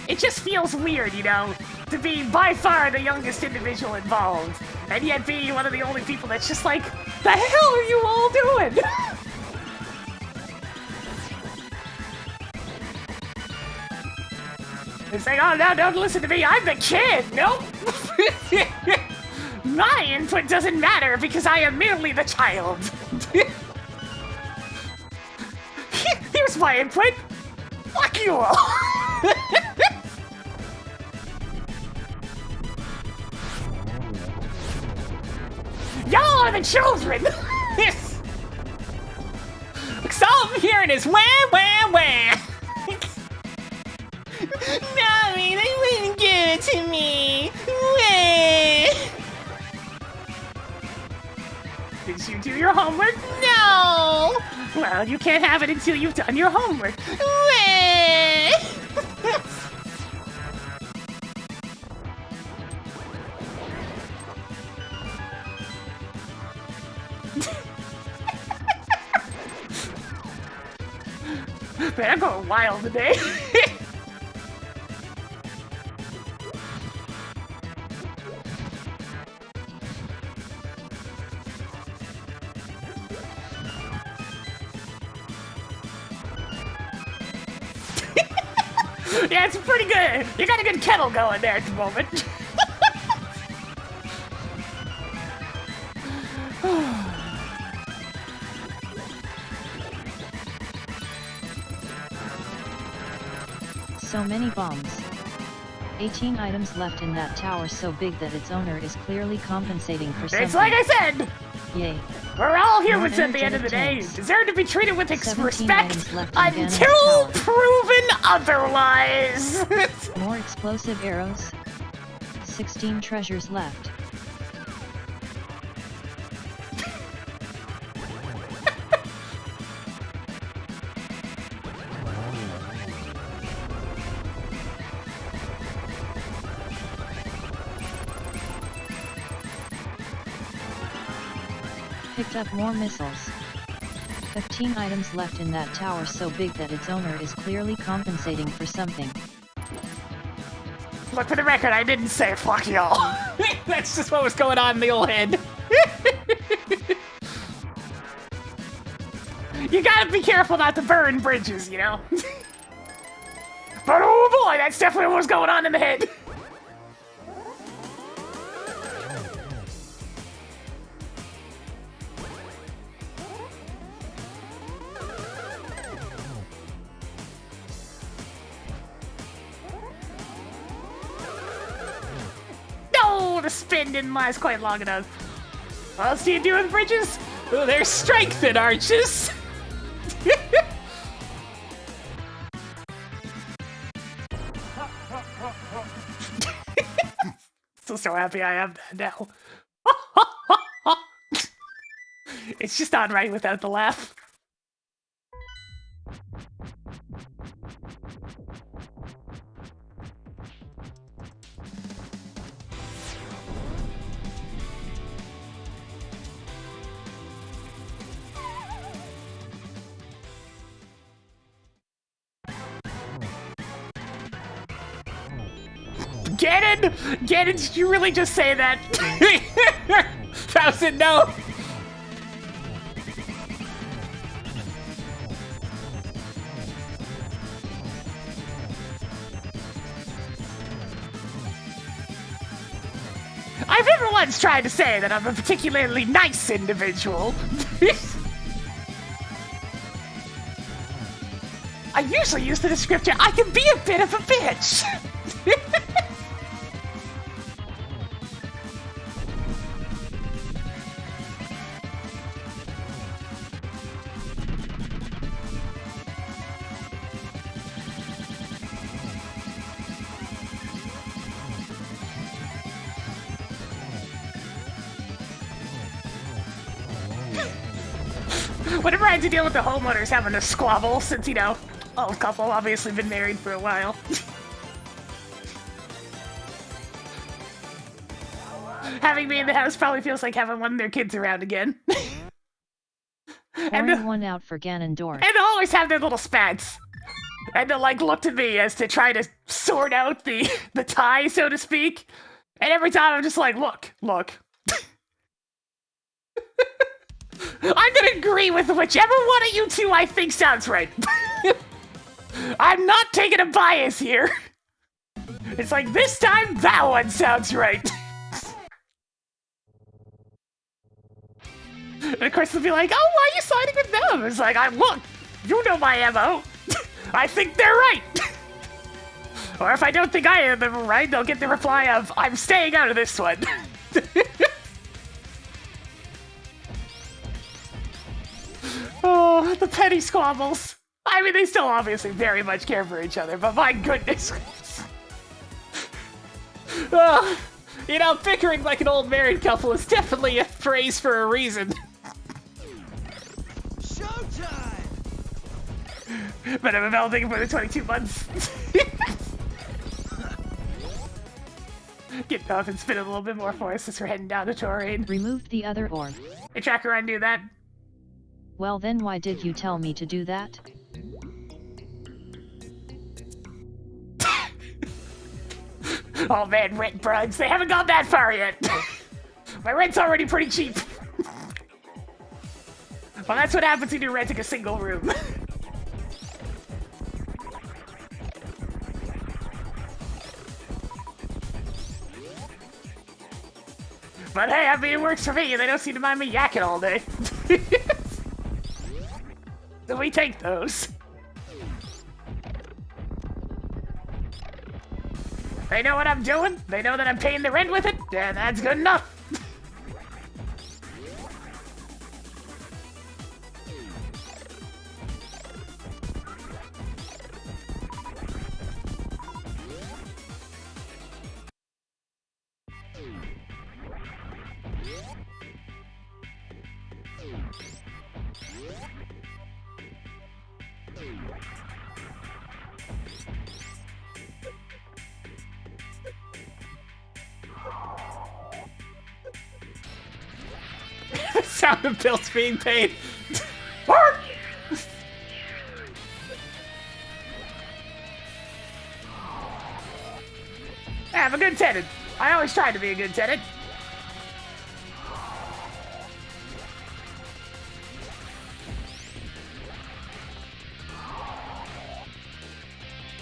It just feels weird, you know, to be by far the youngest individual involved, and yet be one of the only people that's just like, the hell are you all doing? It's like, oh no, don't listen to me, I'm the kid! Nope! My input doesn't matter because I am merely the child! Here's my input! Fuck you all! Y'all are the children! So all I'm hearing is wah wah wah! Mommy, they wouldn't give it to me! Wah! Did you do your homework? No! Well, you can't have it until you've done your homework. Wah! Man, I'm going wild today. Yeah, it's pretty good. You got a good kettle going there at the moment.
So many bombs. 18 items left in that tower so big that its owner is clearly compensating for something.
It's like I said!
Yay.
We're all
More
humans at the end of the day.
energetic tanks.
Deserve to be treated with
17
respect
items left in Ganon's
until
tower.
proven otherwise.
More explosive arrows. 16 treasures left. Picked up more missiles. 15 items left in that tower so big that its owner is clearly compensating for something.
Look, for the record, I didn't say fuck y'all.
That's just what was going on in the old head.
You gotta be careful not to burn bridges, you know? But oh boy, that's definitely what was going on in the head. No, the spin didn't last quite long enough. What else do you do with bridges?
Oh, there's strength in arches.
Still so happy I have that now. It's just not right without the laugh. Ganon! Ganon, did you really just say that?
Thousand, no.
I've never once tried to say that I'm a particularly nice individual. I usually use the descriptor, I can be a bit of a bitch. Whenever I had to deal with the homeowners having a squabble, since, you know, old couple obviously been married for a while. Having me in the house probably feels like having one of their kids around again.
Pouring one out for Ganondorf.
And they'll always have their little spats. And they'll, like, look to me as to try to sort out the tie, so to speak. And every time I'm just like, look. I'm gonna agree with whichever one of you two I think sounds right. I'm not taking a bias here. It's like, this time, that one sounds right. And of course they'll be like, oh, why are you siding with them? It's like, look, you know my MO. I think they're right. Or if I don't think I am right, they'll get the reply of, I'm staying out of this one. Oh, the petty squabbles. I mean, they still obviously very much care for each other, but my goodness.
Oh, you know, bickering like an old married couple is definitely a phrase for a reason.
Showtime!
But I've been melting for the 22 months. Get off and spin a little bit more for us as we're heading down the terrain.
Removed the other orb.
Hey, Tracker, I knew that.
Well then why did you tell me to do that?
Oh man, rent bugs. They haven't gone that far yet. My rent's already pretty cheap. Well, that's what happens when you're renting a single room. But hey, I mean, it works for me, and they don't seem to mind me yakking all day. So we take those. They know what I'm doing. They know that I'm paying the rent with it, and that's good enough.
Sound of bills being paid.
I'm a good tenant. I always tried to be a good tenant.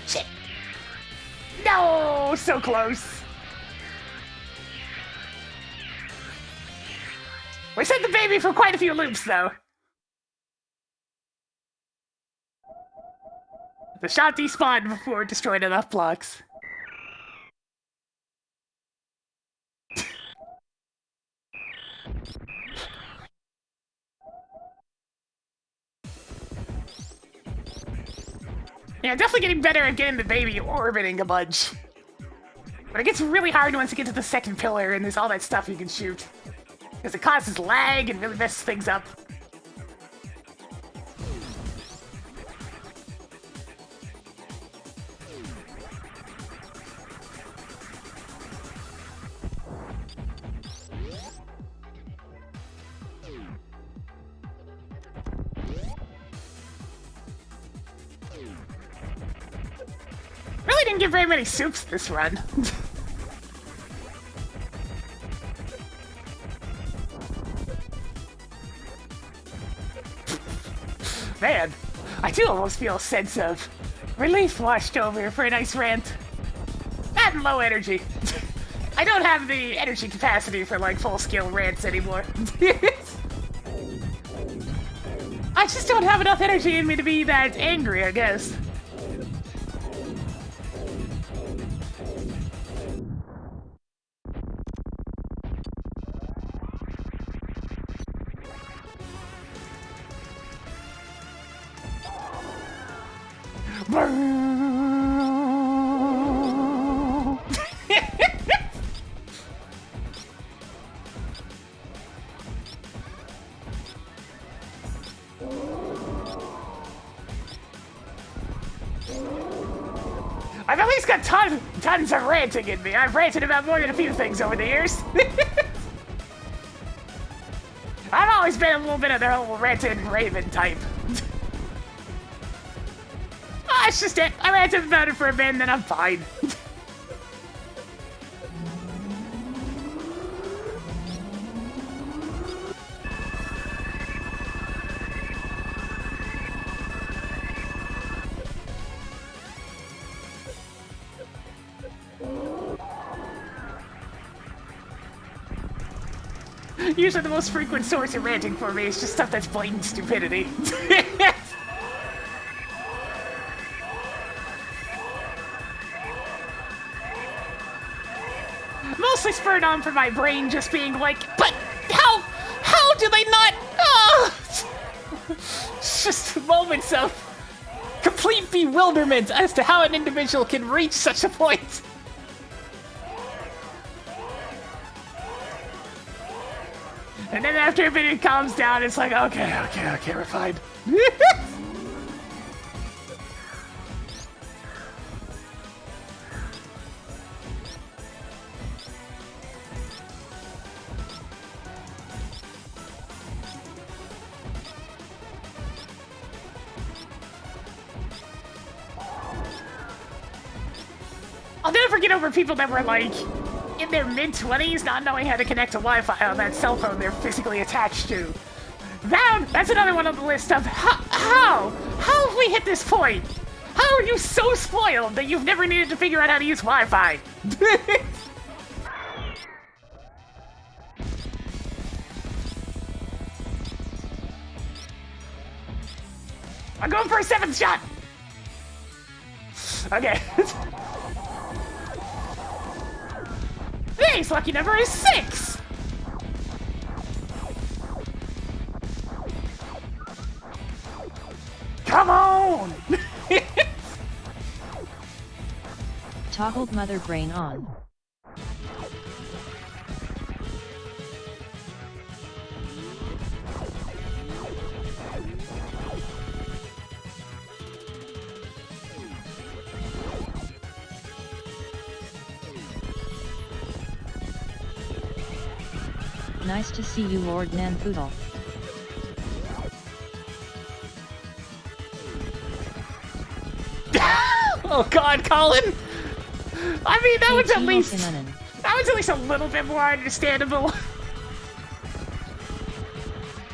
Shit. No, so close. We sent the baby for quite a few loops, though. The shot despawned before it destroyed enough blocks. Yeah, definitely getting better at getting the baby orbiting a bunch. But it gets really hard once you get to the second pillar and there's all that stuff you can shoot. Because it causes lag and really messes things up. Really didn't get very many soups this run. Man, I do almost feel a sense of relief washed over for a nice rant. That and low energy. I don't have the energy capacity for like full-scale rants anymore. I just don't have enough energy in me to be that angry, I guess. I've at least got tons of ranting in me. I've ranted about more than a few things over the years. I've always been a little bit of the whole ranted raven type. That's just it. I ranted about it for a bit and then I'm fine. Usually the most frequent source of ranting for me is just stuff that's blatant stupidity. Mostly spurred on from my brain just being like, but how do they not? It's just moments of complete bewilderment as to how an individual can reach such a point. And then after a bit it calms down, it's like, okay, we're fine. I'll never get over people that were like, in their mid-20s, not knowing how to connect to Wi-Fi on that cell phone they're physically attached to. That's another one on the list of how have we hit this point? How are you so spoiled that you've never needed to figure out how to use Wi-Fi? I'm going for a 7th shot! Okay. Today's lucky number is 6! Come on!
Toggled mother brain on. Nice to see you, Lord Nanpoodle.
Oh God, Colin! I mean, that was at least a little bit more understandable.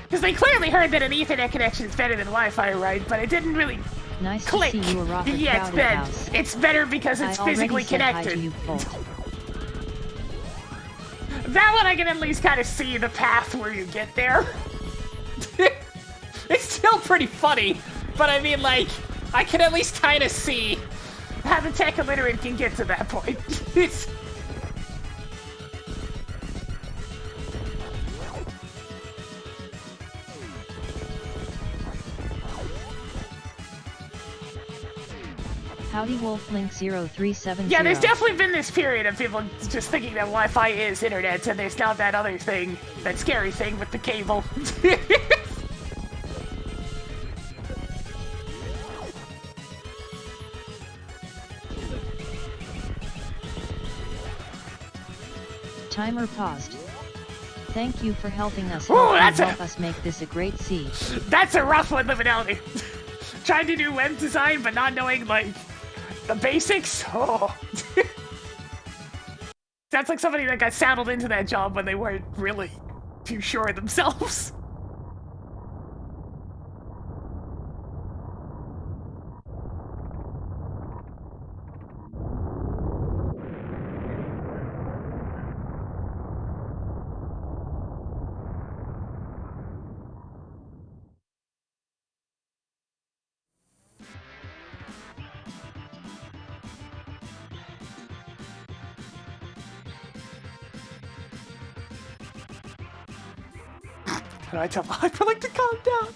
Because they clearly heard that an Ethernet connection is better than Wi-Fi, right? But it didn't really
Nice
click.
to see you, Robert.
Yeah, it's better because it's physically connected. That one I can at least kind of see the path where you get there. It's still pretty funny, but I mean, like, I can at least kind of see how the tech illiterate can get to that point. It's...
Howdy Wolflink 0370.
Yeah, there's definitely been this period of people just thinking that Wi-Fi is internet, and there's not that other thing, that scary thing with the cable.
Timer paused. Thank you for helping us.
Ooh,
help us make this a great siege.
That's a rough one, Liminality. Trying to do web design, but not knowing, like, the basics? Oh. That's like somebody that got saddled into that job when they weren't really too sure of themselves. And I tell Hyperlink to calm down.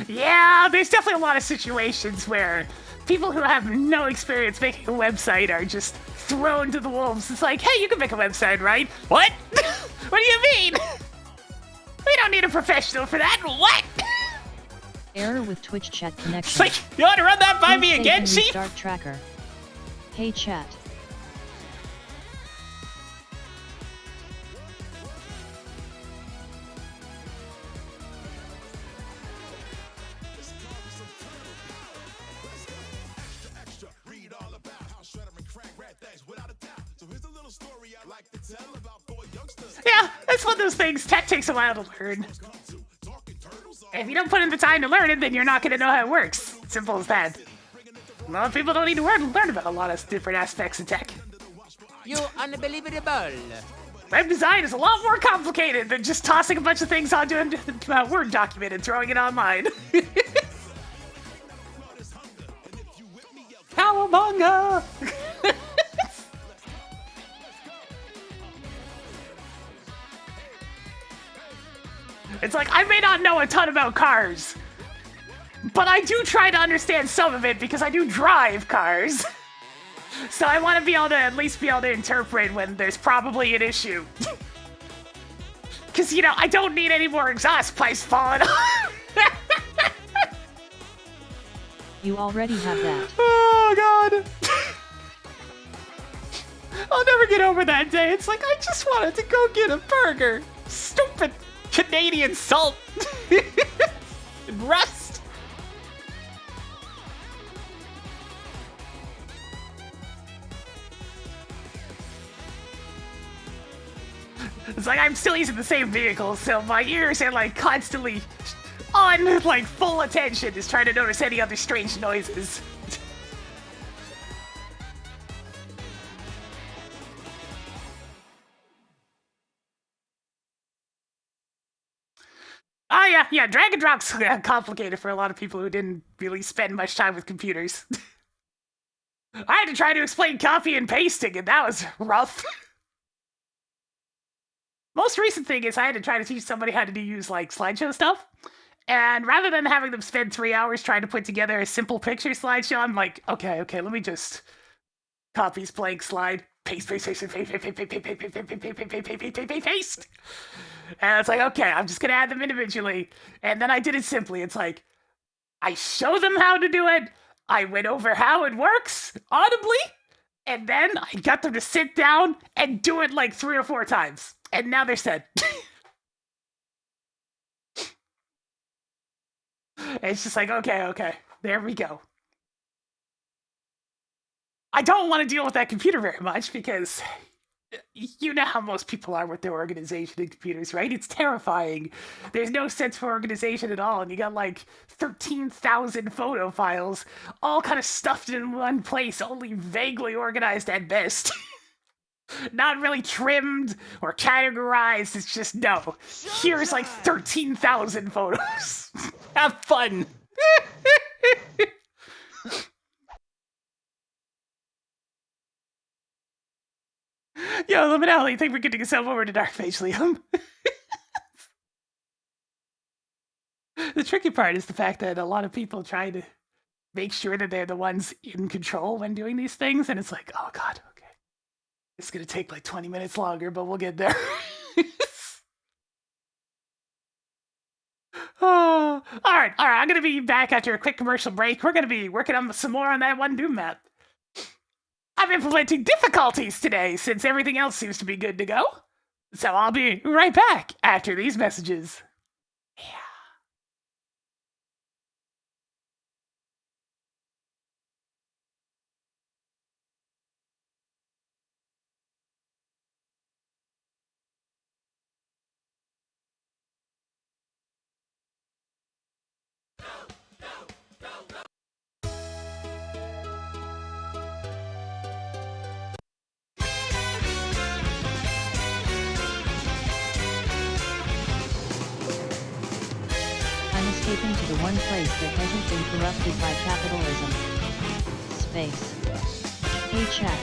Yeah, there's definitely a lot of situations where people who have no experience making a website are just thrown to the wolves. It's like, hey, you can make a website, right? What? What do you mean? We don't need a professional for that. What?
Error with Twitch chat connection.
It's like, you want to run that by me again, Chief?
Start tracker. Hey chat.
Yeah, that's one of those things. Tech takes a while to learn. If you don't put in the time to learn it, then you're not going to know how it works. Simple as that. A lot of people don't need to learn about a lot of different aspects of tech.
You unbelievable.
Web design is a lot more complicated than just tossing a bunch of things onto a Word document and throwing it online. Cowabunga! It's like, I may not know a ton about cars, but I do try to understand some of it because I do drive cars. So I want to be able to at least be able to interpret when there's probably an issue. Because, you know, I don't need any more exhaust pipes falling off.
You already have that.
Oh, God. I'll never get over that day. It's like, I just wanted to go get a burger. Stupid Canadian salt. And rust. It's like I'm still using the same vehicle, so my ears are like constantly on like full attention, just trying to notice any other strange noises. Oh yeah, drag and drop's complicated for a lot of people who didn't really spend much time with computers. I had to try to explain copy and pasting, and that was rough. Most recent thing is I had to try to teach somebody how to use like slideshow stuff. And rather than having them spend 3 hours trying to put together a simple picture slideshow, I'm like, okay, let me just copies, blank slide, paste. And it's like, okay, I'm just gonna add them individually. And then I did it simply. It's like, I show them how to do it. I went over how it works audibly. And then I got them to sit down and do it like 3 or 4 times. And now they're set. It's just like, okay, there we go. I don't want to deal with that computer very much because you know how most people are with their organization in computers, right? It's terrifying. There's no sense for organization at all, and you got like 13,000 photo files, all kind of stuffed in one place, only vaguely organized at best. Not really trimmed or categorized. It's just, no. Here's like 13,000 photos. Have fun. Yo, Liminal, you think we're getting yourself over to Dark Mage, Liam? The tricky part is the fact that a lot of people try to make sure that they're the ones in control when doing these things, and it's like, oh god, okay. It's gonna take like 20 minutes longer, but we'll get there. Oh, all right. I'm gonna be back after a quick commercial break. We're gonna be working on some more on that one Doom map. I'm implementing difficulties today since everything else seems to be good to go. So I'll be right back after these messages. Yeah.
I'm escaping to the one place that hasn't been corrupted by capitalism. Space. Hey chat.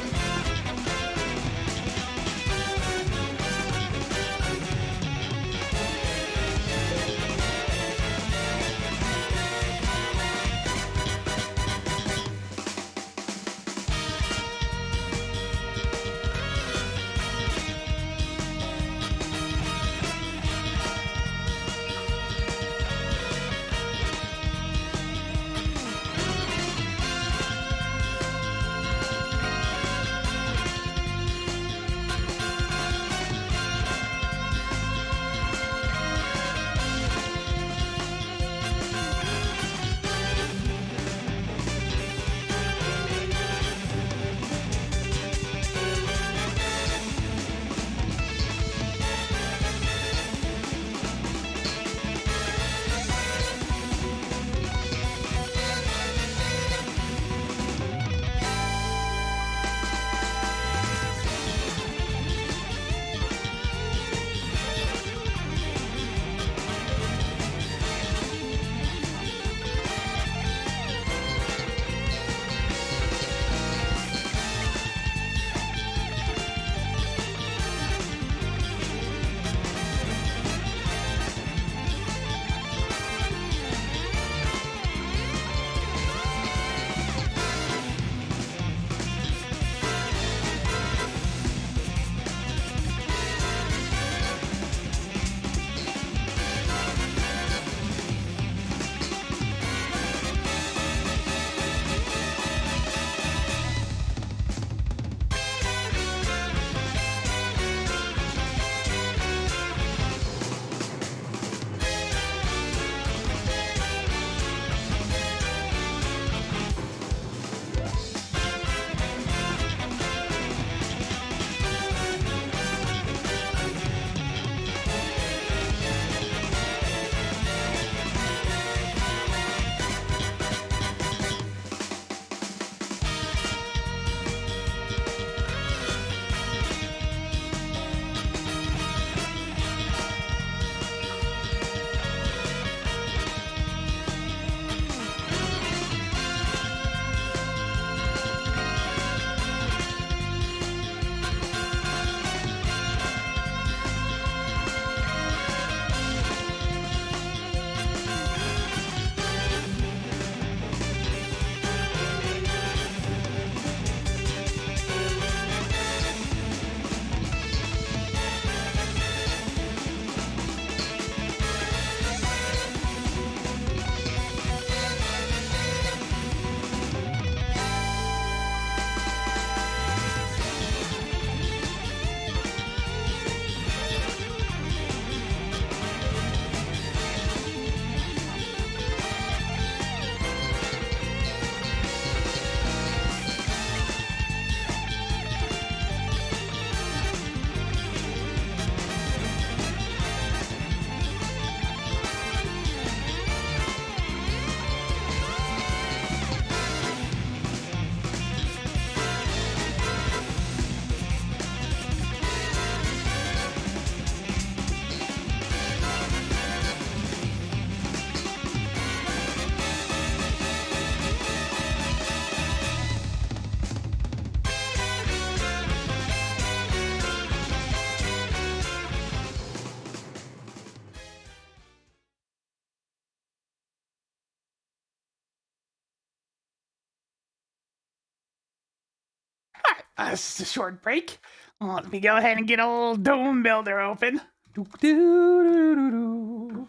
It's just a short break. Let me go ahead and get old Dome Builder open. Doo-doo-doo-doo-doo.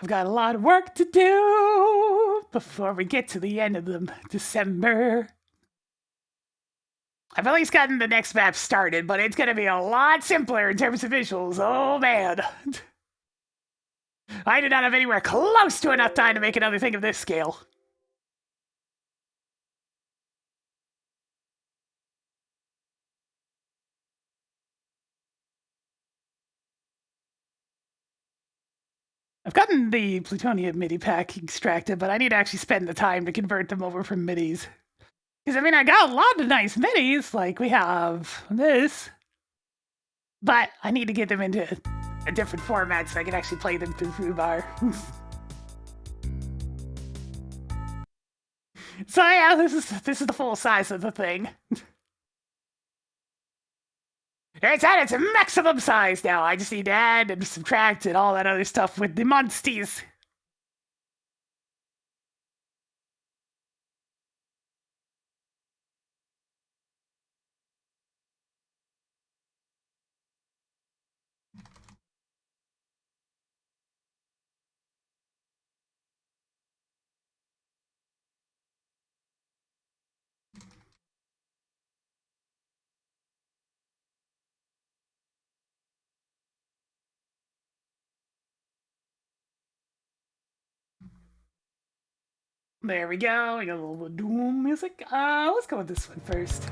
I've got a lot of work to do before we get to the end of December. I've at least gotten the next map started, but it's going to be a lot simpler in terms of visuals. Oh, man. I do not have anywhere close to enough time to make another thing of this scale. I've gotten the plutonium MIDI pack extracted, but I need to actually spend the time to convert them over from MIDIs. Because, I mean, I got a lot of nice MIDIs, like we have this, but I need to get them into a different format so I can actually play them through FooBar. So yeah, this is the full size of the thing. It's at its maximum size now. I just need to add and subtract and all that other stuff with the monsties. There we go. We got a little Doom music. Let's go with this one first.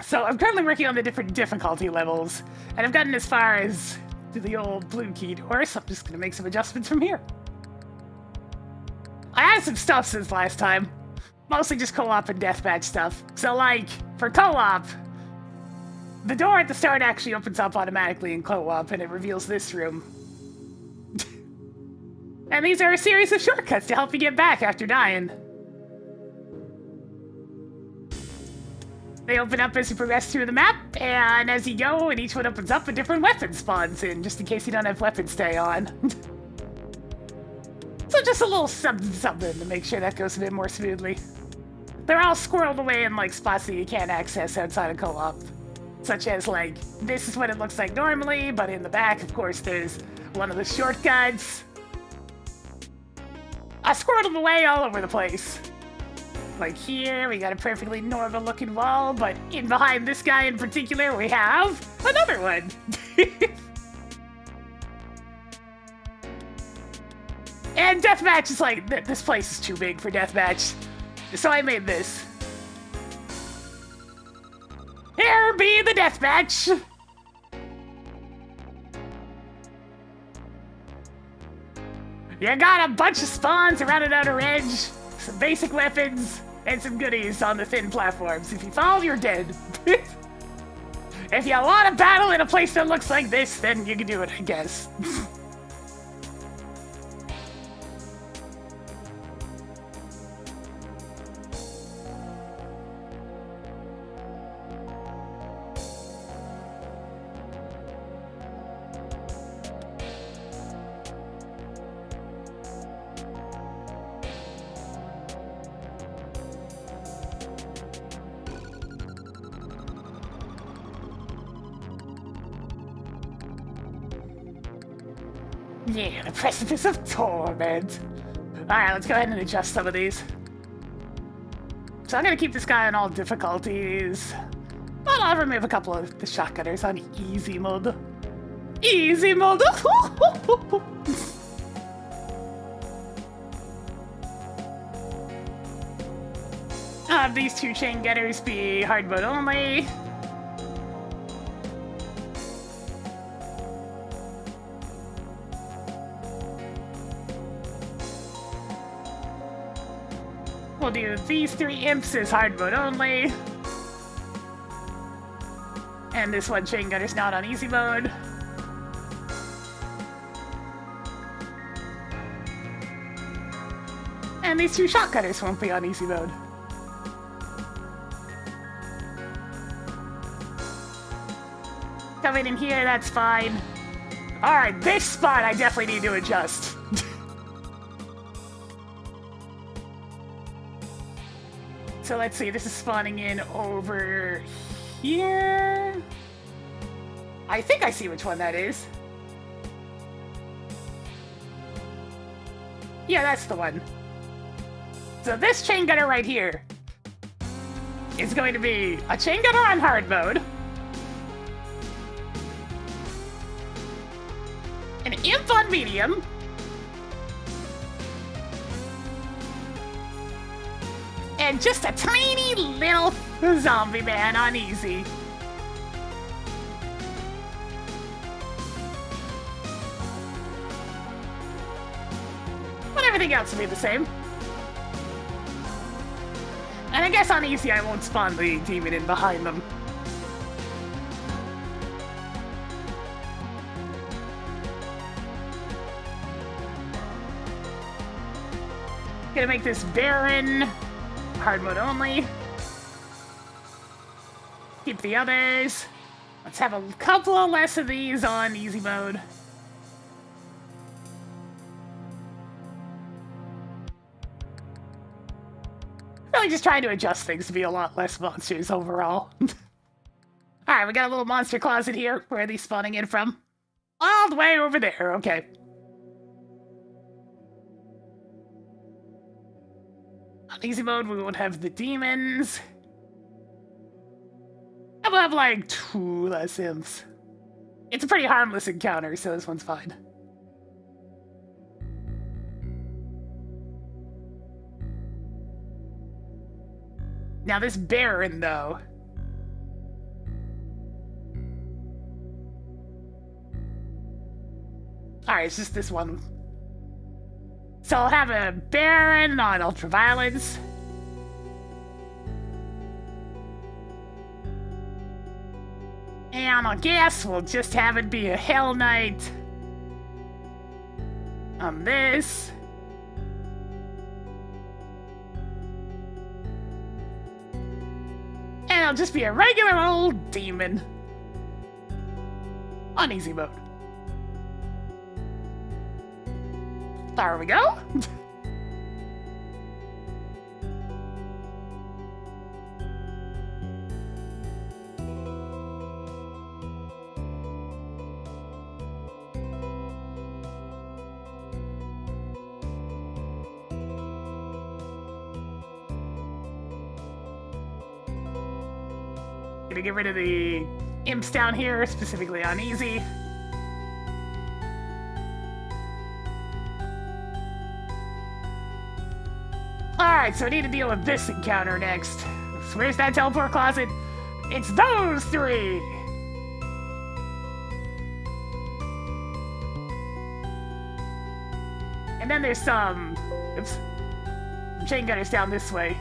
So I'm currently working on the different difficulty levels, and I've gotten as far as to the old blue key door, so I'm just gonna make some adjustments from here. I added some stuff since last time, mostly just co-op and deathmatch stuff. So like, for co-op, the door at the start actually opens up automatically in co-op, and it reveals this room. And these are a series of shortcuts to help you get back after dying. They open up as you progress through the map, and as you go, and each one opens up, a different weapon spawns in, just in case you don't have weapon stay on. So just a little something to make sure that goes a bit more smoothly. They're all squirreled away in like spots that you can't access outside of co-op. Such as like, this is what it looks like normally, but in the back, of course, there's one of the shortcuts. I squirreled them away all over the place. Like here, we got a perfectly normal looking wall, but in behind this guy in particular, we have another one. And deathmatch is like, this place is too big for deathmatch. So I made this. Here be the deathmatch. You got a bunch of spawns around an outer edge, some basic weapons, and some goodies on the thin platforms. If you fall, you're dead. If you want to battle in a place that looks like this, then you can do it, I guess. Yeah, the precipice of torment. Alright, let's go ahead and adjust some of these. So I'm gonna keep this guy on all difficulties. But I'll remove a couple of the shotgunners on easy mode. Easy mode! I'll have these two chain gunners be hard mode only. We'll do these three imps as hard mode only. And this one chain gunner's not on easy mode. And these two shotgunners won't be on easy mode. Coming in here, that's fine. Alright, this spot I definitely need to adjust. So let's see, this is spawning in over here. I think I see which one that is. Yeah, that's the one. So this chain gunner right here is going to be a chain gunner on hard mode, an imp on medium, and just a tiny little zombie man on easy. But everything else will be the same. And I guess on easy I won't spawn the demon in behind them. Gonna make this Baron hard mode only. Keep the others. Let's have a couple of less of these on easy mode. Really just trying to adjust things to be a lot less monsters overall. Alright, we got a little monster closet here. Where are these spawning in from? All the way over there, okay. On easy mode, we won't have the demons. And we'll have like 2 less imps. It's a pretty harmless encounter, so this one's fine. Now this Baron, though. Alright, it's just this one. So I'll have a Baron on ultraviolence. And I guess we'll just have it be a Hell Knight on this. And it'll just be a regular old demon on easy mode. There we go. Gonna get rid of the imps down here, specifically on easy. Alright, so I need to deal with this encounter next. So where's that teleport closet? It's those 3! And then there's some chain gunners down this way.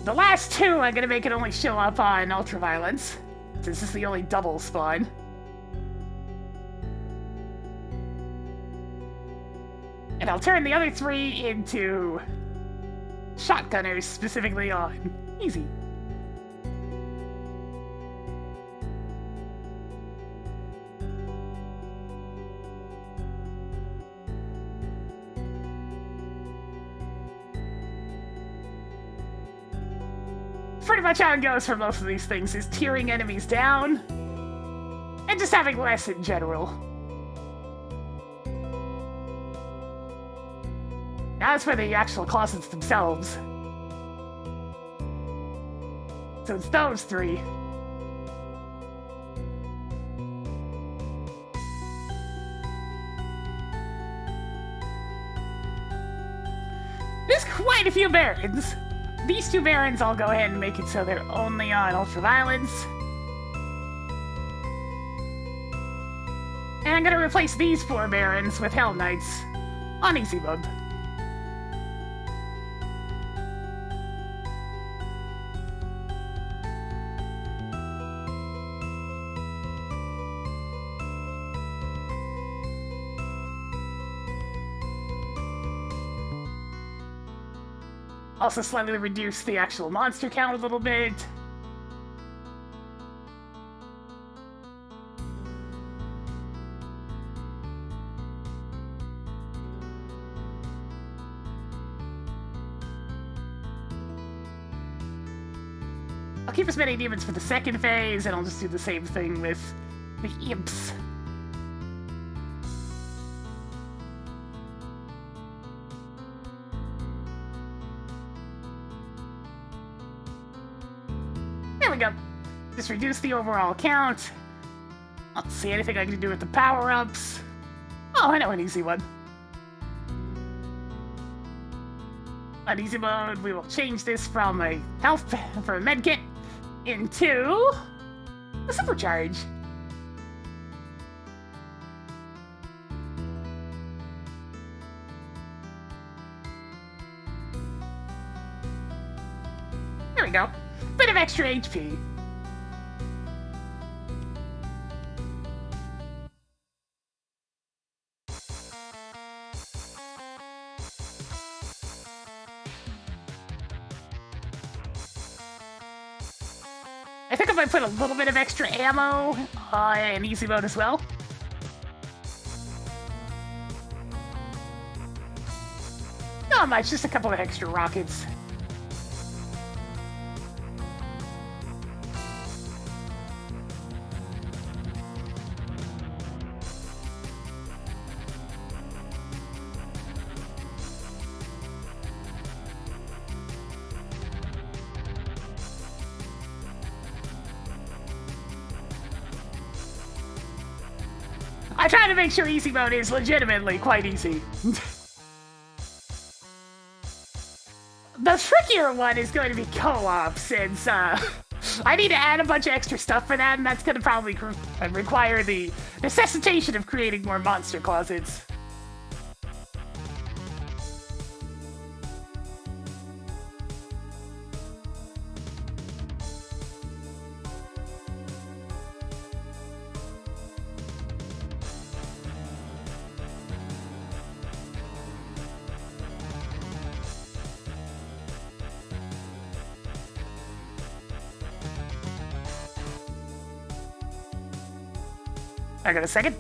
The last 2 I'm gonna make it only show up on ultraviolence, since this is the only double spawn. And I'll turn the other 3 into shotgunners, specifically on easy. Pretty much how it goes for most of these things is tearing enemies down and just having less in general. Now that's for the actual closets themselves. So it's those 3. There's quite a few barons. These 2 barons, I'll go ahead and make it so they're only on ultraviolence. And I'm gonna replace these 4 barons with Hell Knights on easy mode. Also slightly reduce the actual monster count a little bit. I'll keep as many demons for the second phase, and I'll just do the same thing with the imps. There we go. Just reduce the overall count. I don't see anything I can do with the power-ups. Oh, I know an easy one. On easy mode, we will change this from a from a medkit into a supercharge. There we go. Bit of extra HP. I think I might put a little bit of extra ammo in easy mode as well. Not much, just a couple of extra rockets. I try to make sure easy mode is legitimately quite easy. The trickier one is going to be co-op, since I need to add a bunch of extra stuff for that, and that's going to probably require the necessitation of creating more monster closets. I got a second.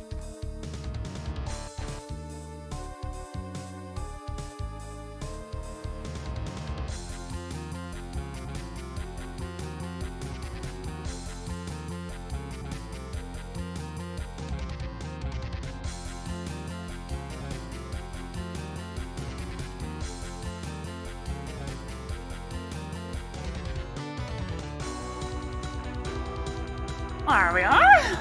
There we are.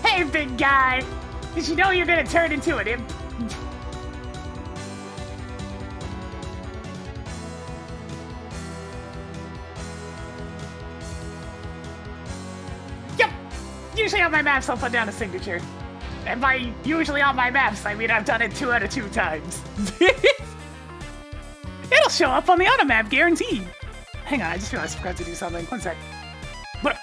Hey, big guy! Did you know you're gonna turn into an imp? Yep! Usually on my maps I'll put down a signature. And by usually on my maps, I mean I've done it 2 out of 2 times. It'll show up on the auto map, guaranteed! Hang on, I just realized I forgot to do something. One sec. What?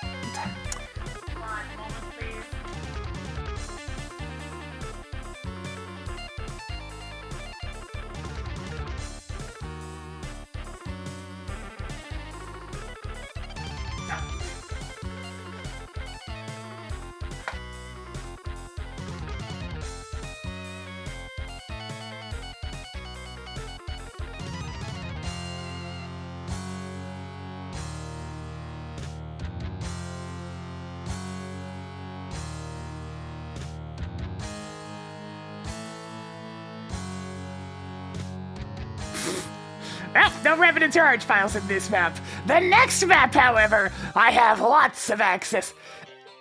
Well, no Revenant Charge files in this map. The next map, however, I have lots of access.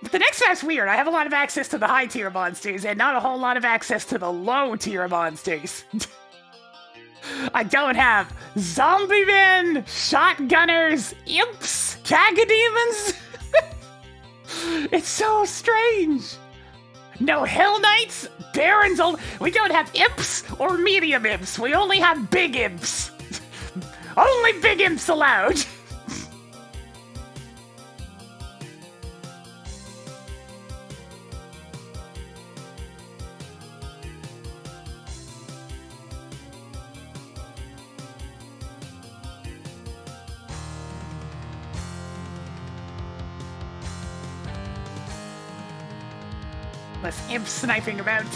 But the next map's weird. I have a lot of access to the high-tier monsters and not a whole lot of access to the low-tier monsters. I don't have zombie men, shotgunners, imps, cagademons. It's so strange. No Hell Knights, Barons, we don't have imps or medium imps. We only have big imps. Only big imps allowed. Less imps sniping about.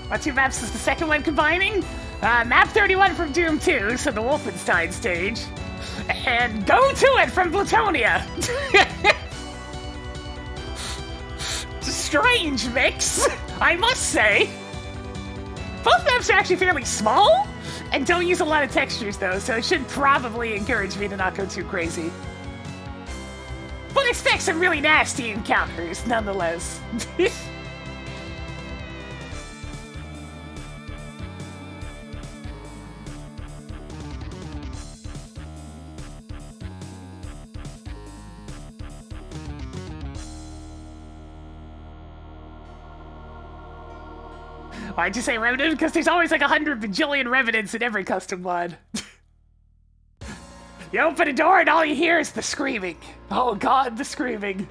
What two maps is the second one combining? Map 31 from Doom 2, so the Wolfenstein stage. And Go To It from Plutonia! It's a strange mix, I must say. Both maps are actually fairly small, and don't use a lot of textures though, so it should probably encourage me to not go too crazy. But expect some really nasty encounters, nonetheless. Why'd you say Revenant? Because there's always like 100 bajillion Revenants in every custom mod. You open a door and all you hear is the screaming. Oh god, the screaming.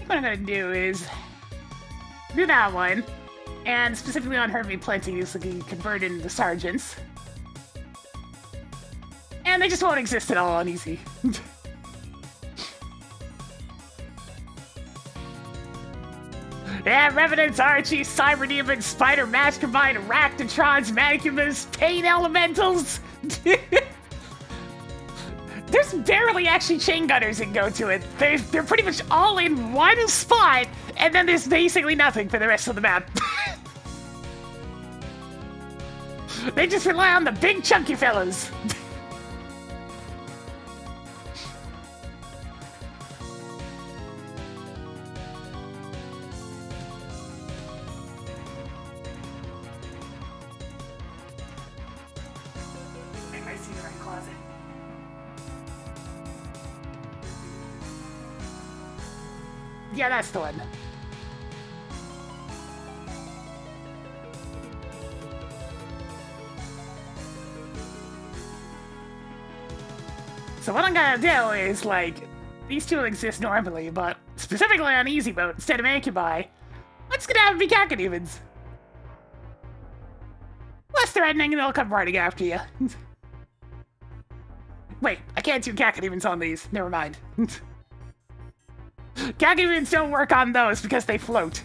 What I'm gonna do is do that one, and specifically on Herbie Plenty, so you can convert into sergeants. And they just won't exist at all on easy. Yeah, Revenants, Archies, Cyber Demons, Spider Mastermind, Arachnotrons, Mancubus, Pain Elementals! There's barely actually chain gunners in Go To It. They're pretty much all in one spot, and then there's basically nothing for the rest of the map. They just rely on the big chunky fellas. I see the right closet. Yeah, that's the one. So what I'm gonna do is, like, these two exist normally, but specifically on easy mode, instead of Ancubi, let's gonna have them be Cacodemons. Less threatening and they'll come running after you. Wait, I can't do Cacodemons on these. Never mind. Cacodemons don't work on those because they float.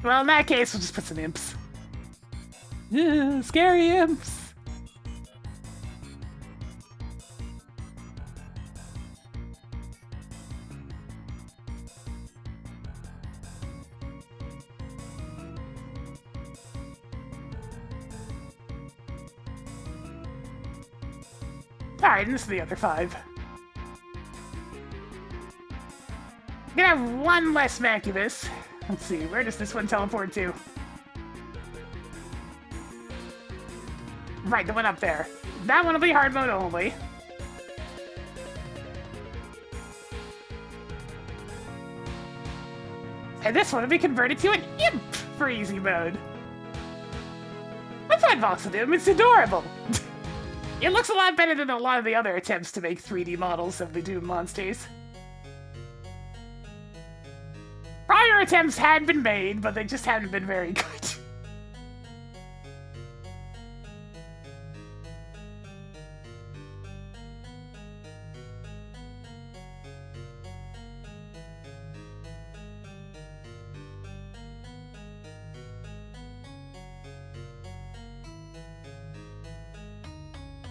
Well, in that case, we'll just put some imps. Scary imps. Alright, and this is the other 5. I'm gonna have one less Mancubus. Let's see, where does this one teleport to? Right, the one up there. That one will be hard mode only. And this one will be converted to an imp for easy mode. I find Voxodum, it's adorable. It looks a lot better than a lot of the other attempts to make 3D models of the Doom monsters. Prior attempts had been made, but they just hadn't been very good.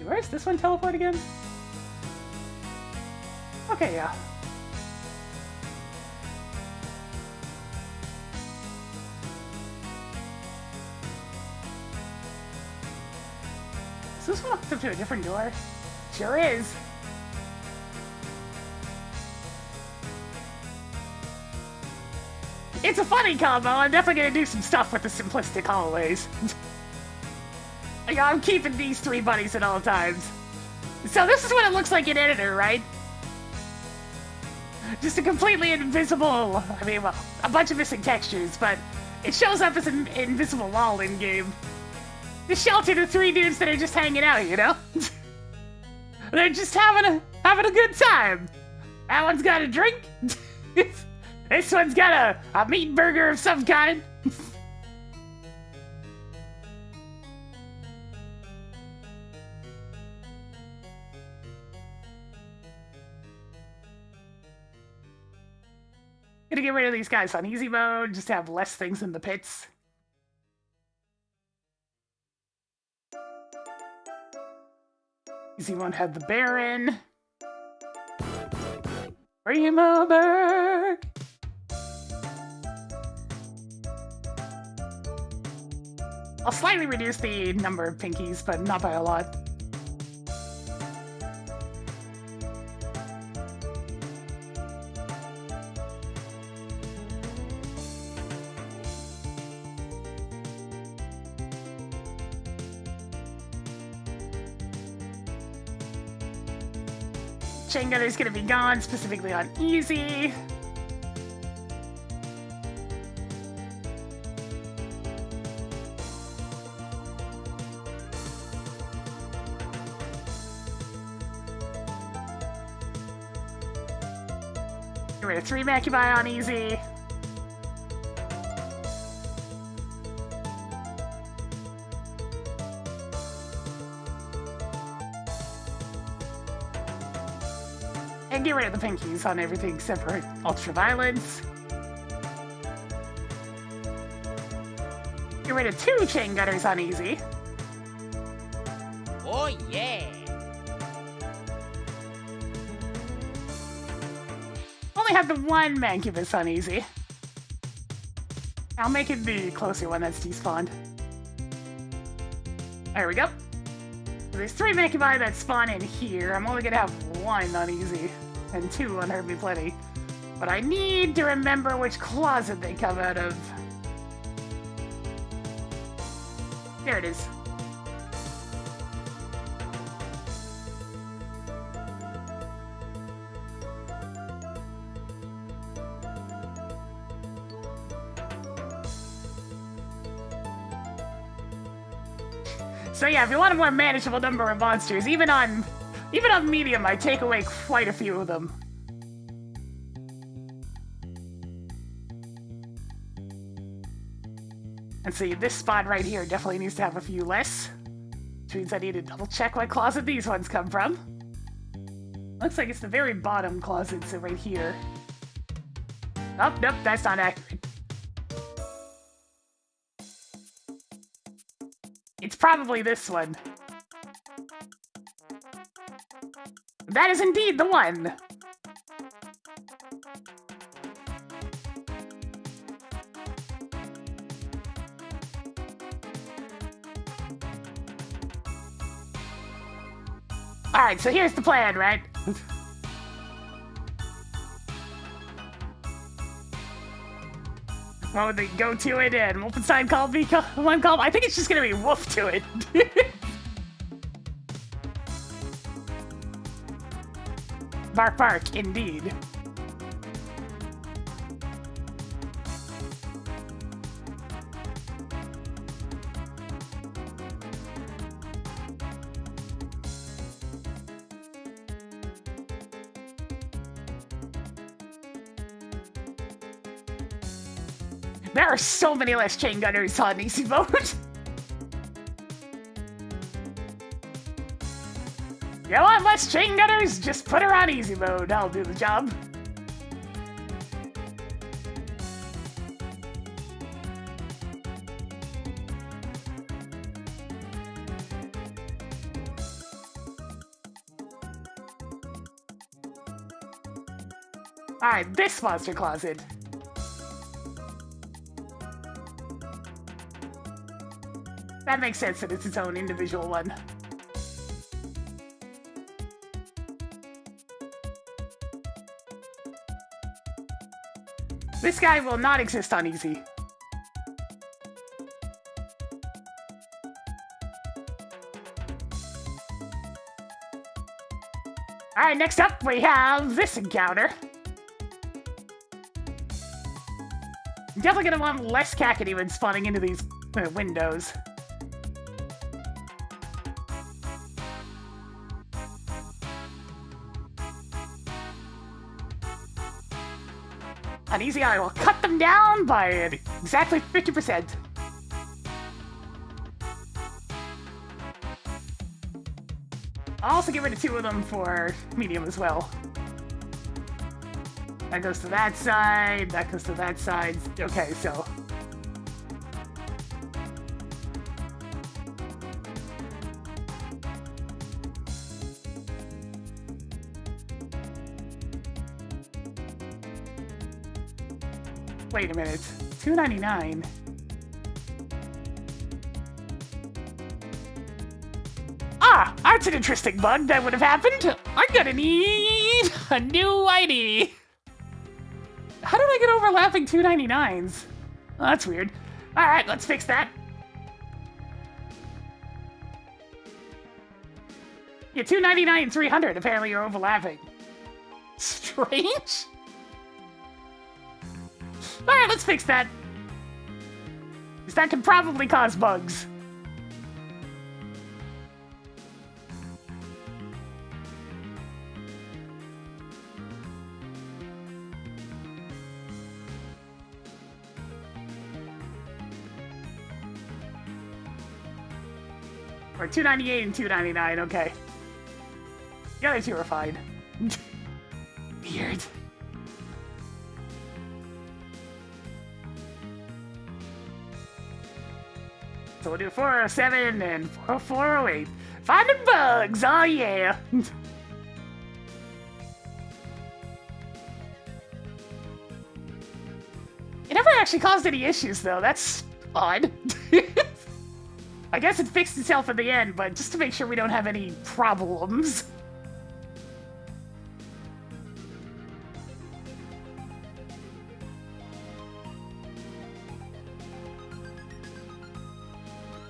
Where's this one teleport again? Okay, yeah. Is this one hooked up to a different door? Sure is. It's a funny combo. I'm definitely gonna do some stuff with the simplistic hallways. I'm keeping these 3 buddies at all times. So this is what it looks like in Editor, right? Just a completely invisible, I mean, well, a bunch of missing textures, but it shows up as an invisible wall in-game. The shelter to 3 dudes that are just hanging out, you know? They're just having a good time. That one's got a drink. This one's got a meat burger of some kind. Gonna get rid of these guys on easy mode, just to have less things in the pits. Easy won't have the Baron. Primo Berg. I'll slightly reduce the number of pinkies, but not by a lot. Chain Gunner's gonna be gone, specifically on easy. Get rid of 3 Macubi on easy. And get rid of the pinkies on everything except for Ultraviolence. Get rid of 2 Chain Gunners on easy.
Oh yeah.
Only have the 1 Mancubus on easy. I'll make it the closer one that's despawned. There we go. So there's 3 Mancubi that spawn in here. I'm only gonna have 1 on easy. And 2 on Hurt Me Plenty. But I need to remember which closet they come out of. There it is. So yeah, if you want a more manageable number of monsters, even on medium, I take away quite a few of them. And see, this spot right here definitely needs to have a few less. Which means I need to double check what closet these ones come from. Looks like it's the very bottom closet, so right here. Oh, nope, that's not accurate. It's probably this one. That is indeed the one! Alright, so here's the plan, right? What would they go to it and Wolfenstein call me one call? I think it's just gonna be woof to it. Bark bark, indeed. There are so many less chain gunners on easy mode. You want less chain gunners? Just put her on easy mode. I'll do the job. Alright, this monster closet. That makes sense that it's its own individual one. This guy will not exist on easy. Alright, next up we have this encounter. I'm definitely gonna want less Cackety when spawning into these windows. On easy, I will cut them down by exactly 50%. I'll also get rid of 2 of them for medium as well. That goes to that side, that goes to that side. Okay, so... Wait a minute. $2.99. Ah, that's an interesting bug that would have happened. I'm gonna need a new ID. How did I get overlapping $2.99s? Oh, that's weird. Alright, let's fix that. Yeah, $2.99 and $300 apparently are overlapping. Strange? Alright, let's fix that. Because that could probably cause bugs. Or $2.98 and $2.99, okay. The other 2 are fine. Weird. So we'll do 407 and 408. Finding bugs, oh yeah! It never actually caused any issues though, that's odd. I guess it fixed itself in the end, but just to make sure we don't have any problems.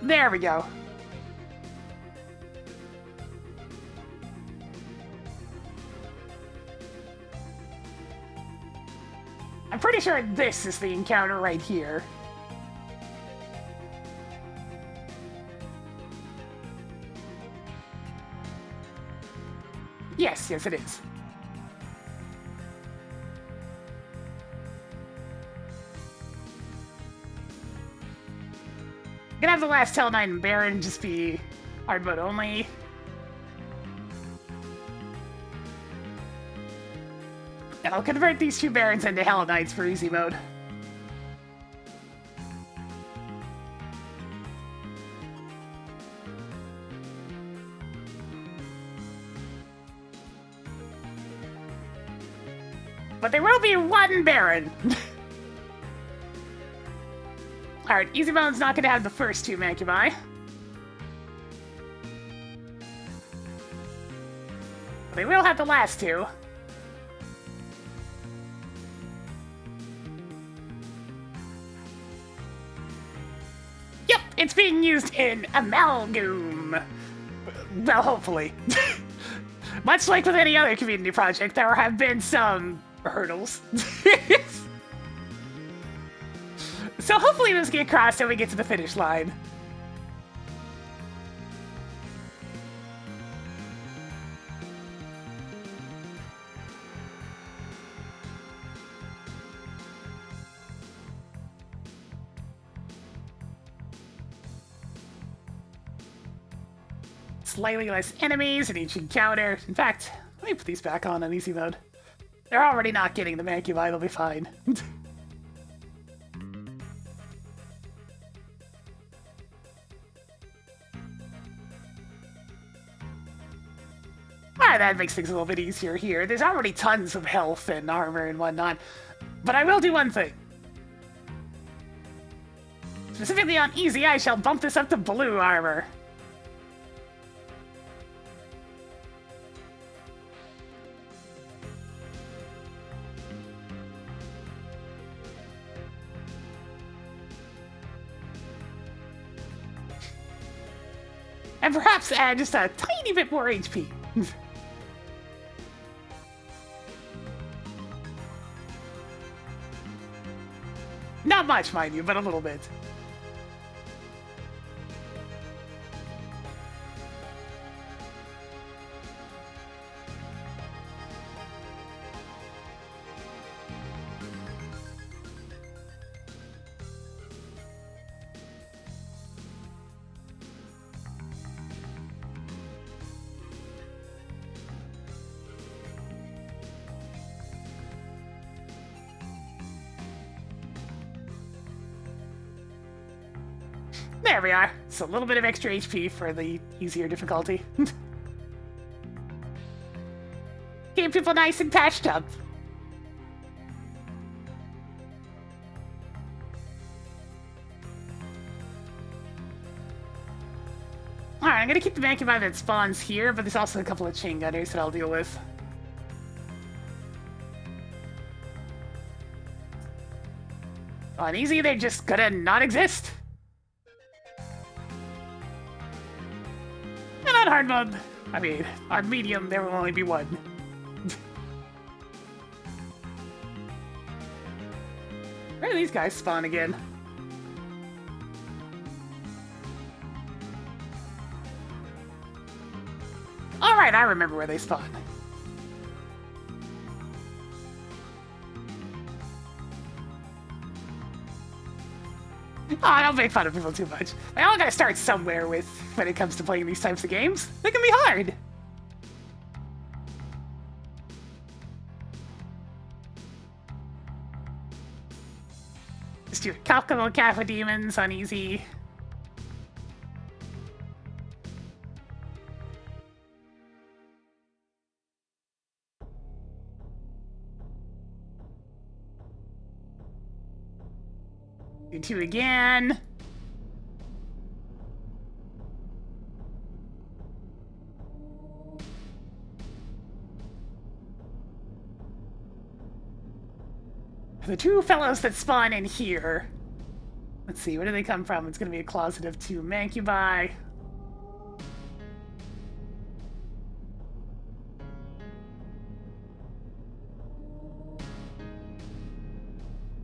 There we go. I'm pretty sure this is the encounter right here. Yes, yes it is. I'm gonna have the last Tell Knight and Baron just be hard mode only. And I'll convert these 2 Barons into Hell Knights for easy mode. But there will be 1 Baron! Alright, easy mode's not gonna have the first 2 Macubi. They will have the last 2. Yep, it's being used in Amalgam. Well, hopefully. Much like with any other community project, there have been some hurdles. So hopefully those get crossed and we get to the finish line. Slightly less enemies in each encounter. In fact, let me put these back on easy mode. They're already not getting the Macubi, they'll be fine. That makes things a little bit easier here. There's already tons of health and armor and whatnot. But I will do one thing. Specifically on easy, I shall bump this up to blue armor. And perhaps add just a tiny bit more HP. Not much, mind you, but a little bit. There we are. So a little bit of extra HP for the easier difficulty. Keep people nice and patched up. Alright, I'm gonna keep the Vacuum that spawns here, but there's also a couple of chain gunners that I'll deal with. On easy, they're just gonna not exist. And on hard mode, I mean, on medium, there will only be one. Where do these guys spawn again? Alright, I remember where they spawn. Oh, don't make fun of people too much. I all gotta start somewhere with when it comes to playing these types of games. They can be hard. Just do a couple of Kappa demons on easy. Do 2 again. The 2 fellows that spawn in here. Let's see, where do they come from? It's going to be a closet of 2 Mancubi.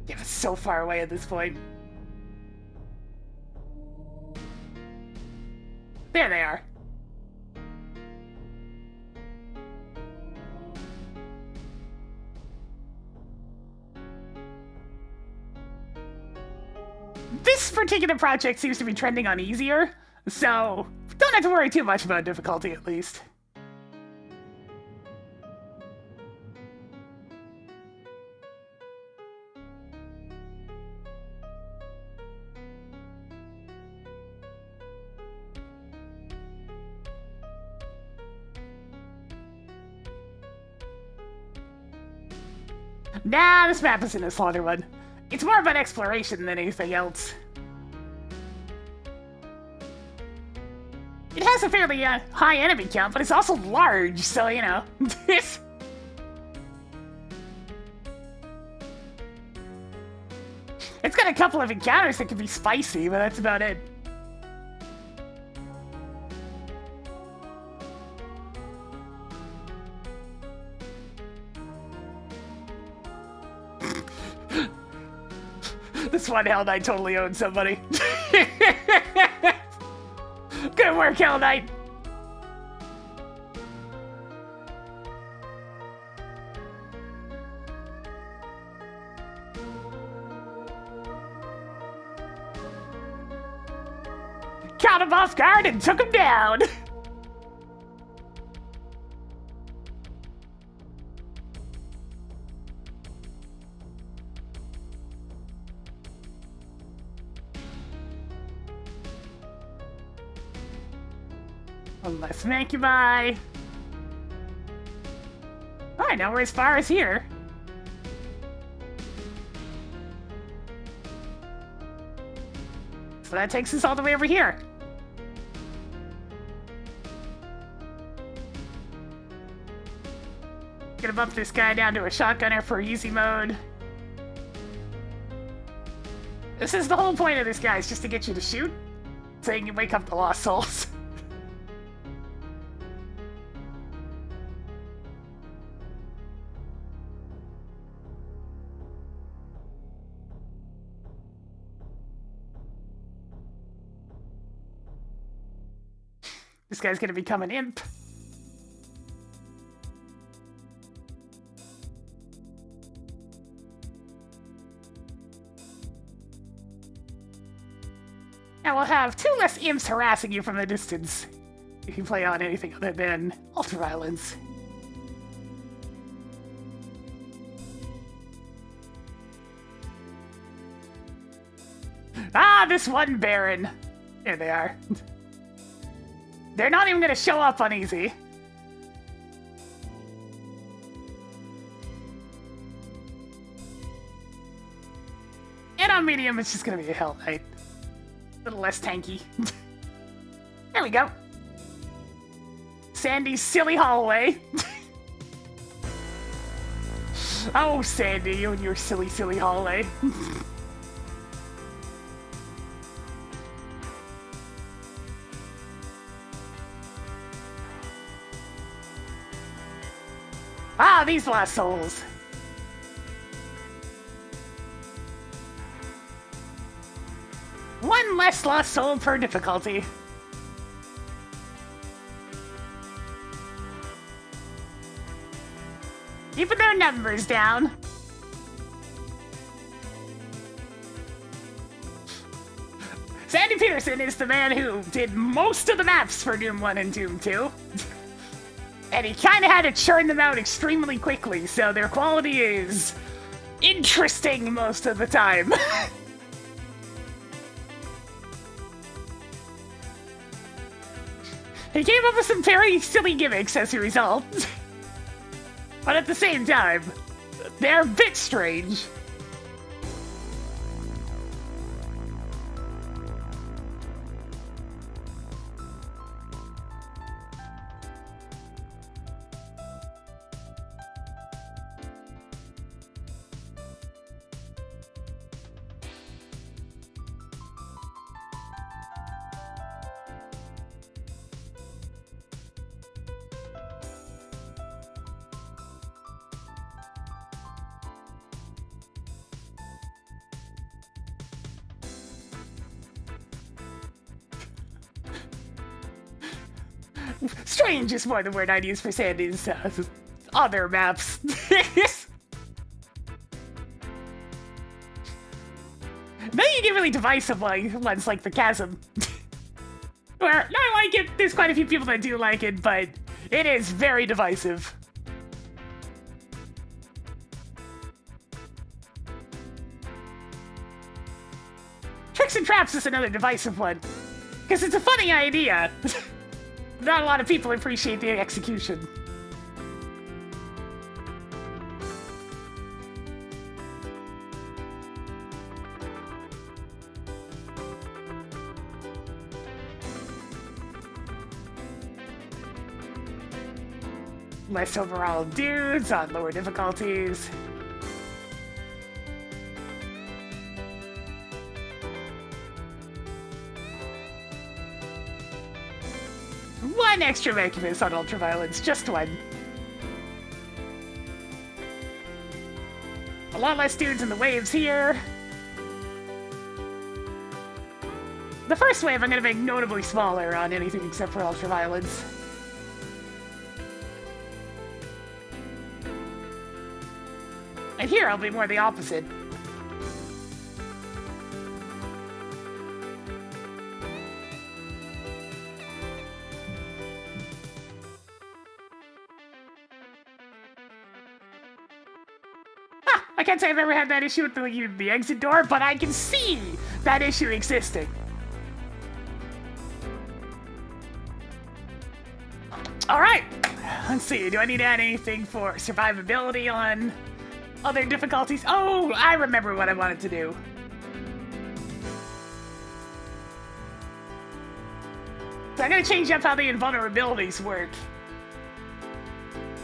Yeah, it's so far away at this point. There they are. This particular project seems to be trending on easier, so don't have to worry too much about difficulty at least. Nah, this map isn't a slaughter one. It's more about exploration than anything else. It has a fairly high enemy count, but it's also large, so you know. It's got a couple of encounters that can be spicy, but that's about it. This one Hell Knight totally owns somebody. Good work, Hell Knight. Caught him off guard and took him down. One less Mancubi. Alright, now we're as far as here. So that takes us all the way over here. Gonna bump this guy down to a shotgunner for easy mode. This is the whole point of this guy, is just to get you to shoot, so you can wake up the lost souls. This guy's gonna become an imp. And we'll have 2 less imps harassing you from the distance if you play on anything other than ultraviolence. Ah, this one Baron. There they are. They're not even gonna show up on easy. And on medium, it's just gonna be a Hell Knight. A little less tanky. There we go. Sandy's silly hallway. Oh, Sandy, you and your silly, silly hallway. Ah, these lost souls. One less lost soul per difficulty. Keeping their numbers down. Sandy Peterson is the man who did most of the maps for Doom 1 and Doom 2. And he kind of had to churn them out extremely quickly, so their quality is interesting most of the time. He came up with some very silly gimmicks as a result. But at the same time, they're a bit strange. Strange is more the word I'd use for Sandy's other maps. Then you get really divisive ones like the Chasm. Where, I like it, there's quite a few people that do like it, but it is very divisive. Tricks and Traps is another divisive one. Because it's a funny idea. Not a lot of people appreciate the execution. Less overall dudes on lower difficulties. One extra Incubus on Ultraviolence, just one. A lot less dudes in the waves here. The first wave I'm going to make notably smaller on anything except for Ultraviolence. And here I'll be more the opposite. I can't say I've ever had that issue with the exit door, but I can see that issue existing. Alright, let's see, do I need to add anything for survivability on other difficulties? Oh, I remember what I wanted to do. So I'm gonna change up how the invulnerabilities work.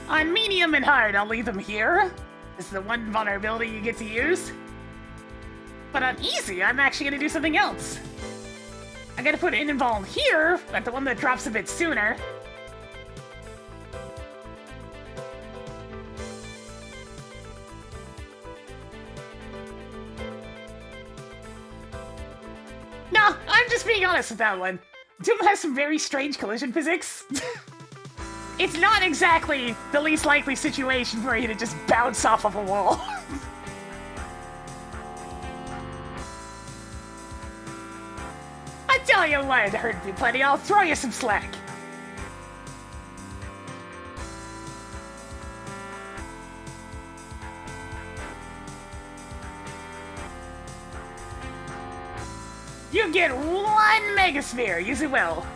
On medium and hard, I'll leave them here. This is the one vulnerability you get to use. But on easy, I'm actually gonna do something else. I'm gonna put an invuln here, but the one that drops a bit sooner. No, I'm just being honest with that one. Doom has some very strange collision physics. It's not exactly the least likely situation for you to just bounce off of a wall. I tell you what, hurt me plenty, I'll throw you some slack. You You get 1 Megasphere. Use it well.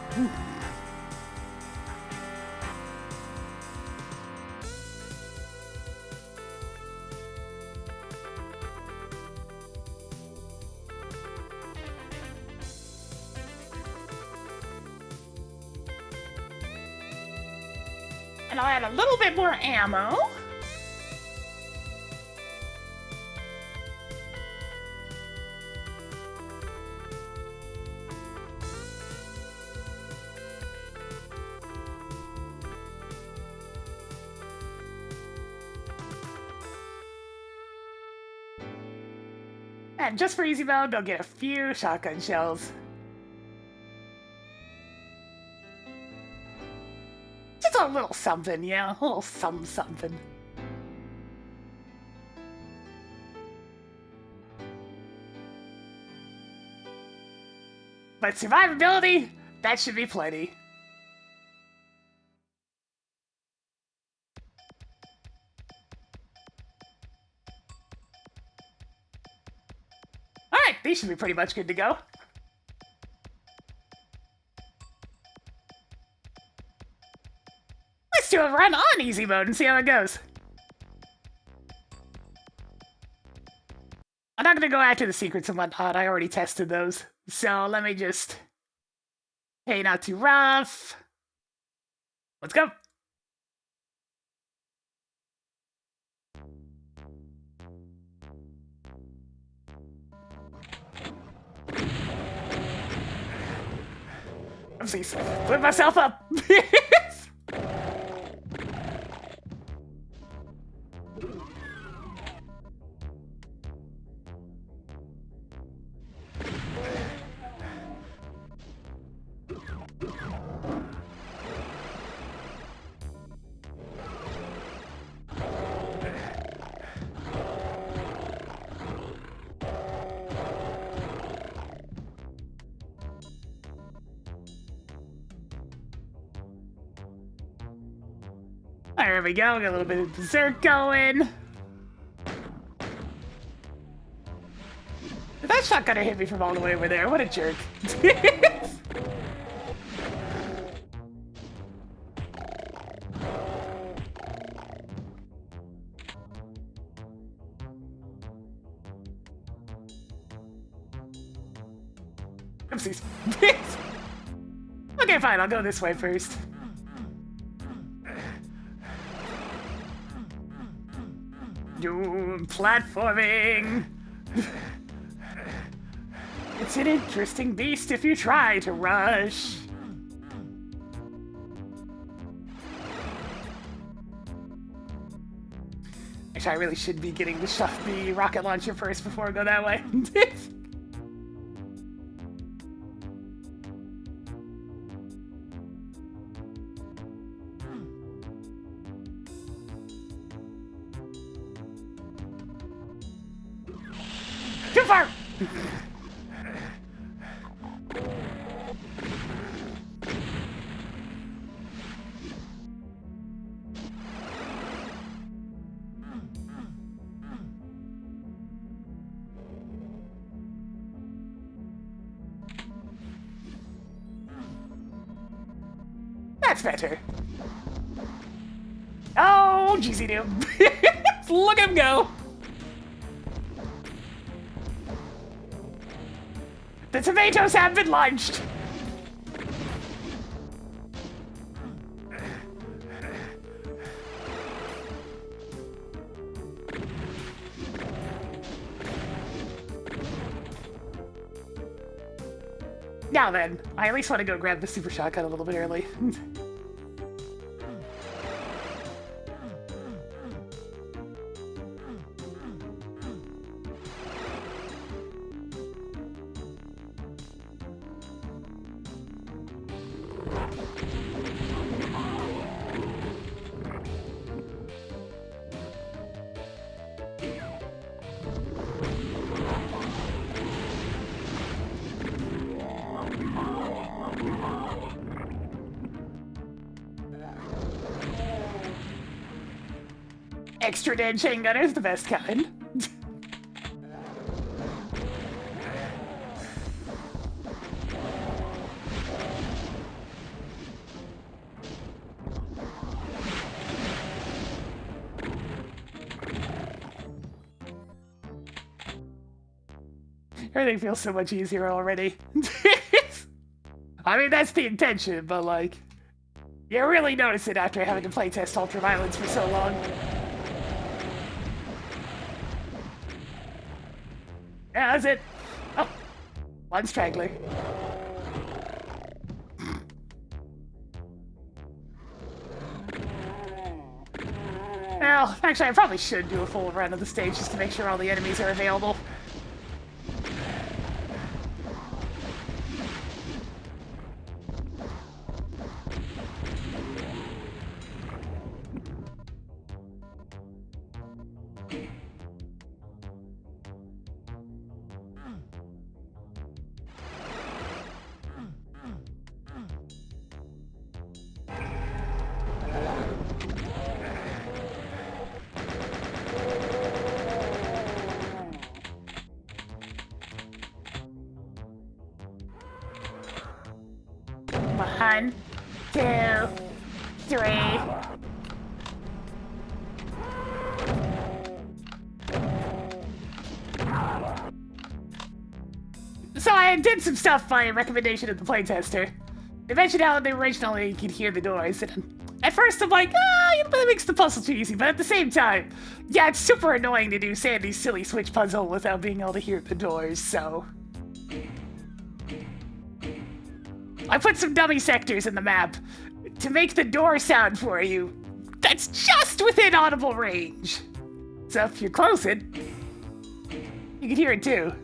And I'll add a little bit more ammo. And just for easy mode, they'll get a few shotgun shells. Just a little something, yeah, a little something. But survivability, that should be plenty. Alright, these should be pretty much good to go. Let's do a run on easy mode and see how it goes. I'm not gonna go after the secrets and whatnot, I already tested those. So let me just... Hey, not too rough. Let's go. Oopsies. Put myself up. There we go, got a little bit of dessert going. That shotgunner hit me from all the way over there, what a jerk. Oopsies. Okay, fine, I'll go this way first. Doom platforming. It's an interesting beast if you try to rush. Actually, I really should be getting the rocket launcher first before I go that way. Too far! That's better. Oh, jeezy doom. Look at him go. The tomatoes have been launched! Now then, I at least want to go grab the super shotgun a little bit early. Extra dead chain gunner's the best kind. Everything feels so much easier already. I mean, that's the intention, but like, you really notice it after having to playtest Ultraviolence for so long. Yeah, that's it. Oh, one straggler. Well, actually, I probably should do a full run of the stage just to make sure all the enemies are available. One, two, three. So I did some stuff by recommendation of the playtester. They mentioned how originally you could hear the doors, and at first I'm like, that makes the puzzle too easy, but at the same time, yeah, it's super annoying to do Sandy's silly switch puzzle without being able to hear the doors, so... I put some dummy sectors in the map to make the door sound for you that's just within audible range. So if you're close it, you can hear it too.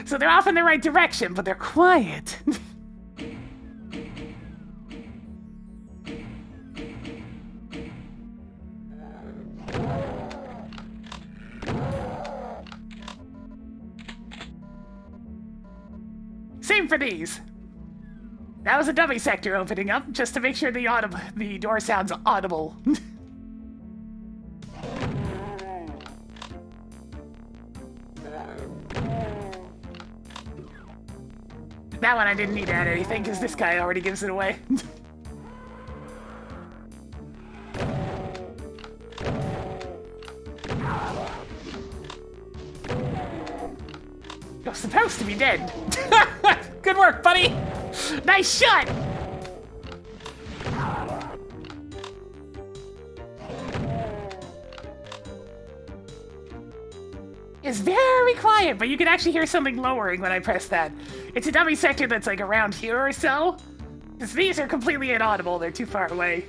So they're off in the right direction, but they're quiet. Same for these. That was a dummy sector opening up, just to make sure the door sounds audible. That one I didn't need to add anything, because this guy already gives it away. You're supposed to be dead. Good work, buddy! Nice shot! It's very quiet, but you can actually hear something lowering when I press that. It's a dummy sector that's like around here or so. Because these are completely inaudible, they're too far away.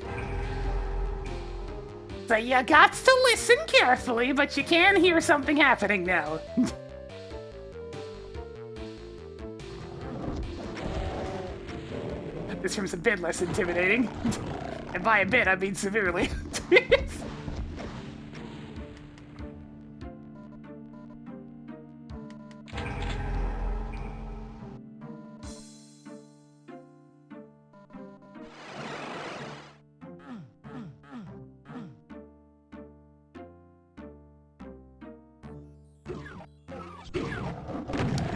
So you got to listen carefully, but you can hear something happening now. This room's a bit less intimidating. And by a bit, I mean severely.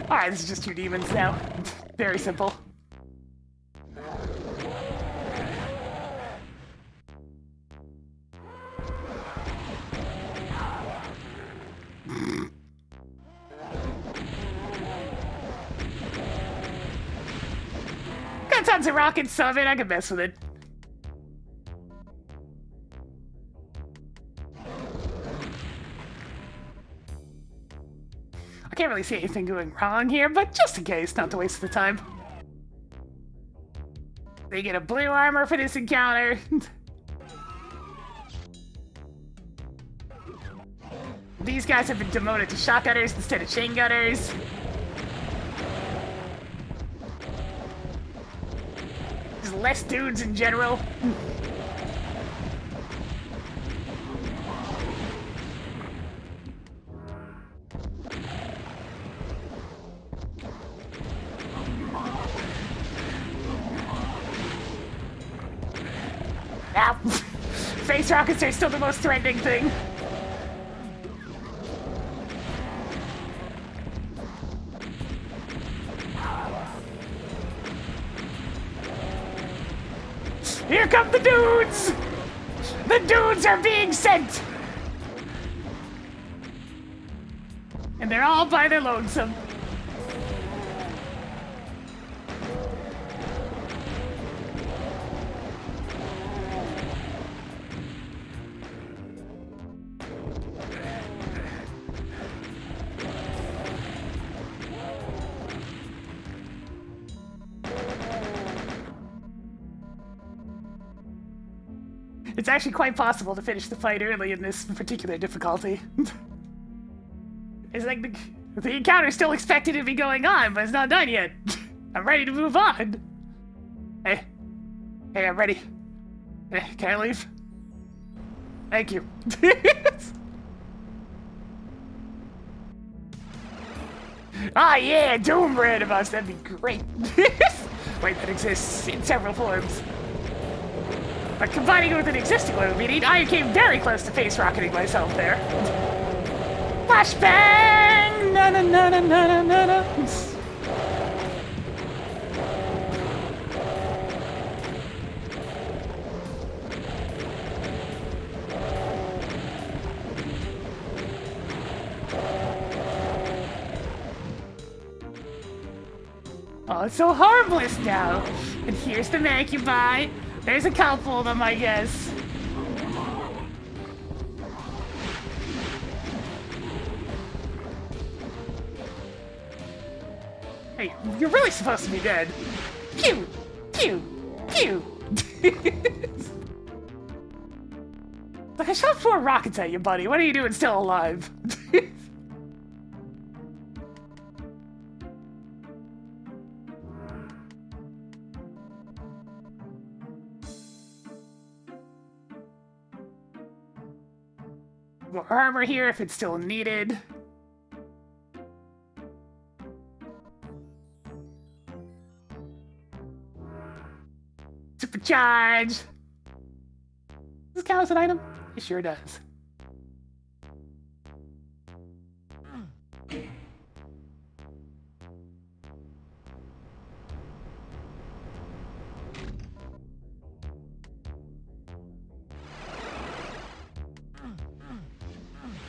Alright, this is just two demons now. Very simple. Got tons of rockets, so I mean, I can mess with it. I can't really see anything going wrong here, but just in case, not to waste the time. They get a blue armor for this encounter. These guys have been demoted to shotgunners instead of chain gunners. There's less dudes in general. Now, face rockets are still the most threatening thing. Here come the dudes! The dudes are being sent! And they're all by their lonesome. It's actually quite possible to finish the fight early in this particular difficulty. It's like the encounter's still expected to be going on, but it's not done yet. I'm ready to move on. Hey, I'm ready. Can I leave? Thank you. Ah, yeah, Doom Randomizer, that'd be great. Wait, that exists in several forms. But combining it with an existing one would be neat. I came very close to face rocketing myself there. Flashbang! Na na na na na na na. Oh, it's so harmless now. And here's the Macubi. There's a couple of them, I guess. Hey, you're really supposed to be dead. Pew! Pew! Pew! Like, I shot 4 rockets at you, buddy. What are you doing still alive? More armor here if it's still needed. Supercharge! Does this count as an item? It sure does.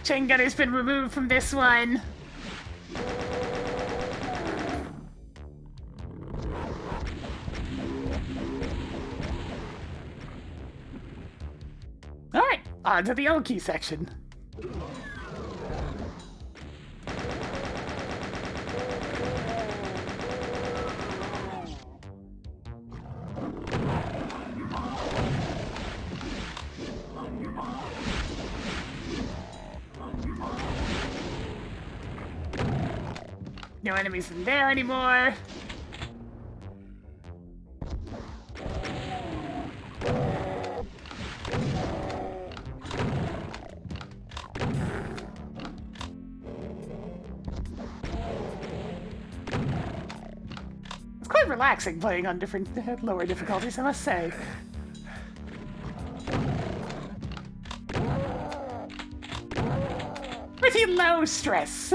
Chain gunner's been removed from this one. Alright, on to the O-key section. No enemies in there anymore. It's quite relaxing playing on different lower difficulties, I must say. Pretty low stress.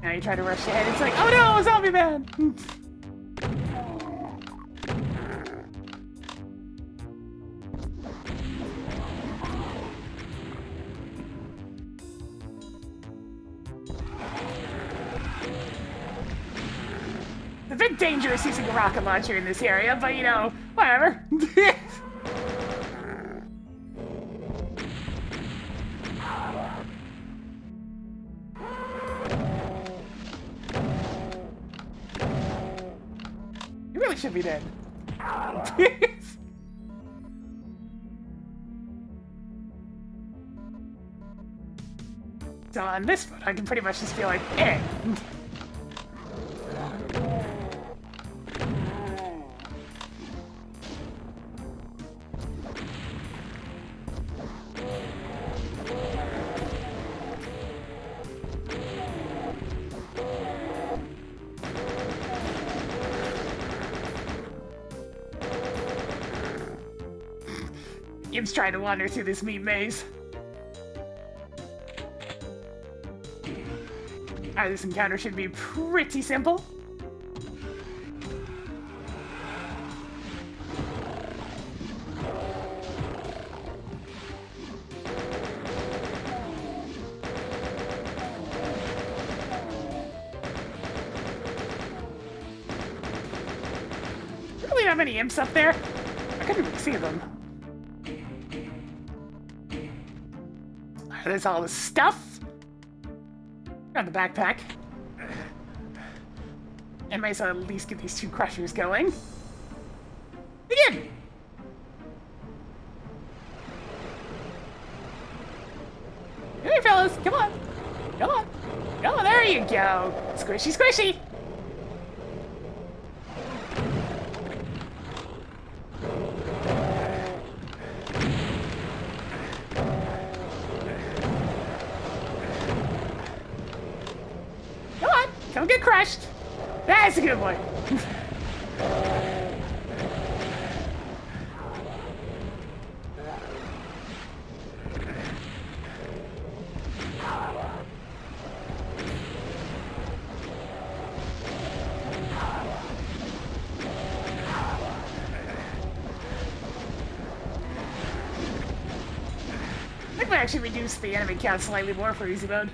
Now you try to rush ahead, it's like, oh no, zombie man! It's a bit dangerous using a rocket launcher in this area, but you know, whatever. Should be dead. So on this one, I can pretty much just be like, eh. Gibbs trying to wander through this meat maze. Alright, this encounter should be pretty simple. how many imps up there? I couldn't really see them. There's all the stuff. Got the backpack. And might as well at least get these 2 crushers going. Begin! Hey, fellas, come on. Come on. Come on, there you go. Squishy, squishy. Come on, don't get crushed. That's a good one. I think we actually reduced the enemy count slightly more for easy mode.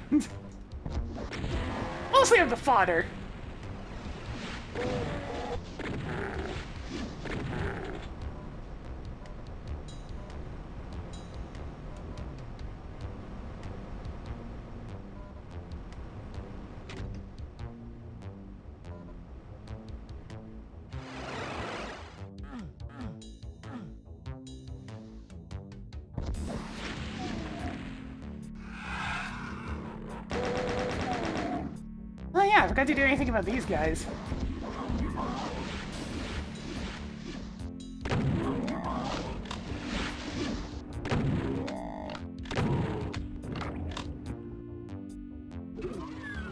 Mostly of the fodder. Oh yeah, I forgot to do anything about these guys.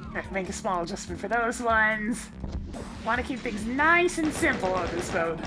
Alright, make a small adjustment for those ones. Want to keep things nice and simple on this mode.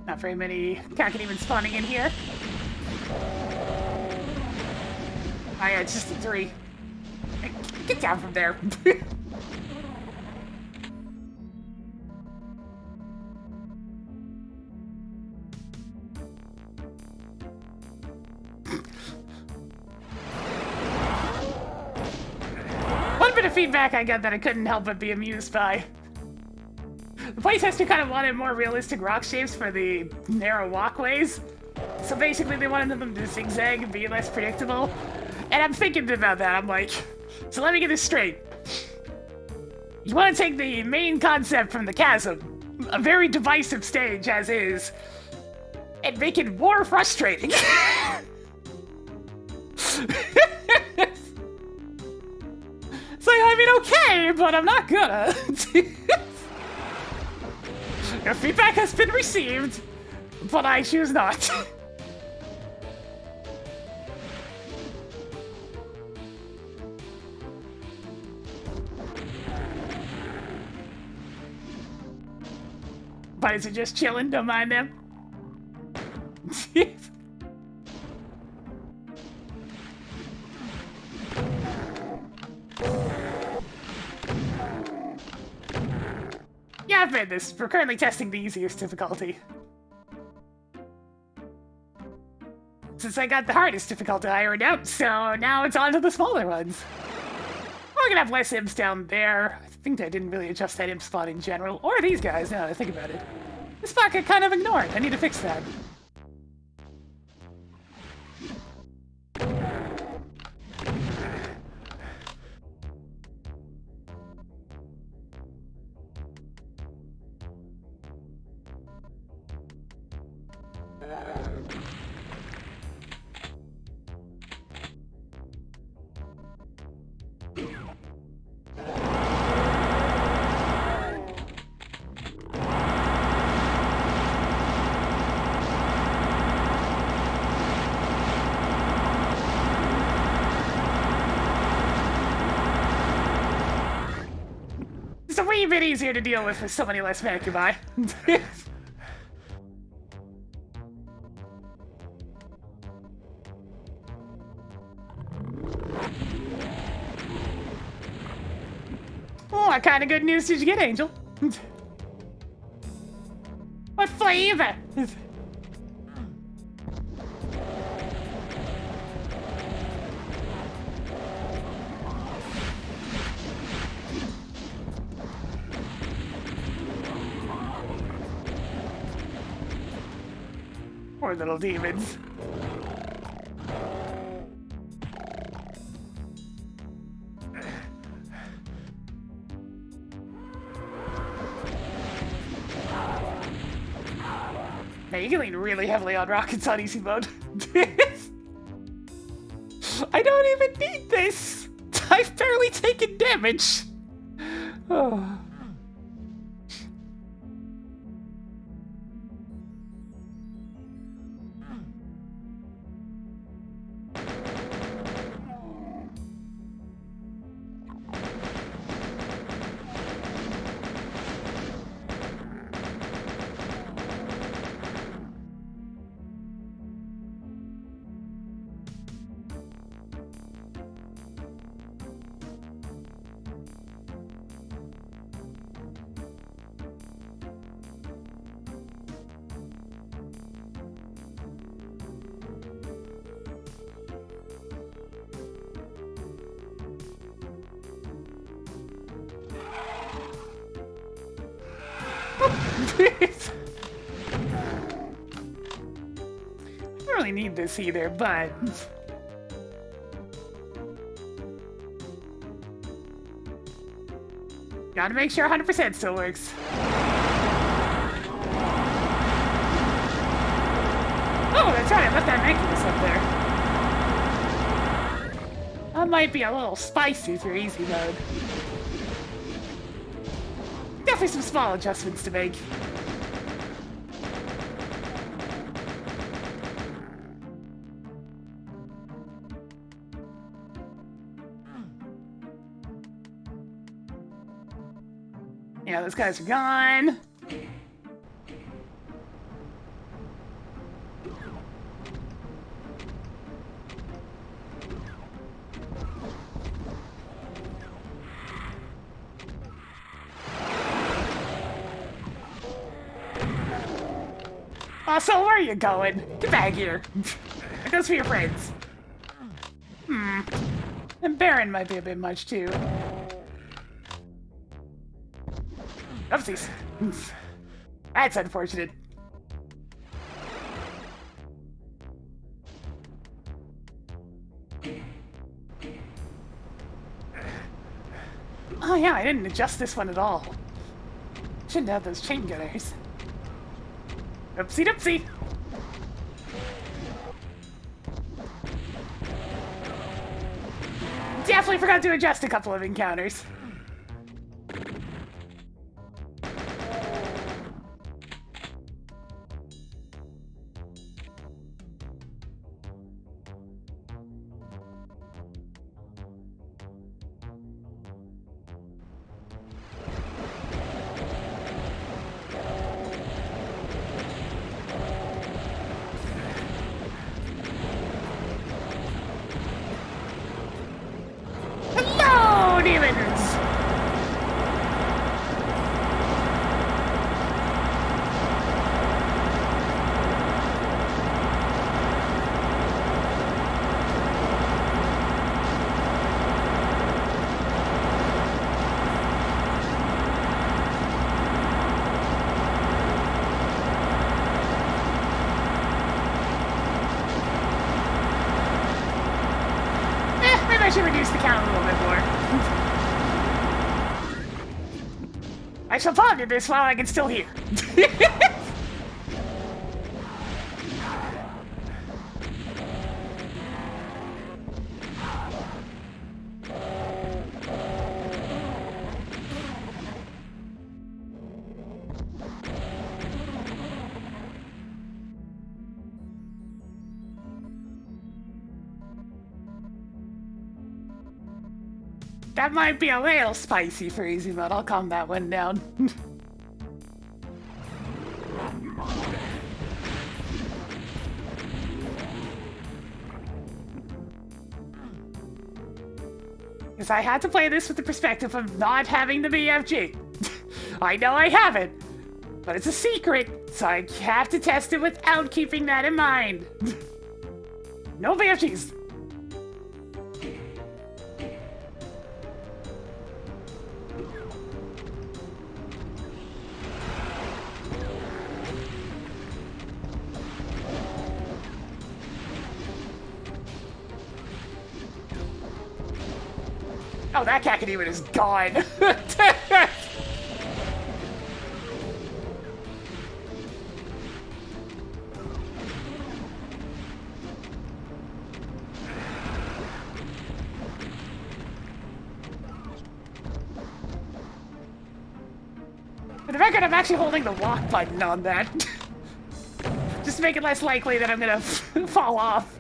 Not very many Kakademons spawning in here. Oh yeah, it's just a 3. Hey, get down from there. One bit of feedback I got that I couldn't help but be amused by. The playtester kind of wanted more realistic rock shapes for the narrow walkways. So basically they wanted them to zigzag and be less predictable. And I'm thinking about that, I'm like, so let me get this straight. You want to take the main concept from the chasm, a very divisive stage as is, and make it more frustrating. It's like, I mean, okay, but I'm not gonna. Your feedback has been received, but I choose not. Buddies are just chilling, don't mind them. Yeah, I've made this. We're currently testing the easiest difficulty. Since I got the hardest difficulty ironed out, so now it's on to the smaller ones. We're gonna have less imps down there. I think I didn't really adjust that imp spot in general. Or these guys, now that I think about it. This spot got kind of ignored. I need to fix that. It's a wee bit easier to deal with so many less Macubi. Oh, what kind of good news did you get, Angel? What flavor? Poor little demons. Man, you can lean really heavily on rockets on easy mode. I don't even need this! I've barely taken damage! Oh. I don't really need this either, but... Gotta make sure 100% still works. Oh, that's right, I left that necklace up there. That might be a little spicy for easy mode. Definitely some small adjustments to make. Yeah, those guys are gone. Oh, so where are you going? Get back here. That goes for your friends. And Baron might be a bit much too. Oopsies. That's unfortunate. Oh yeah, I didn't adjust this one at all. Shouldn't have those chain gunners. Oopsie doopsie. Definitely forgot to adjust a couple of encounters. Hello, demons! Maybe I should reduce the count a little bit more. I shall ponder this while I can still hear. That might be a little spicy for easy mode. I'll calm that one down. Because I had to play this with the perspective of not having the BFG. I know I have it, but it's a secret, so I have to test it without keeping that in mind. No BFGs. Oh, that Kakademon is gone. For the record, I'm actually holding the walk button on that. Just to make it less likely that I'm gonna fall off.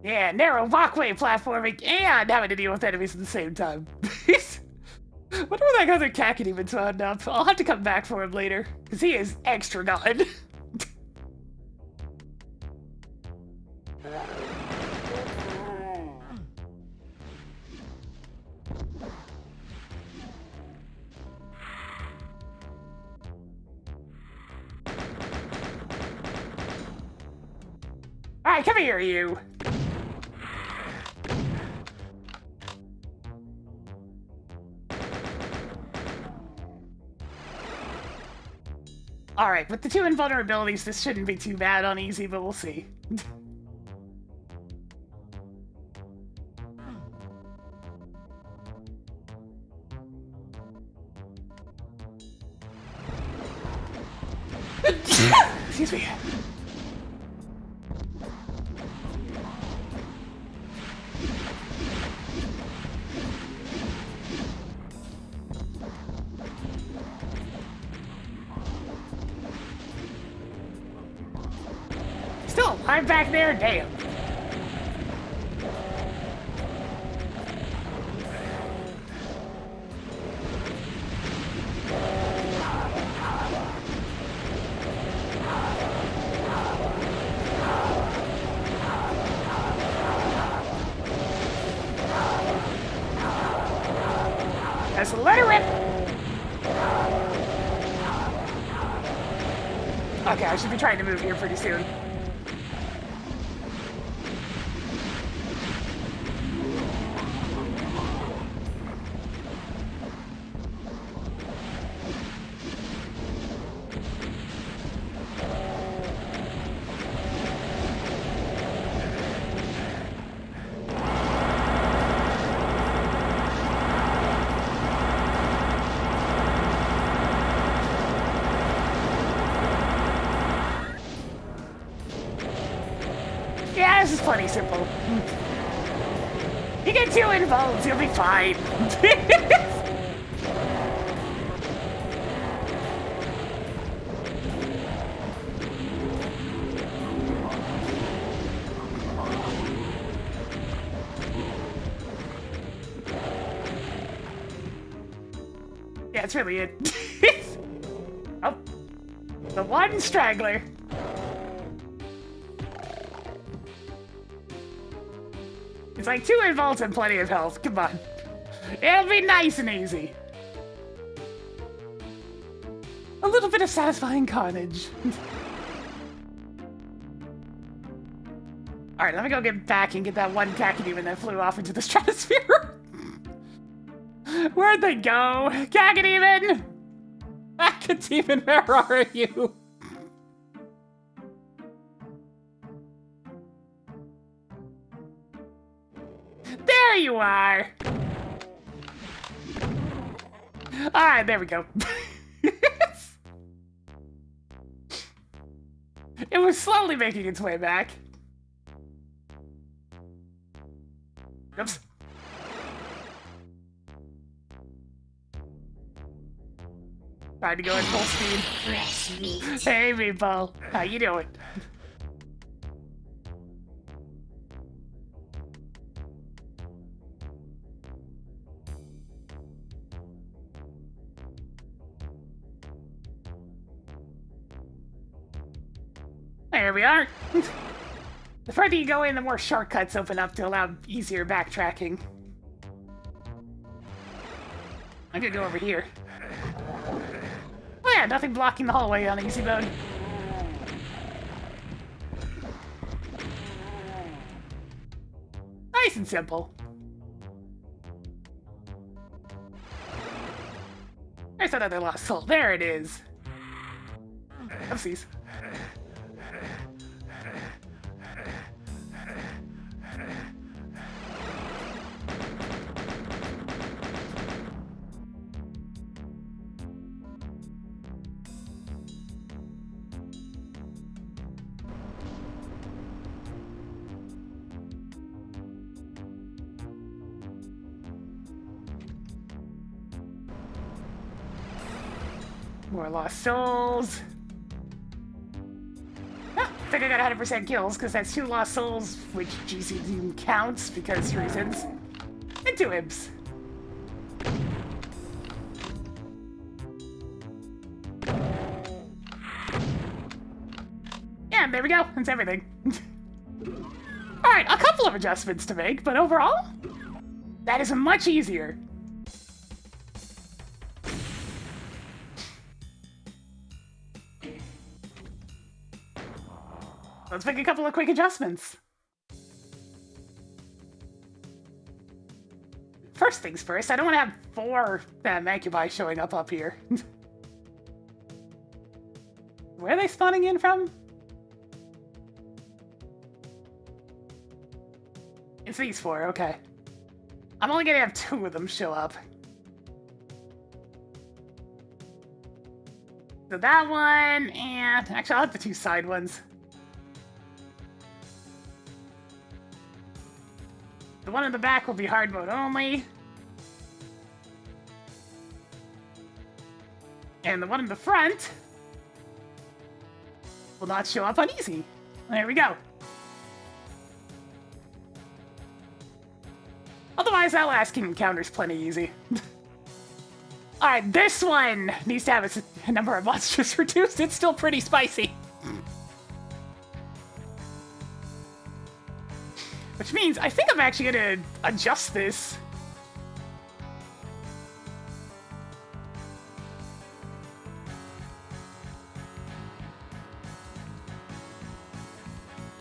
Yeah, narrow walkway platforming and having to deal with enemies at the same time. Wonder where that other Kakedemon's wound up. I'll have to come back for him later, because he is extra good. Alright, come here, you. Alright, with the two invulnerabilities, this shouldn't be too bad on easy, but we'll see. Excuse me. Still alive back there? Damn. Let's let her rip. Okay, I should be trying to move here pretty soon. Yeah, this is plenty simple. You get two involved, you'll be fine. Yeah, that's really it. Oh, the one straggler. It's like two involves and plenty of health. Come on. It'll be nice and easy. A little bit of satisfying carnage. Alright, let me go get back and get that one Kakademon that flew off into the stratosphere. Where'd they go? Kakademon!
Kakademon, where are you?
There you are! Alright, there we go. It was slowly making its way back. Oops. Trying to go at full speed.
Fresh meat.
Hey, Meatball. How you doing? There we are. The further you go in, the more shortcuts open up to allow easier backtracking. I'm gonna go over here. Oh yeah, nothing blocking the hallway on easy mode. Nice and simple. There's another lost soul. There it is. Oopsies. More lost souls. Ah, I think I got 100% kills because that's 2 lost souls, which GC counts because reasons. And 2 imps. Yeah, there we go. That's everything. Alright, a couple of adjustments to make, but overall, that is much easier. Let's make a couple of quick adjustments. First things first, I don't want to have 4 Mancubi showing up here. Where are they spawning in from? It's these 4, okay. I'm only gonna have 2 of them show up. So that one, and actually I'll have the 2 side ones. The one in the back will be hard mode only. And the one in the front will not show up on easy. There we go. Otherwise, that last king encounter's plenty easy. Alright, this one needs to have its number of monsters reduced. It's still pretty spicy. Which means I think I'm actually gonna adjust this.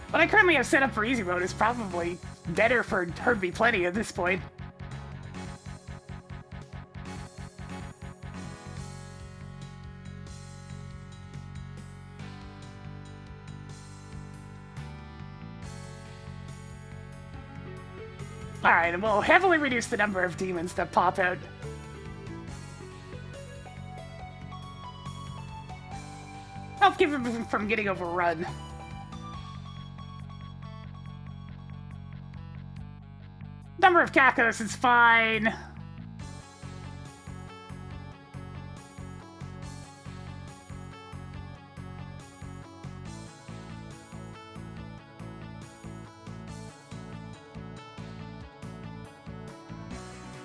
What I currently have set up for easy mode is probably better for her to be plenty at this point. Alright, and we'll heavily reduce the number of demons that pop out. Help keep him from getting overrun. Number of cacos is fine.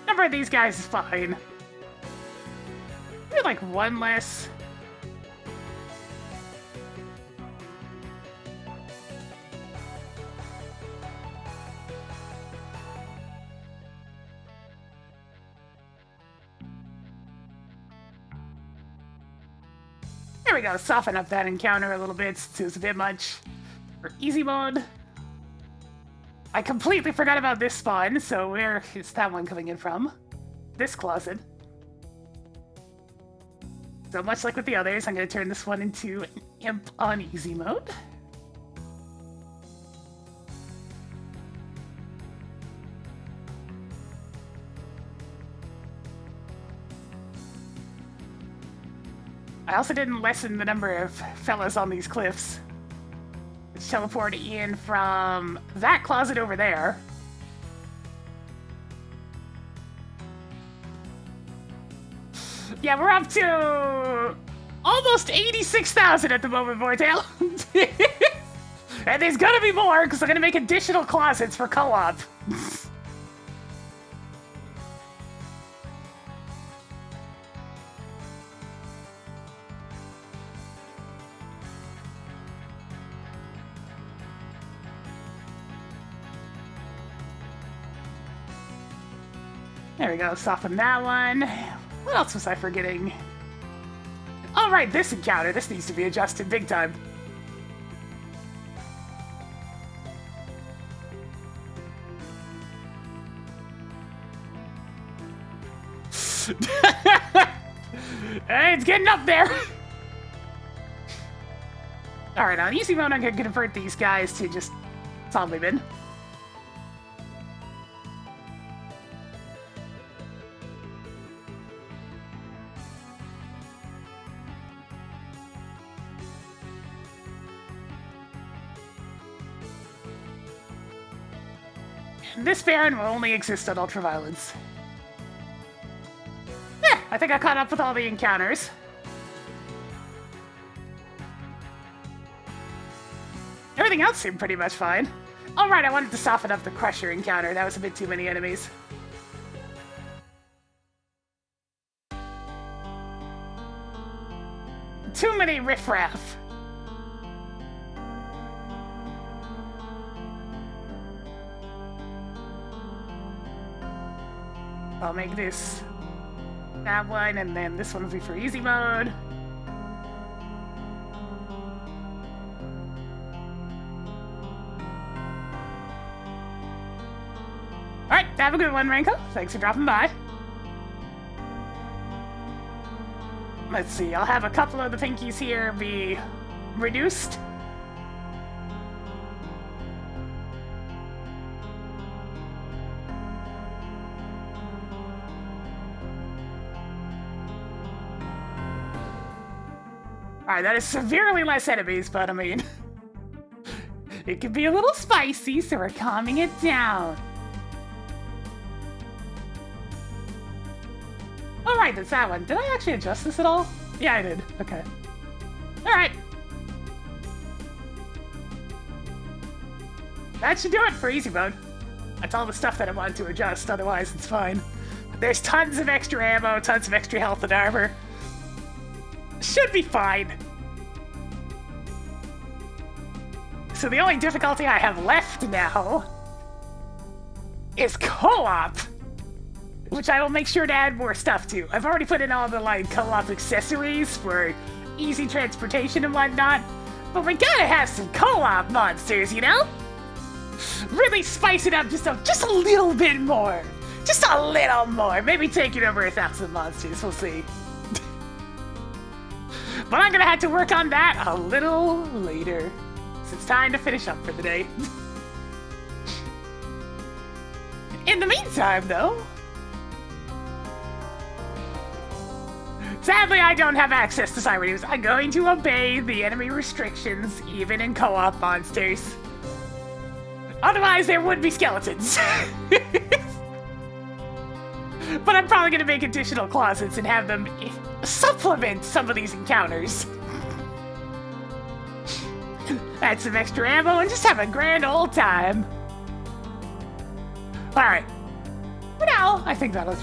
Number of these guys is fine. Maybe like 1 less. There we go, soften up that encounter a little bit since it was a bit much. For easy mode. I completely forgot about this spawn, so where is that one coming in from? This closet. So much like with the others, I'm going to turn this one into an imp on easy mode. I also didn't lessen the number of fellas on these cliffs. Which teleport in from that closet over there. Yeah, we're up to almost 86,000 at the moment, Vortail. And there's gonna be more, because I'm gonna make additional closets for co-op. There we go, soften that one. What else was I forgetting? Oh, right, this encounter. This needs to be adjusted big time. Hey, it's getting up there! Alright, on easy mode, I'm gonna convert these guys to just zombie bin. This Baron will only exist on Ultraviolence. I think I caught up with all the encounters. Everything else seemed pretty much fine. Oh right, I wanted to soften up the Crusher encounter. That was a bit too many enemies. Too many riffraff. I'll make this that one, and then this one will be for easy mode. Alright, have a good one, Ranko. Thanks for dropping by. Let's see, I'll have a couple of the pinkies here be reduced. Alright, that is severely less enemies, but I mean... it could be a little spicy, so we're calming it down. Alright, that's that one. Did I actually adjust this at all? Yeah, I did. Okay. Alright. That should do it for easy mode. That's all the stuff that I wanted to adjust, otherwise it's fine. There's tons of extra ammo, tons of extra health and armor. Should be fine. So the only difficulty I have left now is co-op, which I will make sure to add more stuff to. I've already put in all the like co-op accessories for easy transportation and whatnot, but we gotta have some co-op monsters, you know? Really spice it up just a little bit more. Just a little more. Maybe take it over 1,000 monsters, we'll see. But I'm gonna have to work on that a little later. So it's time to finish up for the day. In the meantime, though... sadly, I don't have access to Cyrus. I'm going to obey the enemy restrictions, even in co-op monsters. Otherwise, there would be skeletons. But I'm probably gonna make additional closets and have them supplement some of these encounters. Add some extra ammo and just have a grand old time. Alright. For now, I think that'll do.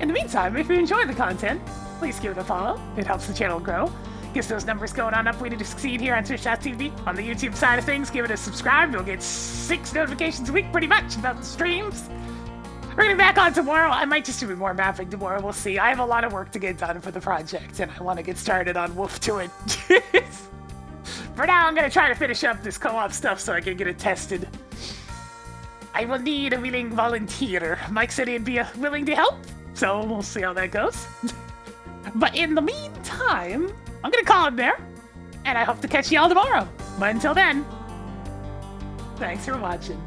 In the meantime, if you enjoy the content, please give it a follow. It helps the channel grow. Gets those numbers going on up. We need to succeed here on Twitch.tv. On the YouTube side of things, give it a subscribe. You'll get 6 notifications a week, pretty much, about the streams. We're gonna be back on tomorrow. I might just do more mapping tomorrow. We'll see. I have a lot of work to get done for the project, and I want to get started on Wolf to It. For now, I'm gonna try to finish up this co-op stuff so I can get it tested. I will need a willing volunteer. Mike said he'd be willing to help, so we'll see how that goes. But in the meantime, I'm gonna call it there, and I hope to catch y'all tomorrow. But until then, thanks for watching.